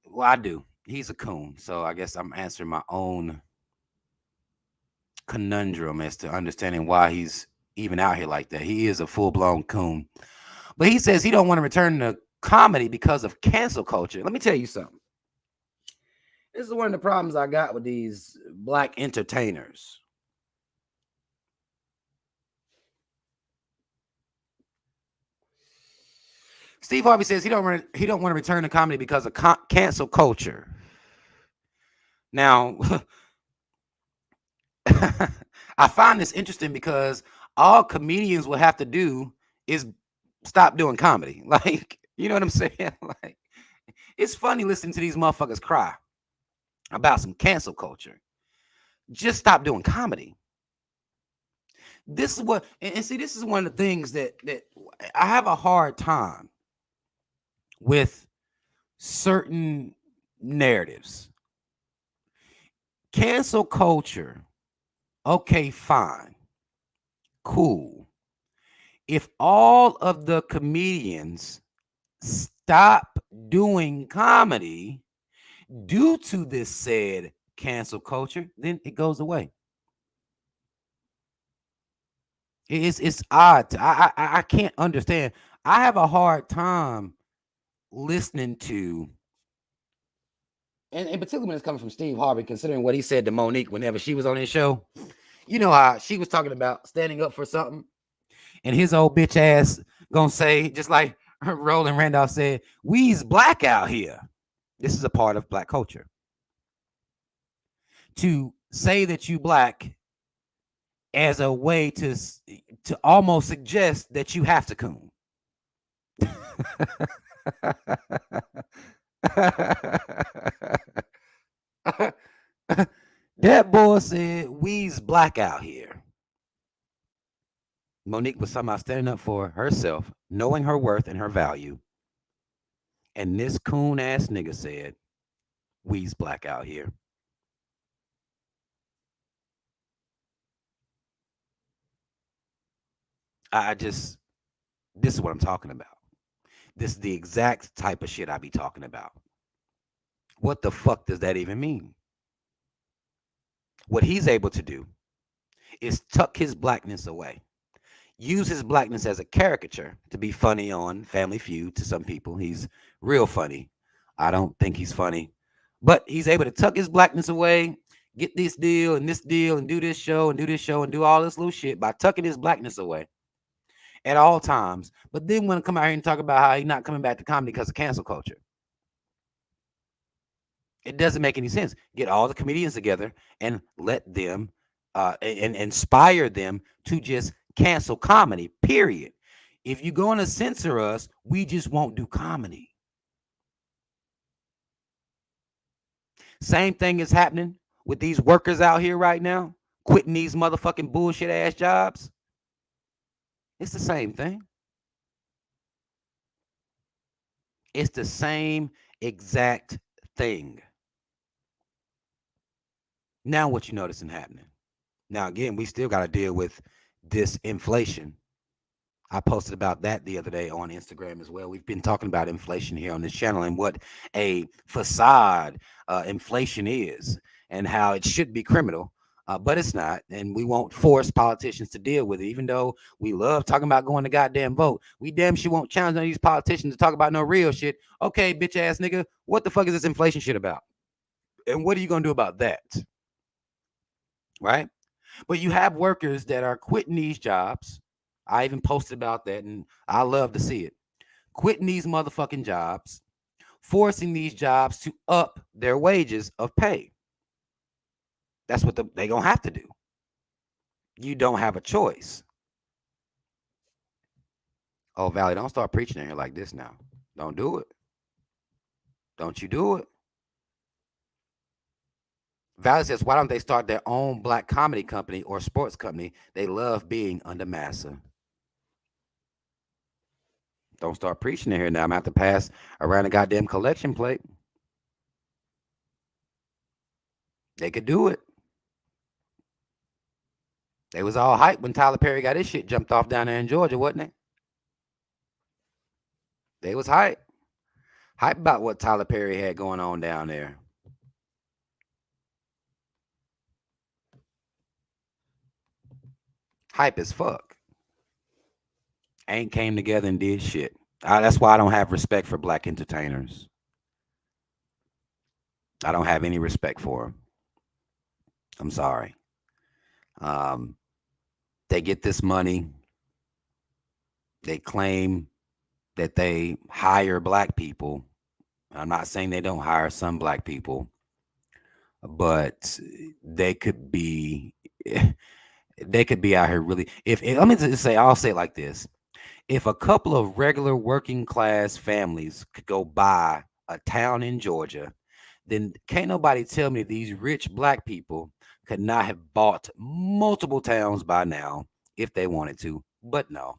well, I do. He's a coon. So I guess I'm answering my own conundrum as to understanding why he's even out here like that. He is a full-blown coon. But he says he don't want to return to comedy because of cancel culture. Let me tell you something. This is one of the problems I got with these black entertainers. Steve Harvey says he don't want to return to comedy because of cancel culture. Now, I find this interesting because all comedians will have to do is stop doing comedy. Like, you know what I'm saying? Like, it's funny listening to these motherfuckers cry about some cancel culture. Just stop doing comedy. This is what, and see, this is one of the things that I have a hard time with certain narratives. Cancel culture, okay, fine, cool. If all of the comedians stop doing comedy due to this said cancel culture, then it goes away. It's odd. I can't understand. I have a hard time listening to, and particularly when it's coming from Steve Harvey, considering what he said to Monique whenever she was on his show. You know how she was talking about standing up for something, and his old bitch ass gonna say, just like Roland Randolph said, "We's black out here." This is a part of black culture. To say that you black as a way to almost suggest that you have to coon. That boy said, "We's black out here." Monique was somehow standing up for herself, knowing her worth and her value. And this coon ass nigga said, "We's black out here." This is what I'm talking about. This is the exact type of shit I be talking about. What the fuck does that even mean? What he's able to do is tuck his blackness away. Use his blackness as a caricature to be funny on Family Feud to some people. He's real funny. I don't think he's funny. But he's able to tuck his blackness away, get this deal and do this show and do this show and do all this little shit by tucking his blackness away at all times. But then want to come out here and talk about how he's not coming back to comedy because of cancel culture. It doesn't make any sense. Get all the comedians together and let them and inspire them to just cancel comedy, period. If you're going to censor us, we just won't do comedy. Same thing is happening with these workers out here right now, quitting these motherfucking bullshit ass jobs. It's the same thing. It's the same exact thing. Now what you noticing happening? Now again, we still got to deal with this inflation. I posted about that the other day on Instagram as well. We've been talking about inflation here on this channel and what a facade inflation is and how it should be criminal, but it's not. And we won't force politicians to deal with it, even though we love talking about going to goddamn vote. We damn sure won't challenge none of these politicians to talk about no real shit. Okay, bitch ass nigga, what the fuck is this inflation shit about? And what are you going to do about that? Right? But you have workers that are quitting these jobs. I even posted about that, and I love to see it. Quitting these motherfucking jobs, forcing these jobs to up their wages of pay. That's what they're going to have to do. You don't have a choice. Oh, Valley, don't start preaching in here like this now. Don't do it. Don't you do it. Valley says, why don't they start their own black comedy company or sports company? They love being under massa. Don't start preaching in here now. I'm going to have to pass around a goddamn collection plate. They could do it. They was all hyped when Tyler Perry got his shit jumped off down there in Georgia, wasn't they? They was hyped. Hype about what Tyler Perry had going on down there. Hype as fuck. ain't came together and did shit. That's why I don't have respect for black entertainers. I don't have any respect for them. I'm sorry. Um, they get this money. They claim that they hire black people. I'm not saying they don't hire some black people, but they could be they could be out here really. If let me just say, I'll say it like this: if a couple of regular working class families could go buy a town in Georgia, then can't nobody tell me these rich black people could not have bought multiple towns by now if they wanted to. But no,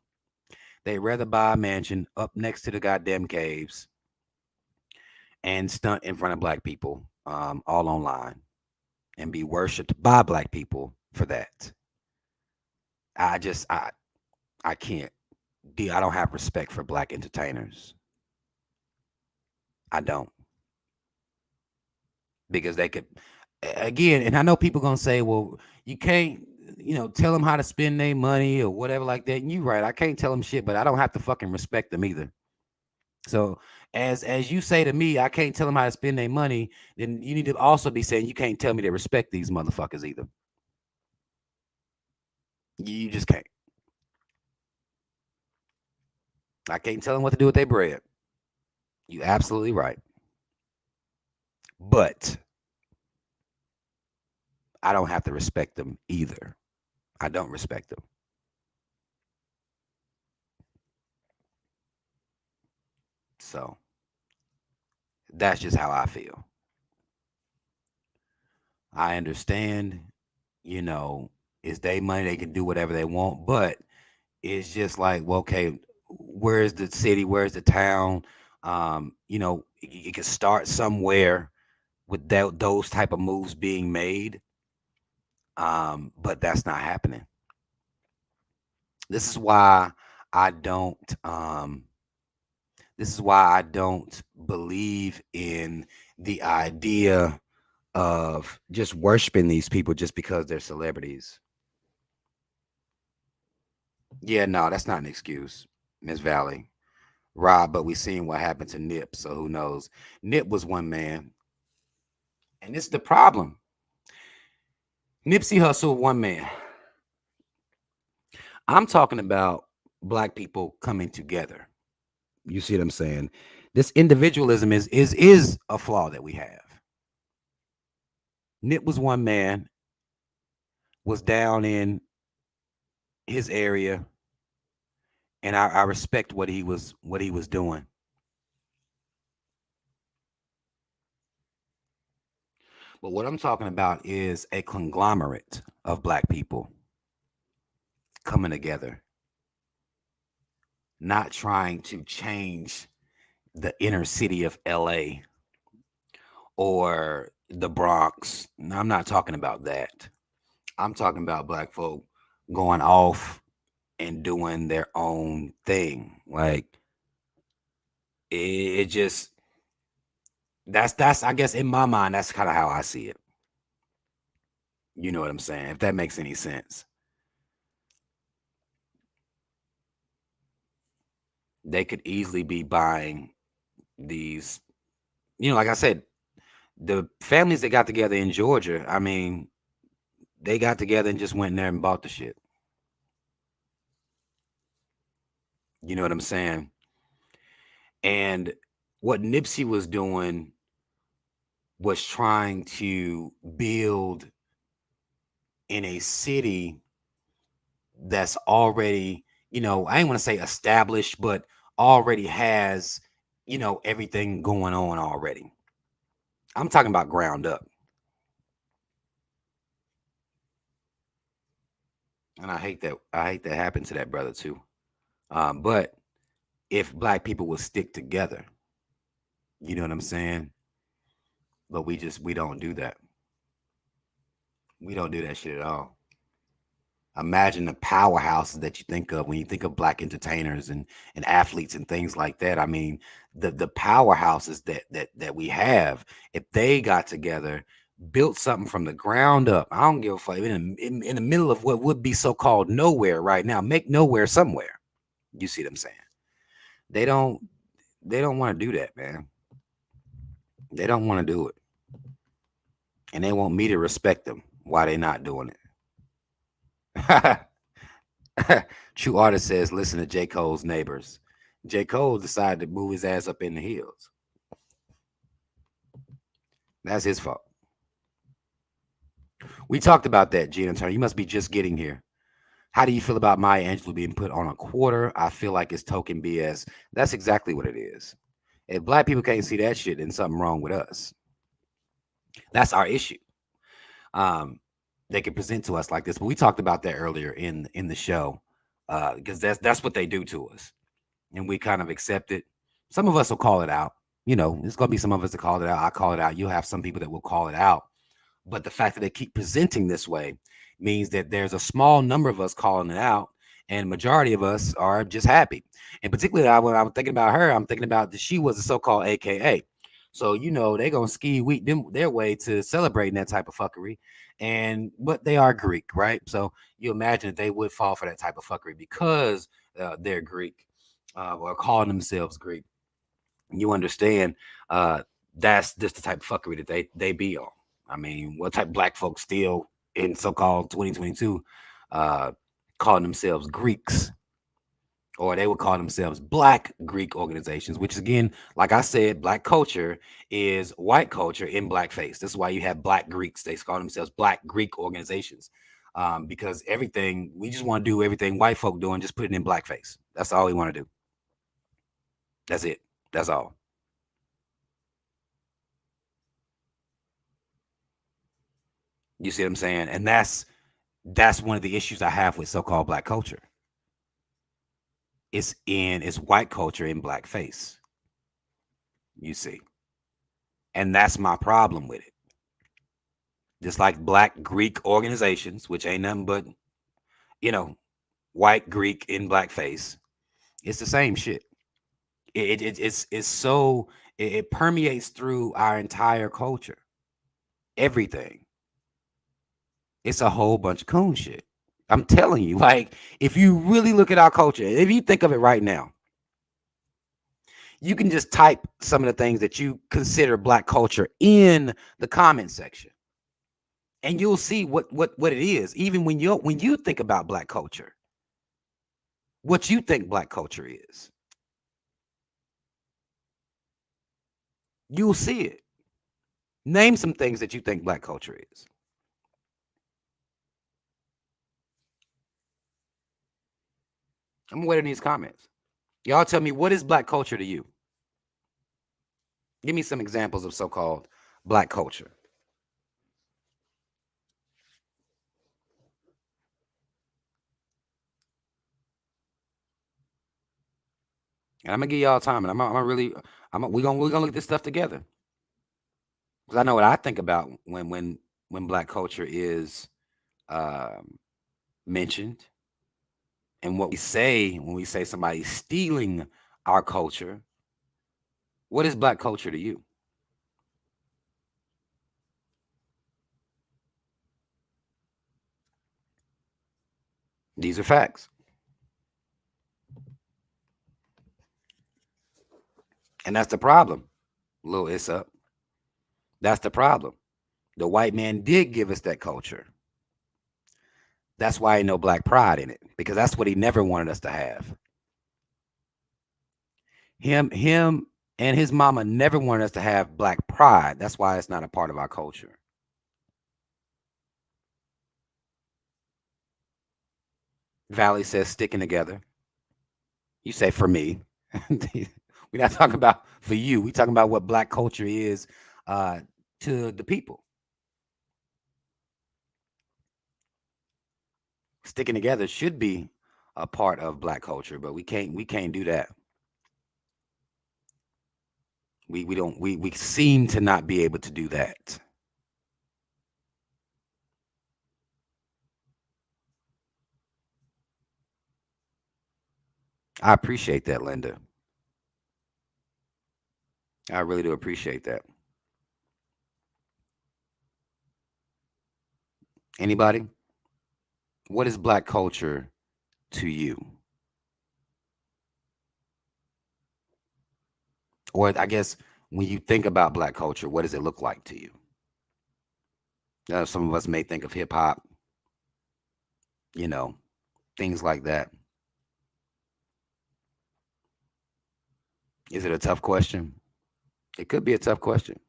they'd rather buy a mansion up next to the goddamn caves and stunt in front of black people, all online, and be worshipped by black people for that. I just I can't. I don't have respect for black entertainers. I don't, because they could again, and I know people gonna say, well, you can't, tell them how to spend their money or whatever like that. And you right, I can't tell them shit, but I don't have to fucking respect them either. So as you say to me, I can't tell them how to spend their money, then you need to also be saying you can't tell me to respect these motherfuckers either. You just can't. I can't tell them what to do with their bread. You absolutely right. But I don't have to respect them either. I don't respect them. So that's just how I feel. I understand, you know, it's their money, they can do whatever they want, but it's just like, well, okay, where's the city, where's the town? You can start somewhere with those type of moves being made, but that's not happening. This is why I don't. This is why I don't believe in the idea of just worshiping these people just because they're celebrities. Yeah, no, that's not an excuse, Miss Valley. Rob, but we seen what happened to Nip, so who knows? Nip was one man, and this is the problem. Nipsey Hussle, one man. I'm talking about black people coming together. You see what I'm saying? This individualism is a flaw that we have. Nip was one man, was down in his area, and I respect what he was doing. But what I'm talking about is a conglomerate of black people coming together, not trying to change the inner city of LA or the Bronx. No, I'm not talking about that. I'm talking about black folk going off and doing their own thing. Like it just that's I guess in my mind that's kind of how I see it. You know what I'm saying? If that makes any sense. They could easily be buying these, like I said, the families that got together in Georgia, I mean, they got together and just went in there and bought the shit. You know what I'm saying? And what Nipsey was doing was trying to build in a city that's already, I ain't want to say established, but already has, everything going on already. I'm talking about ground up. And I hate that happened to that brother too. But if black people would stick together, you know what I'm saying? But we don't do that. We don't do that shit at all. Imagine the powerhouses that you think of when you think of black entertainers and athletes and things like that. I mean, the powerhouses that we have, if they got together, built something from the ground up, I don't give a fuck. In the middle of what would be so called nowhere right now, make nowhere somewhere. You see what I'm saying? They don't they don't want to do that, man. They don't want to do it. And they want me to respect them why they not doing it. True artist says, listen to J. Cole's neighbors. J. Cole decided to move his ass up in the hills. That's his fault. We talked about that, Gina Turner. You must be just getting here. How do you feel about Maya Angelou being put on a quarter? I feel like it's token BS. That's exactly what it is. If black people can't see that shit, then something wrong with us. That's our issue. They can present to us like this, but we talked about that earlier in the show, because that's what they do to us, and we kind of accept it. Some of us will call it out. You know, there's gonna be some of us that call it out. I call it out. You'll have some people that will call it out. But the fact that they keep presenting this way means that there's a small number of us calling it out, and majority of us are just happy. And particularly, when I'm thinking about her, I'm thinking about that she was a so-called AKA. So you know they're gonna ski week them their way to celebrating that type of fuckery, and but they are Greek, right? So you imagine that they would fall for that type of fuckery because they're Greek, or calling themselves Greek. You understand? Uh, that's just the type of fuckery that they be on. I mean, what type of black folks still in so-called 2022 uh, calling themselves Greeks, or they would call themselves Black Greek organizations, which again, like I said, Black culture is white culture in blackface. This is why you have Black Greeks. They call themselves Black Greek organizations, because everything we just want to do everything white folk doing, just put it in blackface. That's all we want to do. That's it. That's all. You see what I'm saying? And that's one of the issues I have with so-called black culture. It's white culture in blackface. You see, and that's my problem with it. Just like Black Greek organizations, which ain't nothing but you know white Greek in blackface, it's the same shit. It's so it permeates through our entire culture. Everything. It's a whole bunch of coon shit. I'm telling you, like, if you really look at our culture, if you think of it right now, you can just type some of the things that you consider black culture in the comment section, and you'll see what it is. Even when you think about black culture, what you think black culture is, you'll see it. Name some things that you think black culture is. I'm waiting in these comments. Y'all tell me, what is black culture to you? Give me some examples of so-called black culture. And I'm gonna give y'all time, and I'm gonna really, we're gonna look at this stuff together, because I know what I think about when black culture is um, mentioned, and what we say when we say somebody's stealing our culture. What is black culture to you? These are facts, and that's the problem. Little it's up. That's the problem. The white man did give us that culture. That's why ain't no black pride in it, because that's what he never wanted us to have. Him and his mama never wanted us to have black pride. That's why it's not a part of our culture. Valley says sticking together. You say for me. We're not talking about for you. We're talking about what black culture is uh, to the people. Sticking together should be a part of black culture, but we can't do that. We don't we seem to not be able to do that. I appreciate that, Linda. I really do appreciate that. Anybody? What is black culture to you? Or I guess when you think about black culture, what does it look like to you? Some of us may think of hip hop, you know, things like that. Is it a tough question? It could be a tough question.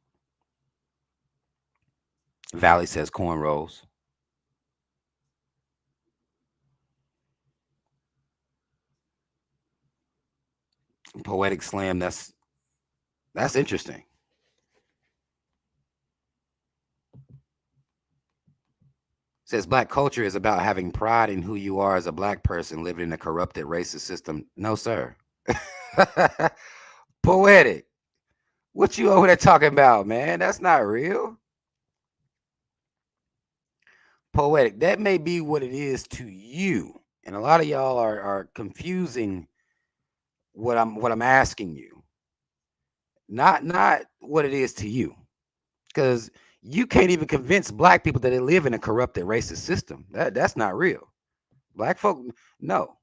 Valley says cornrows. Poetic slam. That's interesting. Says black culture is about having pride in who you are as a black person living in a corrupted racist system. No, sir. Poetic. What you over there talking about, man? That's not real. Poetic. That may be what it is to you. And a lot of y'all are confusing what I'm asking you. Not what it is to you. Because you can't even convince black people that they live in a corrupted racist system. That's not real. Black folk, no,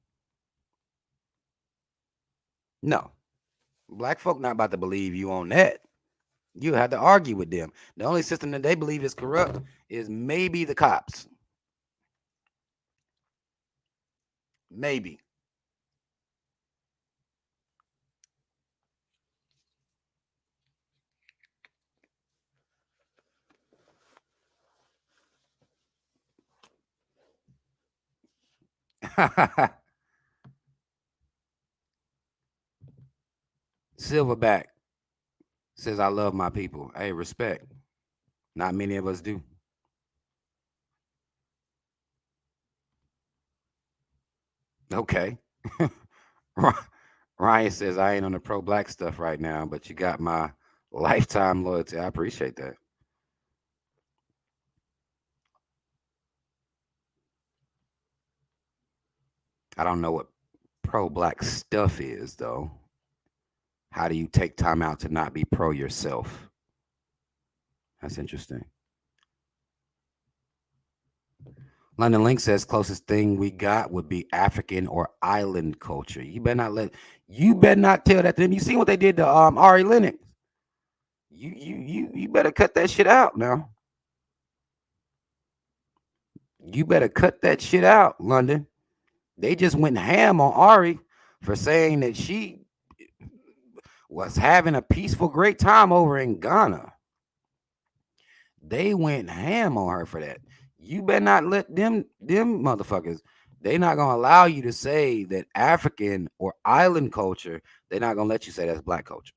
no. Black folk not about to believe you on that. You have to argue with them. The only system that they believe is corrupt is maybe the cops. Maybe. Silverback says, I love my people. Hey, respect. Not many of us do. Okay. Ryan says, I ain't on the pro black stuff right now, but you got my lifetime loyalty. I appreciate that. I don't know what pro black stuff is, though. How do you take time out to not be pro yourself? That's interesting. London Link says closest thing we got would be African or island culture. You better not tell that to them. You see what they did to Ari Lennox. You better cut that shit out now. You better cut that shit out, London. They just went ham on Ari for saying that she was having a peaceful, great time over in Ghana. They went ham on her for that. You better not let them motherfuckers. They not gonna allow you to say that African or island culture. They're not gonna let you say that's black culture.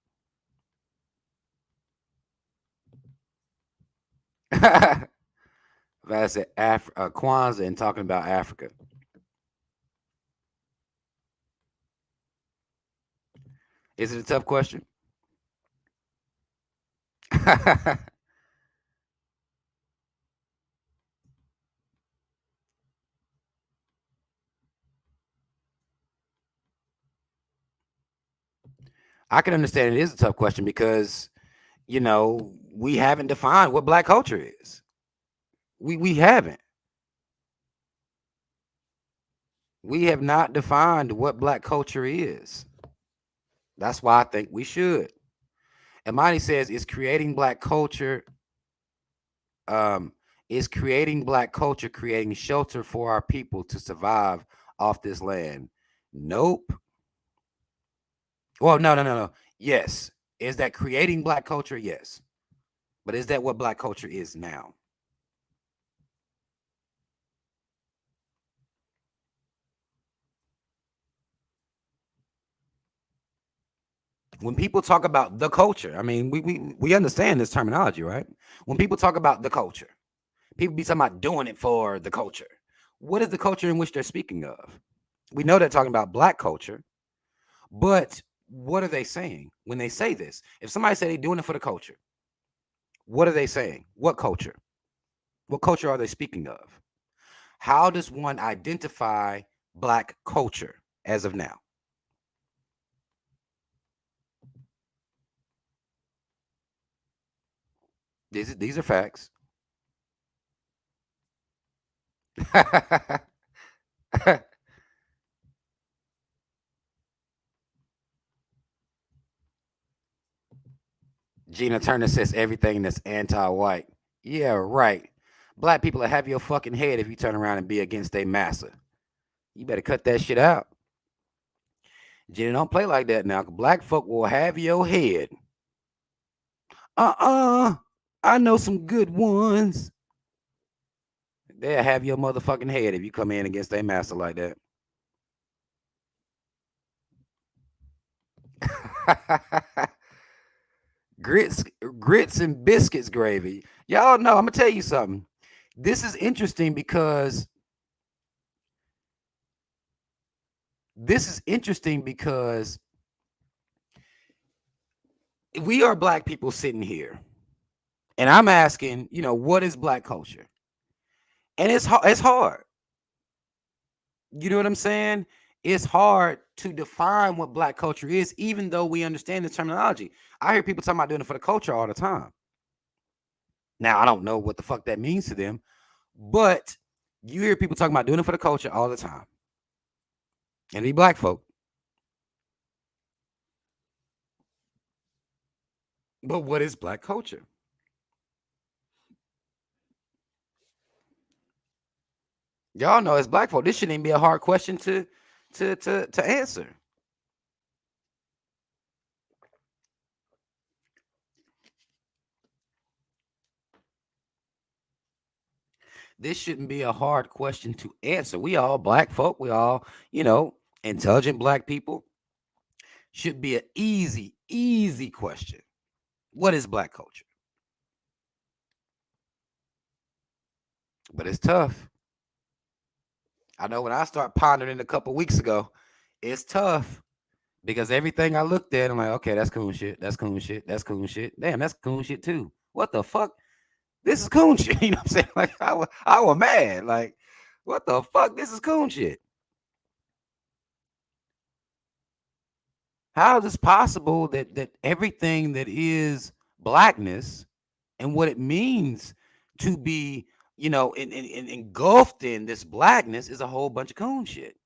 That's it. Kwanzaa and talking about Africa. Is it a tough question? I can understand it is a tough question because we haven't defined what black culture is. We haven't. We have not defined what black culture is. That's why I think we should. Imani says, um, is creating black culture creating shelter for our people to survive off this land? Nope. Well, no. Yes. Is that creating black culture? Yes. But is that what black culture is now? When people talk about the culture, I mean, we understand this terminology, right? When people talk about the culture, people be talking about doing it for the culture. What is the culture in which they're speaking of? We know they're talking about black culture, but what are they saying when they say this? If somebody say they're doing it for the culture, what are they saying? What culture? What culture are they speaking of? How does one identify black culture as of now? These are facts. Gina Turner says everything that's anti-white. Yeah, right. Black people will have your fucking head if you turn around and be against their massa. You better cut that shit out. Gina, don't play like that now. Black folk will have your head. Uh-uh. I know some good ones. They'll have your motherfucking head if you come in against their master like that. grits, grits and biscuits gravy. Y'all know, I'm gonna tell you something. This is interesting because we are black people sitting here, and I'm asking, what is black culture? And it's hard. You know what I'm saying? It's hard to define what black culture is, even though we understand the terminology. I hear people talking about doing it for the culture all the time. Now, I don't know what the fuck that means to them, but you hear people talking about doing it for the culture all the time. And be black folk. But what is black culture? Y'all know as black folk, this shouldn't even be a hard question to answer. This shouldn't be a hard question to answer. We all black folk. We all, intelligent black people. Should be an easy question. What is black culture? But it's tough. I know when I start pondering a couple weeks ago, it's tough because everything I looked at, I'm like, okay, that's coon shit. That's coon shit. That's coon shit. Damn, that's coon shit too. What the fuck? This is coon shit. You know what I'm saying? Like I was mad. Like, what the fuck? This is coon shit. How is it possible that everything that is blackness and what it means to be, engulfed in this blackness is a whole bunch of coon shit?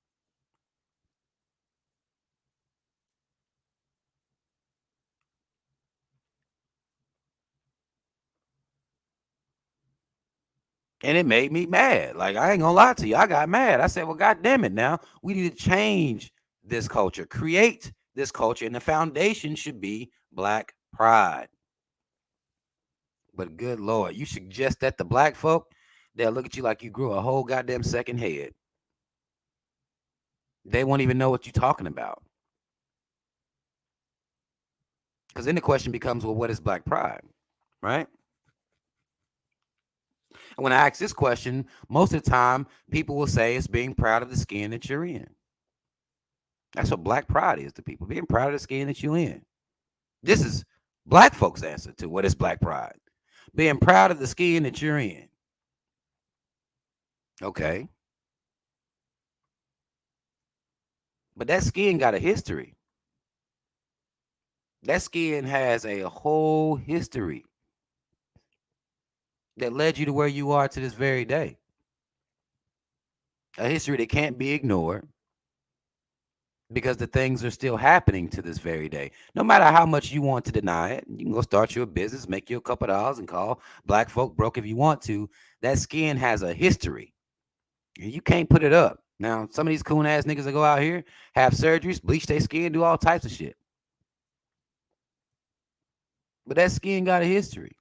And it made me mad. Like, I ain't gonna lie to you. I got mad. I said, well, God damn it now. We need to change this culture, create this culture, and the foundation should be black pride. But good Lord, you suggest that the black folk, they'll look at you like you grew a whole goddamn second head. They won't even know what you're talking about. Because then the question becomes, well, what is black pride? Right? And when I ask this question, most of the time, people will say it's being proud of the skin that you're in. That's what black pride is to people, being proud of the skin that you're in. This is black folks' answer to what is black pride. Being proud of the skin that you're in. Okay. But that skin got a history. That skin has a whole history that led you to where you are to this very day. A history that can't be ignored because the things are still happening to this very day. No matter how much you want to deny it, you can go start your business, make you a couple of dollars, and call black folk broke if you want to. That skin has a history. And you can't put it up. Now, some of these coon ass niggas that go out here, have surgeries, bleach their skin, do all types of shit. But that skin got a history.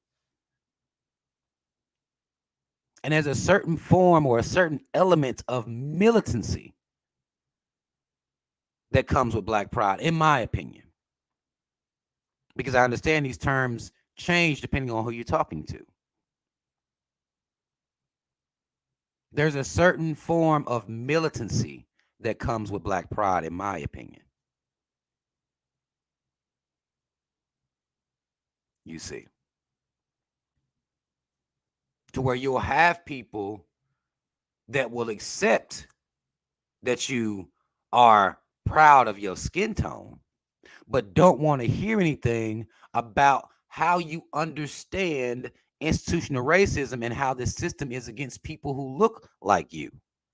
And there's a certain form or a certain element of militancy that comes with black pride, in my opinion. Because I understand these terms change depending on who you're talking to. There's a certain form of militancy that comes with black pride, in my opinion. You see. To where you'll have people that will accept that you are proud of your skin tone, but don't want to hear anything about how you understand institutional racism and how this system is against people who look like you.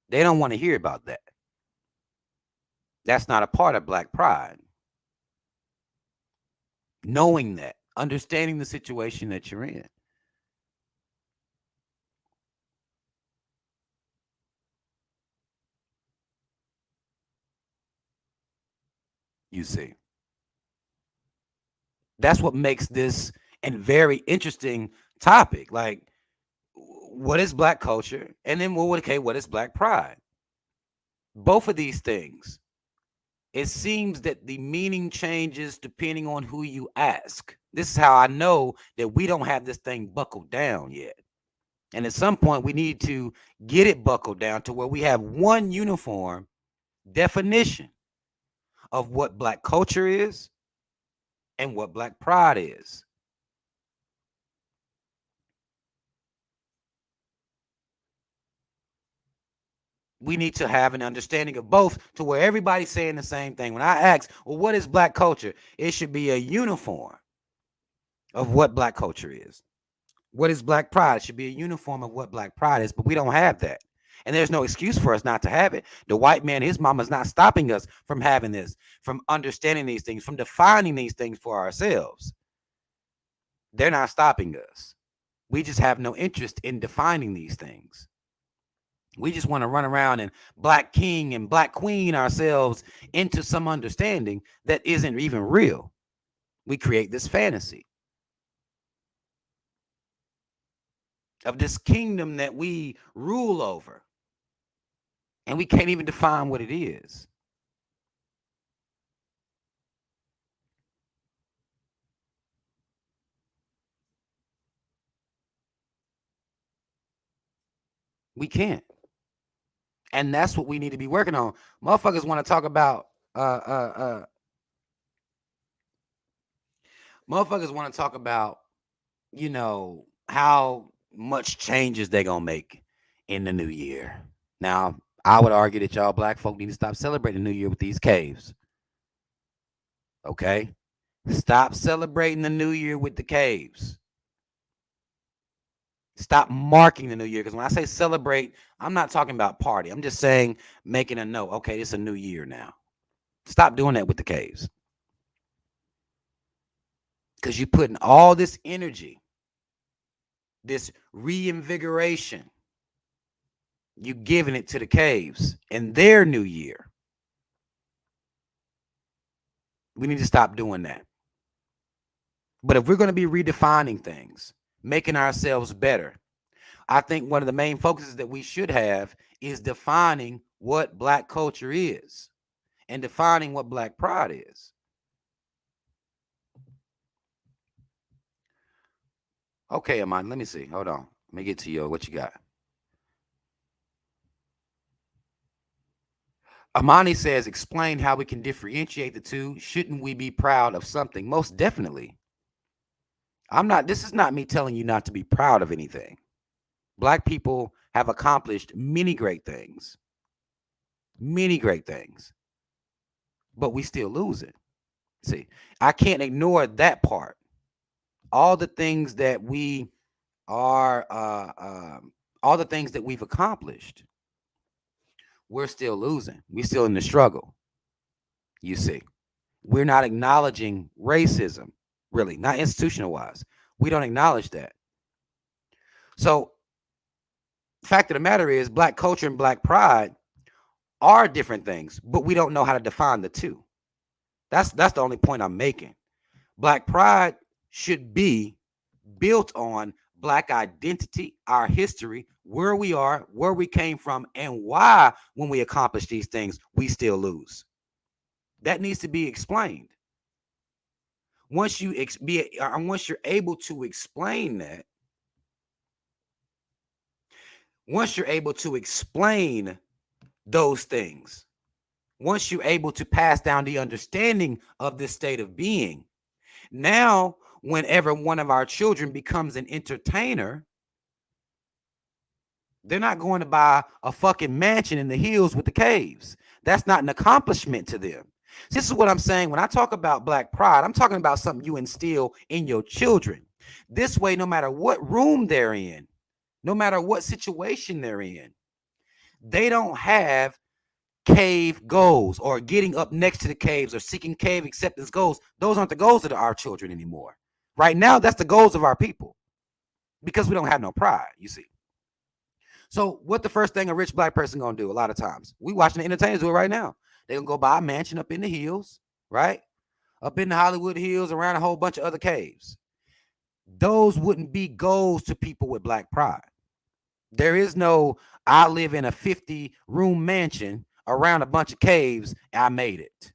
They don't want to hear about that. That's not a part of black pride. Knowing that, understanding the situation that you're in. You see, that's what makes this a very interesting topic. Like, what is black culture? And then, well, okay, what is black pride? Both of these things, it seems that the meaning changes depending on who you ask. This is how I know that we don't have this thing buckled down yet. And at some point, we need to get it buckled down to where we have one uniform definition of what black culture is and what black pride is. We need to have an understanding of both to where everybody's saying the same thing. When I ask, well, what is black culture? It should be a uniform of what black culture is. What is black pride? It should be a uniform of what black pride is, but we don't have that. And there's no excuse for us not to have it. The white man, his mama's not stopping us from having this, from understanding these things, from defining these things for ourselves. They're not stopping us. We just have no interest in defining these things. We just want to run around and black king and black queen ourselves into some understanding that isn't even real. We create this fantasy of this kingdom that we rule over, and we can't even define what it is. We can't. And that's what we need to be working on. Motherfuckers want to talk about motherfuckers want to talk about, you know, how much changes they're gonna make in the new year. Now, I would argue that y'all black folk need to stop celebrating New Year with these caves. Okay? Stop celebrating the New Year with the caves. Stop marking the new year. Because when I say celebrate, I'm not talking about party. I'm just saying making a note. Okay, it's a new year now. Stop doing that with the caves. Because you're putting all this energy, this reinvigoration, you giving it to the caves and their new year. We need to stop doing that. But if we're going to be redefining things, making ourselves better, I think one of the main focuses that we should have is defining what black culture is and defining what black pride is. Okay, Amani, let me see. Hold on. Let me get to you. What you got? Amani says, explain how we can differentiate the two. Shouldn't we be proud of something? Most definitely. This is not me telling you not to be proud of anything. Black people have accomplished many great things. Many great things. But we still lose it. See, I can't ignore that part. All the things that we are, all the things that we've accomplished, we're still losing. We're still in the struggle. You see, we're not acknowledging racism, really, not institutional wise. We don't acknowledge that. So, fact of the matter is, black culture and black pride are different things, but we don't know how to define the two. That's the only point I'm making. Black pride should be built on black identity, our history, where we are, where we came from, and why when we accomplish these things, we still lose. That needs to be explained. Once you're able to explain that, once you're able to explain those things, once you're able to pass down the understanding of this state of being, now whenever one of our children becomes an entertainer, they're not going to buy a fucking mansion in the hills with the caves. That's not an accomplishment to them. This is what I'm saying. When I talk about black pride, I'm talking about something you instill in your children. This way, no matter what room they're in, no matter what situation they're in, they don't have cave goals or getting up next to the caves or seeking cave acceptance goals. Those aren't the goals of our children anymore. Right now, that's the goals of our people because we don't have no pride, you see. So what the first thing a rich black person gonna do a lot of times? We watching the entertainers do it right now. They gonna go buy a mansion up in the hills, right? Up in the Hollywood Hills, around a whole bunch of other caves. Those wouldn't be goals to people with black pride. There is no, I live in a 50-room mansion around a bunch of caves, I made it.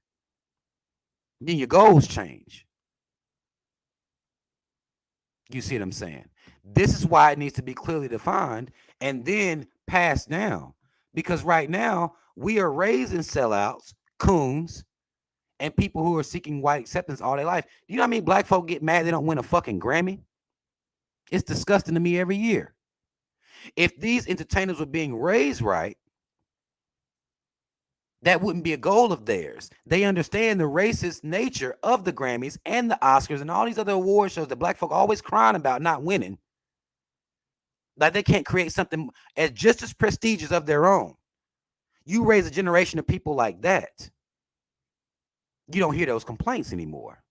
Then your goals change. You see what I'm saying? This is why it needs to be clearly defined and then passed down. Because right now, we are raising sellouts, coons, and people who are seeking white acceptance all their life. You know how many black folk get mad they don't win a fucking Grammy? It's disgusting to me every year. If these entertainers were being raised right, that wouldn't be a goal of theirs. They understand the racist nature of the Grammys and the Oscars and all these other award shows that black folk always crying about not winning. Like they can't create something as just as prestigious of their own. You raise a generation of people like that, you don't hear those complaints anymore.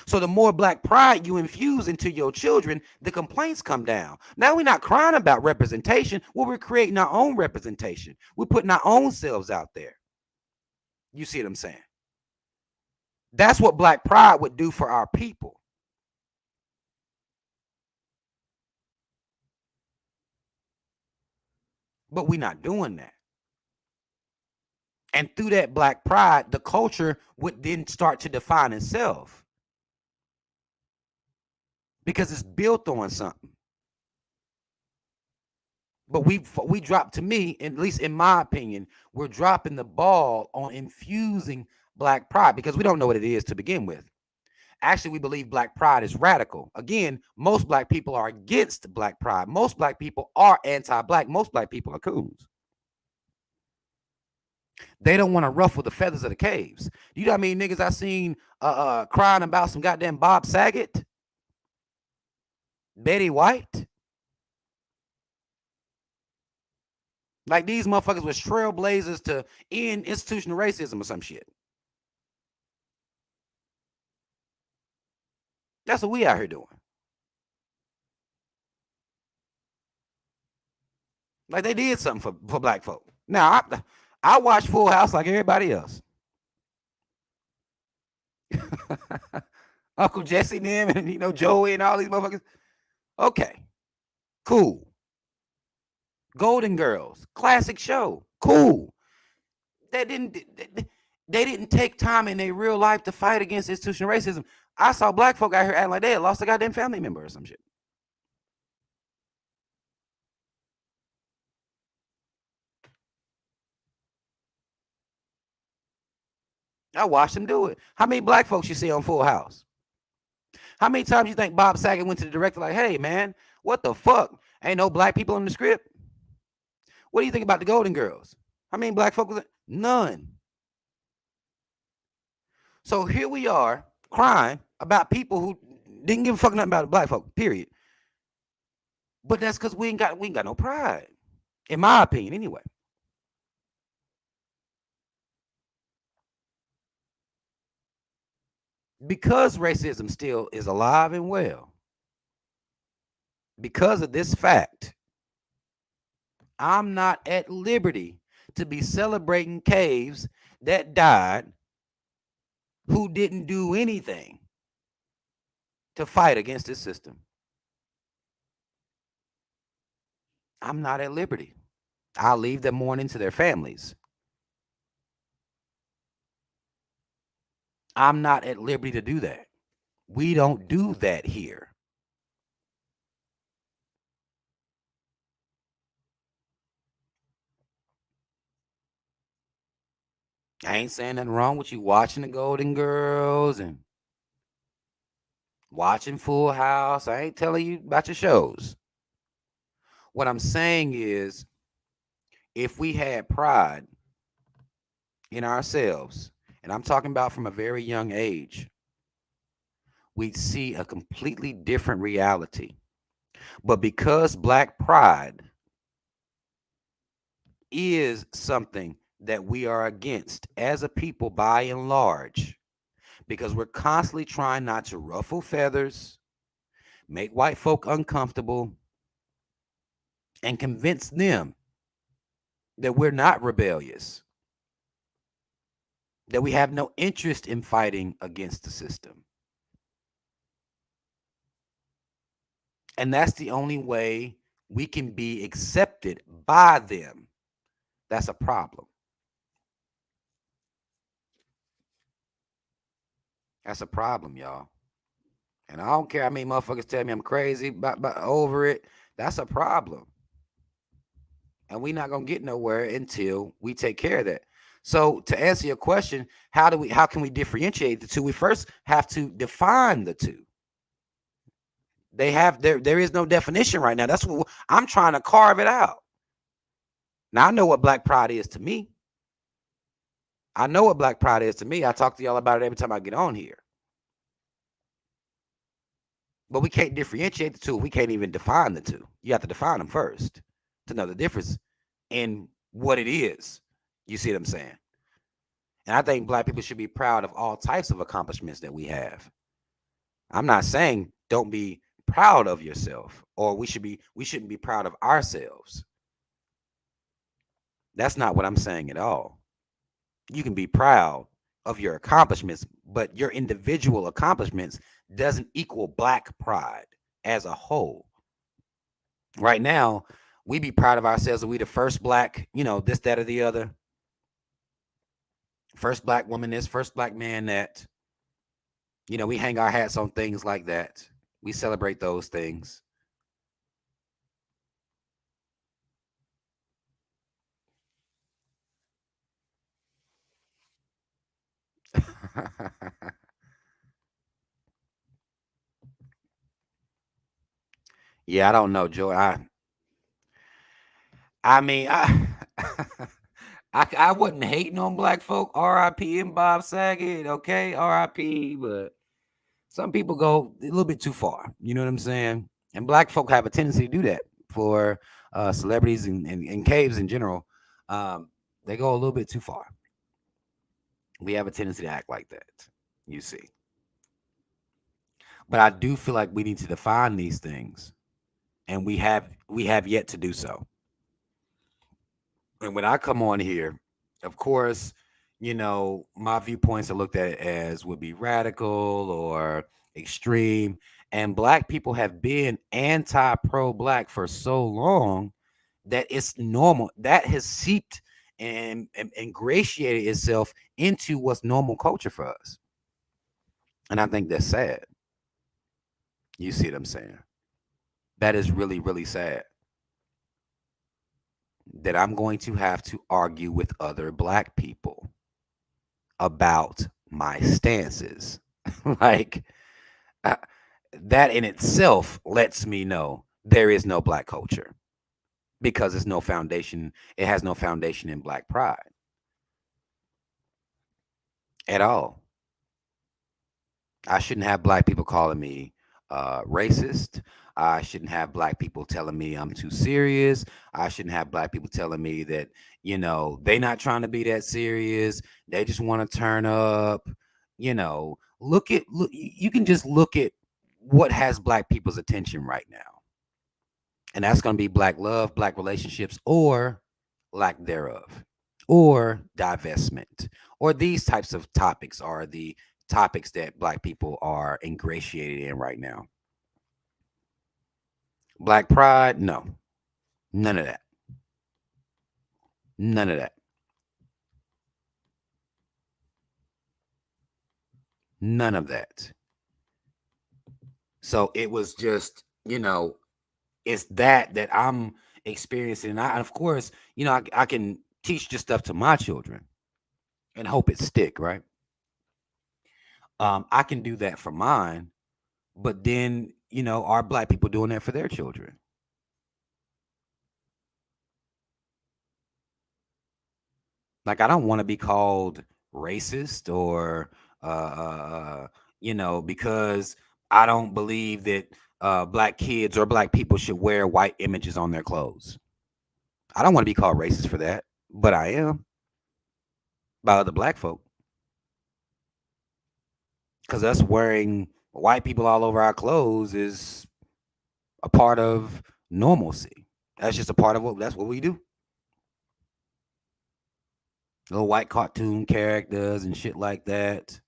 So the more black pride you infuse into your children, the complaints come down. Now we're not crying about representation. Well, we're creating our own representation. We're putting our own selves out there. You see what I'm saying? That's what black pride would do for our people. But we're not doing that. And through that black pride, the culture would then start to define itself. Because it's built on something. But we dropped, to me, at least in my opinion, we're dropping the ball on infusing black pride because we don't know what it is to begin with. Actually, we believe black pride is radical. Again, most black people are against black pride. Most black people are anti-black. Most black people are coons. They don't want to ruffle the feathers of the caves. You know what I mean? Niggas I seen crying about some goddamn Bob Saget, Betty White. Like these motherfuckers was trailblazers to end institutional racism or some shit. That's what we out here doing. Like they did something for black folk. Now, I watch Full House like everybody else. Uncle Jesse and them and, Joey and all these motherfuckers. Okay, cool. Golden Girls, classic show, cool. They didn't take time in their real life to fight against institutional racism. I saw black folk out here acting like they had lost a goddamn family member or some shit. I watched them do it. How many black folks you see on Full House? How many times you think Bob Saget went to the director like, hey, man, what the fuck? Ain't no black people in the script? What do you think about the Golden Girls? How many black folks? None. So here we are crying about people who didn't give a fuck nothing about the black folk, period. But that's because we ain't got no pride. In my opinion, anyway. Because racism still is alive and well, because of this fact, I'm not at liberty to be celebrating caves that died who didn't do anything to fight against this system. I'm not at liberty. I'll leave them mourning to their families. I'm not at liberty to do that. We don't do that here. I ain't saying nothing wrong with you watching the Golden Girls and watching Full House. I ain't telling you about your shows. What I'm saying is, if we had pride in ourselves, and I'm talking about from a very young age, we'd see a completely different reality. But because black pride is something that we are against as a people by and large, because we're constantly trying not to ruffle feathers, make white folk uncomfortable, and convince them that we're not rebellious, that we have no interest in fighting against the system. And that's the only way we can be accepted by them. That's a problem. That's a problem, y'all. And I don't care how many motherfuckers tell me I'm crazy, but over it. That's a problem. And we're not gonna get nowhere until we take care of that. So to answer your question, how can we differentiate the two? We first have to define the two. There is no definition right now. That's what I'm trying to carve it out. Now I know what black pride is to me. I know what black pride is to me. I talk to y'all about it every time I get on here. But we can't differentiate the two. We can't even define the two. You have to define them first to know the difference in what it is. You see what I'm saying? And I think black people should be proud of all types of accomplishments that we have. I'm not saying don't be proud of yourself, or we shouldn't be proud of ourselves. That's not what I'm saying at all. You can be proud of your accomplishments, but your individual accomplishments doesn't equal black pride as a whole. Right now, we be proud of ourselves that we the first black, this, that, or the other. First black woman, this, first black man, that. We hang our hats on things like that. We celebrate those things. Yeah, I don't know, Joe. I mean, I wasn't hating on black folk. R.I.P. and Bob Saget. Okay, R.I.P. But some people go a little bit too far. You know what I'm saying? And black folk have a tendency to do that for celebrities and caves in general. They go a little bit too far. We have a tendency to act like that. You see. But I do feel like we need to define these things, and we have yet to do so. And when I come on here, of course, my viewpoints are looked at as would be radical or extreme. And black people have been anti-pro black for so long that it's normal. That has seeped and ingratiated itself into what's normal culture for us. And I think that's sad. You see what I'm saying? That is really, really sad. That I'm going to have to argue with other black people about my stances. like uh, that in itself lets me know there is no black culture because it's no foundation. It has no foundation in black pride at all. I shouldn't have black people calling me racist. I shouldn't have black people telling me I'm too serious. I shouldn't have black people telling me that, they not trying to be that serious. They just want to turn up. You can just look at what has black people's attention right now. And that's going to be black love, black relationships, or lack thereof, or divestment, or these types of topics are the topics that black people are ingratiated in right now. Black pride, no, none of that. None of that. None of that. So it was just, it's that I'm experiencing. And of course, I can teach this stuff to my children and hope it stick, right? I can do that for mine, but then, are black people doing that for their children? Like, I don't want to be called racist or, because I don't believe that black kids or black people should wear white images on their clothes. I don't want to be called racist for that, but I am by other black folk. Because us wearing white people all over our clothes is a part of normalcy. That's just a part of that's what we do. Little white cartoon characters and shit like that.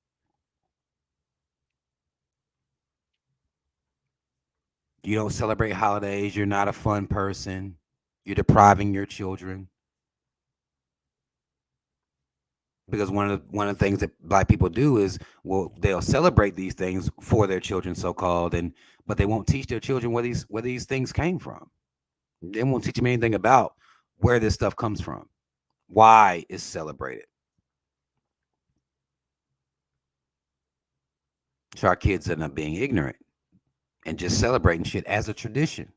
You don't celebrate holidays. You're not a fun person. You're depriving your children because one of the things that black people do is, well, they'll celebrate these things for their children, so called, and but they won't teach their children where these things came from. They won't teach them anything about where this stuff comes from, why it's celebrated. So our kids end up being ignorant and just celebrating shit as a tradition.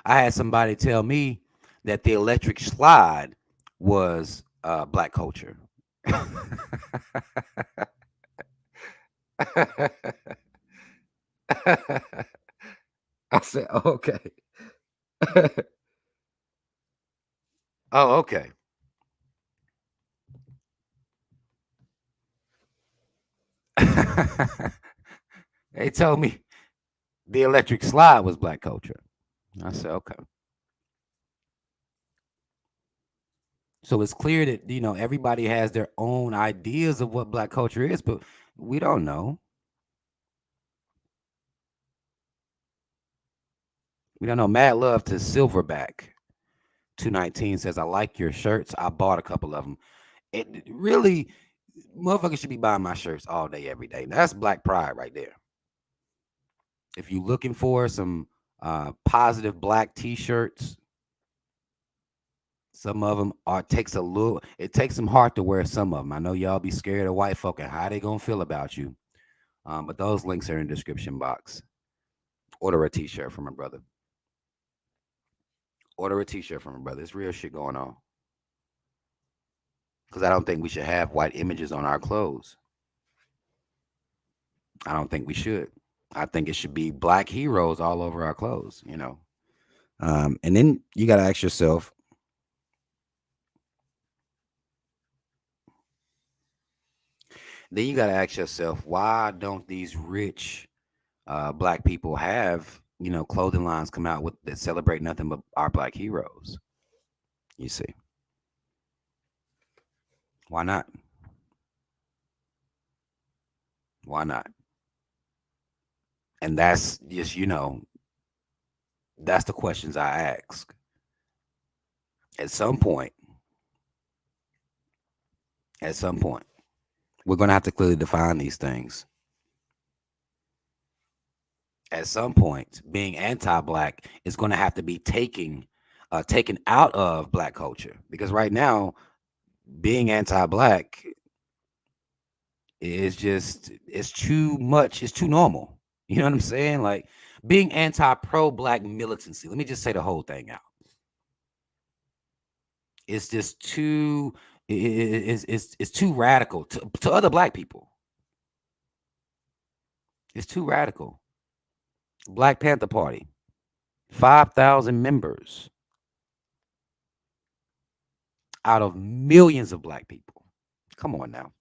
I had somebody tell me that the electric slide was black culture. I said, oh, okay. Oh, okay. They told me the electric slide was black culture. I said, okay. So it's clear that everybody has their own ideas of what black culture is, but we don't know. We don't know. Mad love to Silverback 219 says, I like your shirts. I bought a couple of them. It really, motherfuckers should be buying my shirts all day, every day. That's black pride right there. If you're looking for some positive black t-shirts, some of them it takes some heart to wear some of them. I know y'all be scared of white folk and how they gonna feel about you. But those links are in the description box. Order a t-shirt from a brother. Order a t-shirt from a brother. It's real shit going on. Because I don't think we should have white images on our clothes. I don't think we should. I think it should be black heroes all over our clothes, And then you got to ask yourself, why don't these rich black people have, clothing lines come out with that celebrate nothing but our black heroes? You see. Why not? Why not? And that's just, that's the questions I ask. At some point, we're going to have to clearly define these things. At some point, being anti-black is going to have to be taken out of black culture, because right now, being anti-black it's too much. It's too normal. You know what I'm saying? Like being anti-pro-black militancy. Let me just say the whole thing out. It's just too. It's too radical to other black people. It's too radical. Black Panther Party, 5,000 members out of millions of black people. Come on now.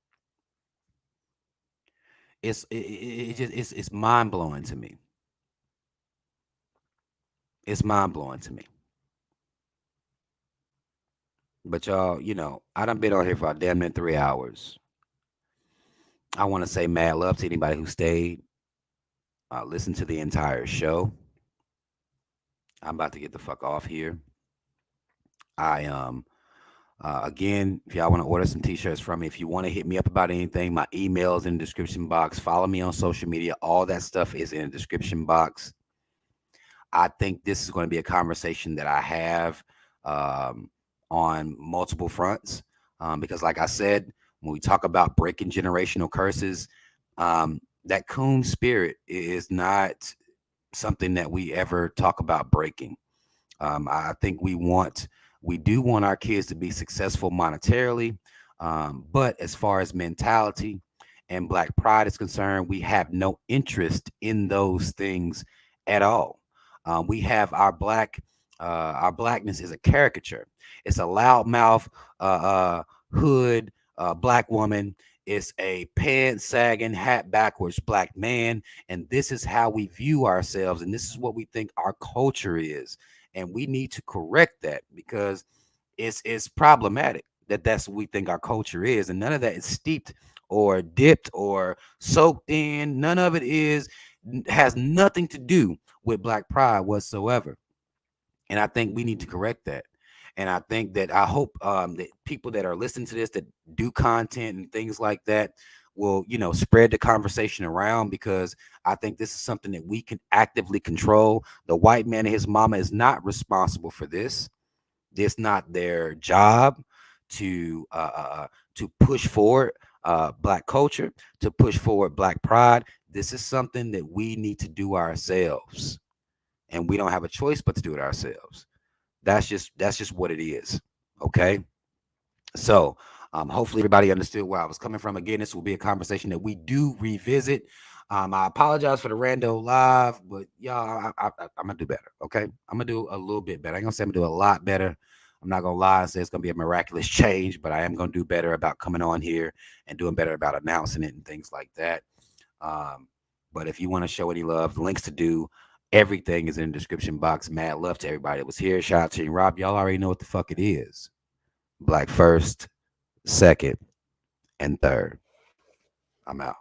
It's mind blowing to me. It's mind blowing to me. But y'all, I done been on here for damn near 3 hours. I want to say mad love to anybody who stayed, listen to the entire show. I'm about to get the fuck off here. Again, if y'all want to order some t-shirts from me, if you want to hit me up about anything, my email's in the description box. Follow me on social media. All that stuff is in the description box. I think this is going to be a conversation that I have on multiple fronts, because like I said, when we talk about breaking generational curses, that Coon spirit is not something that we ever talk about breaking. I think we do want our kids to be successful monetarily, but as far as mentality and black pride is concerned, we have no interest in those things at all. We have our blackness is a caricature. It's a loudmouth, hood, black woman is a pants sagging, hat backwards black man. And this is how we view ourselves. And this is what we think our culture is. And we need to correct that because it's problematic that that's what we think our culture is. And none of that is steeped or dipped or soaked in. None of it has nothing to do with black pride whatsoever. And I think we need to correct that. And I think that I hope that people that are listening to this that do content and things like that will, spread the conversation around because I think this is something that we can actively control. The white man and his mama is not responsible for this. It's not their job to push forward black culture, to push forward black pride. This is something that we need to do ourselves, and we don't have a choice but to do it ourselves. That's just what it is. Okay. So hopefully everybody understood where I was coming from. Again, this will be a conversation that we do revisit. I apologize for the rando live, but y'all, I'm gonna do better. Okay, I'm gonna do a little bit better. I ain't gonna say I'm gonna do a lot better. I'm not gonna lie and say it's gonna be a miraculous change, but I am gonna do better about coming on here and doing better about announcing it and things like that. Um, but if you want to show any love, the links to do everything is in the description box. Mad love to everybody that was here. Shout out to you, Rob. Y'all already know what the fuck it is. Black first, second, and third. I'm out.